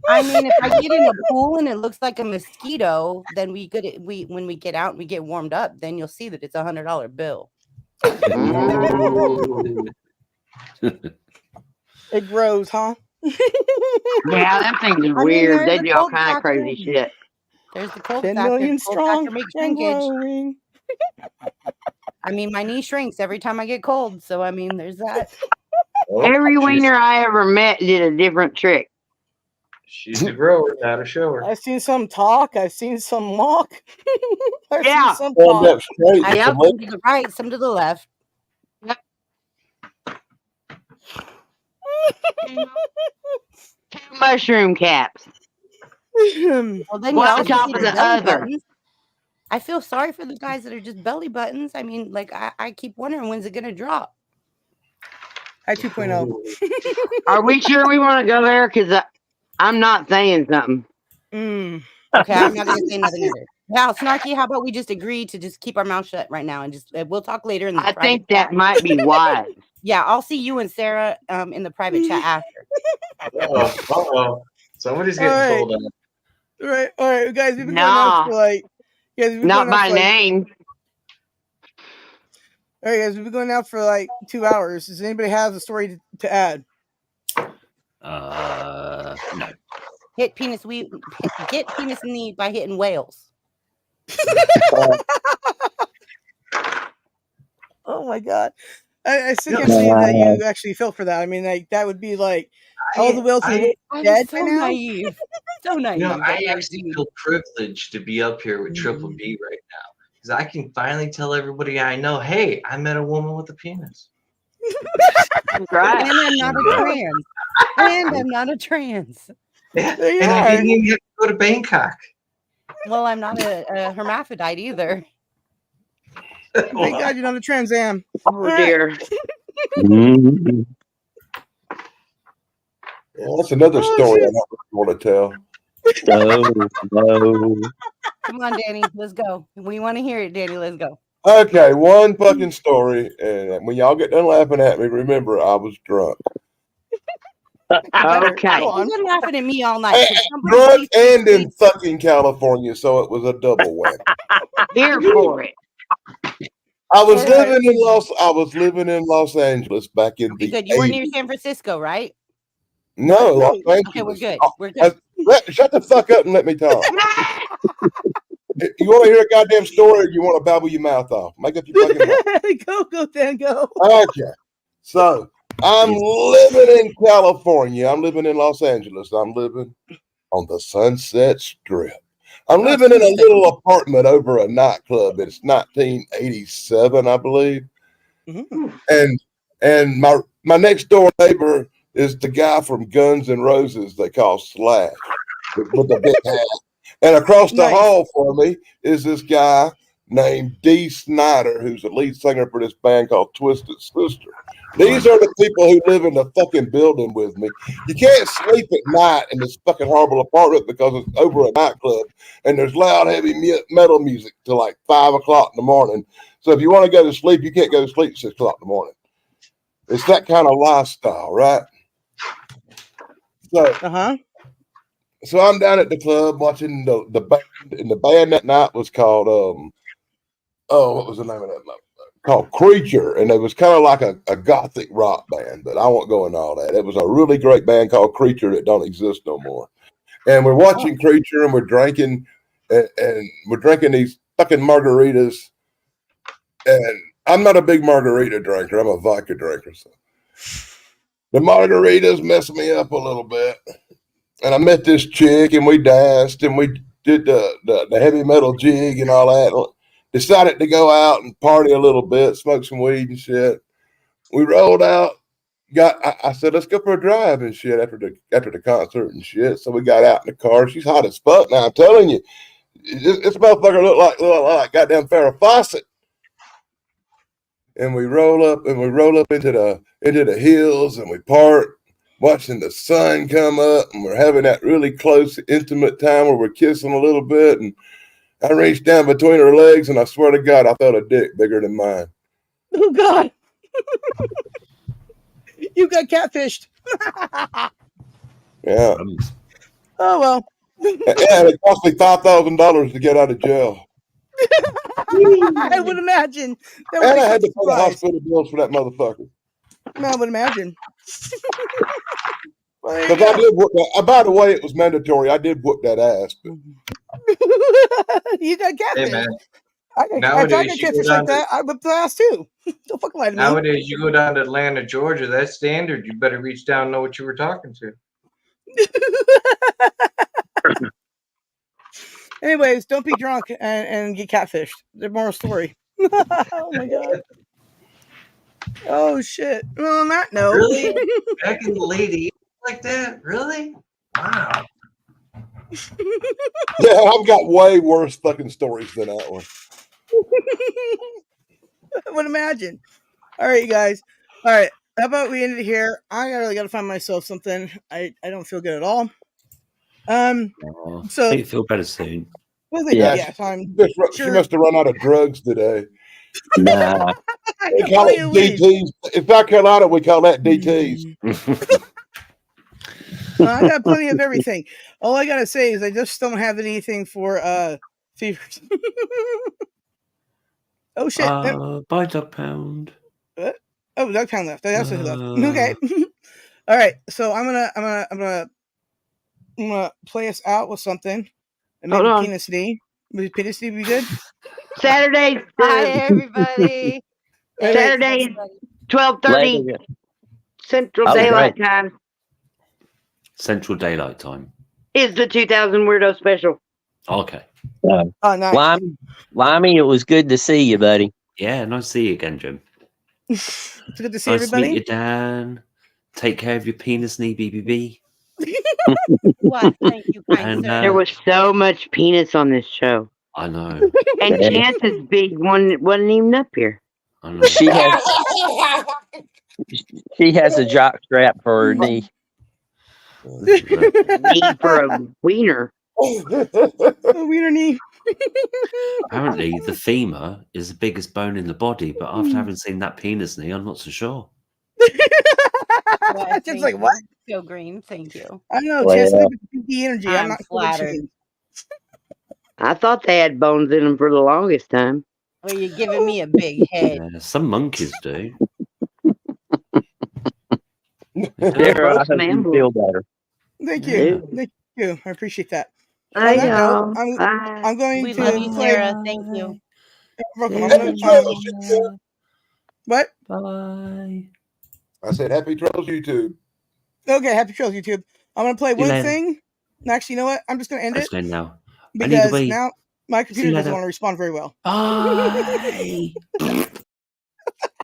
I mean, if I get in a pool and it looks like a mosquito, then when we get out and we get warmed up, then you'll see that it's $100 bill. It grows, huh? Yeah, that thing's I mean, weird. They there's do a all cold kind of factor. crazy shit. There's the cold 10 factor. million The cold strong factor makes and shrinkage. growing. I mean, my knee shrinks every time I get cold, so I mean, there's that. Every wiener I ever met did a different trick. She's a grower, not a shower. I've seen some talk. I've seen some walk. I've Yeah. seen some Stand talk. up straight. I Yep. have some to the right, some to the left. Two mushroom caps. Well, then you One also on top see of the the belly other. buttons. I feel sorry for the guys that are just belly buttons. I mean, like I keep wondering when's it gonna drop. Hi 2.0. Are we sure we want to go there? Because I'm not saying something. Mm. Okay, I'm not gonna say nothing either. Now, Snarky, how about we just agree to just keep our mouth shut right now and just we'll talk later in the I private think chat. that might be wise. Yeah, I'll see you and Sarah in the private chat after. Uh-oh. Somebody's getting All right. told on. All right, guys. We've been going Nah. out for like. Guys, we've been Not going out by for, like, name. all right, guys. We've been going out for like 2 hours. Does anybody have a story to add? No. Get penis knee by hitting whales. Oh my god. I still can't believe that you actually fell for that. I mean, like that would be like all the whales I I dead was so by now. naive. So naive. I actually feel privileged to be up here with Triple B right now because I can finally tell everybody I know, hey, I met a woman with a penis. Right. And I'm not a trans. And I'm not a trans. Yeah, There you and I are. didn't even have to go to Bangkok. Well, I'm not a hermaphrodite either. Thank God you're not a Trans Am. Oh dear. Mhm. Yeah, that's another story I don't want to tell. No. Come on, Danny, let's go. We want to hear it, Danny. Let's go. Okay, one fucking story, and when y'all get done laughing at me, remember I was drunk. Okay. You've been laughing at me all night. Can somebody Drunk please- and in fucking California, so it was a double whammy. Here for it. I was living in Los Angeles back in the Good. You were near 80s. San Francisco, right? No, Los Angeles. Okay, we're good. We're good. Shut the fuck up and let me talk. You want to hear a goddamn story, or you want to babble your mouth off? Make up your fucking mind. Go, Dan, go. Okay. So I'm living in California. I'm living in Los Angeles. I'm living on the Sunset Strip. I'm living in a little apartment over a nightclub. It's 1987, I believe. Mm-hmm. And my next door neighbor is the guy from Guns N' Roses they call Slash with the big hat. And across the hall for me is this guy named Dee Snider, who's the lead singer for this band called Twisted Sister. These are the people who live in the fucking building with me. You can't sleep at night in this fucking horrible apartment because it's over a nightclub and there's loud, heavy metal music till like 5 o'clock in the morning. So if you want to go to sleep, you can't go to sleep at 6 o'clock in the morning. It's that kind of lifestyle, right? So, so I'm down at the club watching the band, and the band that night was called what was the name of that? Called Creature, and it was kind of like a gothic rock band, but I won't go into all that. It was a really great band called Creature that don't exist no more. And we're watching Creature, and we're drinking, and we're drinking these fucking margaritas. And I'm not a big margarita drinker. I'm a vodka drinker. So the margaritas messed me up a little bit. And I met this chick, and we danced, and we did the heavy metal jig and all that. Decided to go out and party a little bit, smoke some weed and shit. We rolled out. I said, let's go for a drive and shit after the concert and shit. So we got out in the car. She's hot as fuck now. I'm telling you, this motherfucker look like goddamn Farrah Fawcett. And we roll up into the hills, and we park, watching the sun come up, and we're having that really close, intimate time where we're kissing a little bit. And I reached down between her legs, and I swear to God, I felt a dick bigger than mine. Oh God! You got catfished. Yeah. Oh well. Yeah, it cost me $5,000 to get out of jail. I would imagine. And I had to pay the hospital bills for that motherfucker. I would imagine. Because I did whoop that. By the way, it was mandatory. I did whoop that ass. But... You got catfish. Hey, man. I got catfish like that. I whipped the ass too. Don't fucking lie to me. Nowadays, you go down to Atlanta, Georgia. That's standard. You better reach down and know what you were talking to. Anyways, don't be drunk and get catfished. The moral story. Oh my God. Oh shit. Well, on that note. Really? Back in the late 80s like that? Really? Wow. Yeah, I've got way worse fucking stories than that one. I would imagine. All right, you guys. All right. How about we end it here? I really got to find myself something. I don't feel good at all. So I think you feel better soon. Well, Yeah, she must have run out of drugs today. Nah. We call it DTs. In South Carolina, we call that DTs. I got plenty of everything. All I gotta say is I just don't have anything for fevers. Oh shit! Bye, Dog Pound. What? Oh, Dog Pound left. That's what he left. Okay. All right. So I'm gonna play us out with something. And maybe Penis Knee. Would Penis Knee be good? Saturday. Hi everybody. Saturday, 12:30 Central Daylight Time. Central Daylight Time is the 2000 Weirdo Special. Okay. Oh, nice. Limey, it was good to see you, buddy. Yeah, nice to see you again, Jim. It's good to see nice everybody. To meet you, Dan. Take care of your penis knee, BBB. What? Thank you, kind sir. There was so much penis on this show. I know. And Chance's big one wasn't even up here. I know. She has a jock strap for her knee. Need for a wiener. A wiener knee. Apparently, the femur is the biggest bone in the body, but after having seen that penis knee, I'm not so sure. Well, just like what? So green, thank you. I know, Chance. The energy. I'm not flattered. I thought they had bones in them for the longest time. Well, you're giving me a big head. Yeah, some monkeys do. Sarah, I Both hope you mammal. feel better. Thank Yeah. you. Thank you. I appreciate that. Bye, On that note, y'all. Bye. I'm going We to love you, play. Sarah. Thank you. Welcome. I'm Happy gonna, trails, YouTube. what? Bye. I said happy trails, YouTube. Okay, happy trails, YouTube. I'm gonna play See you one later. thing. Actually, you know what? I'm just gonna end Let's it go now. I need to because wait. now my See you computer doesn't later. want to respond very well. Bye.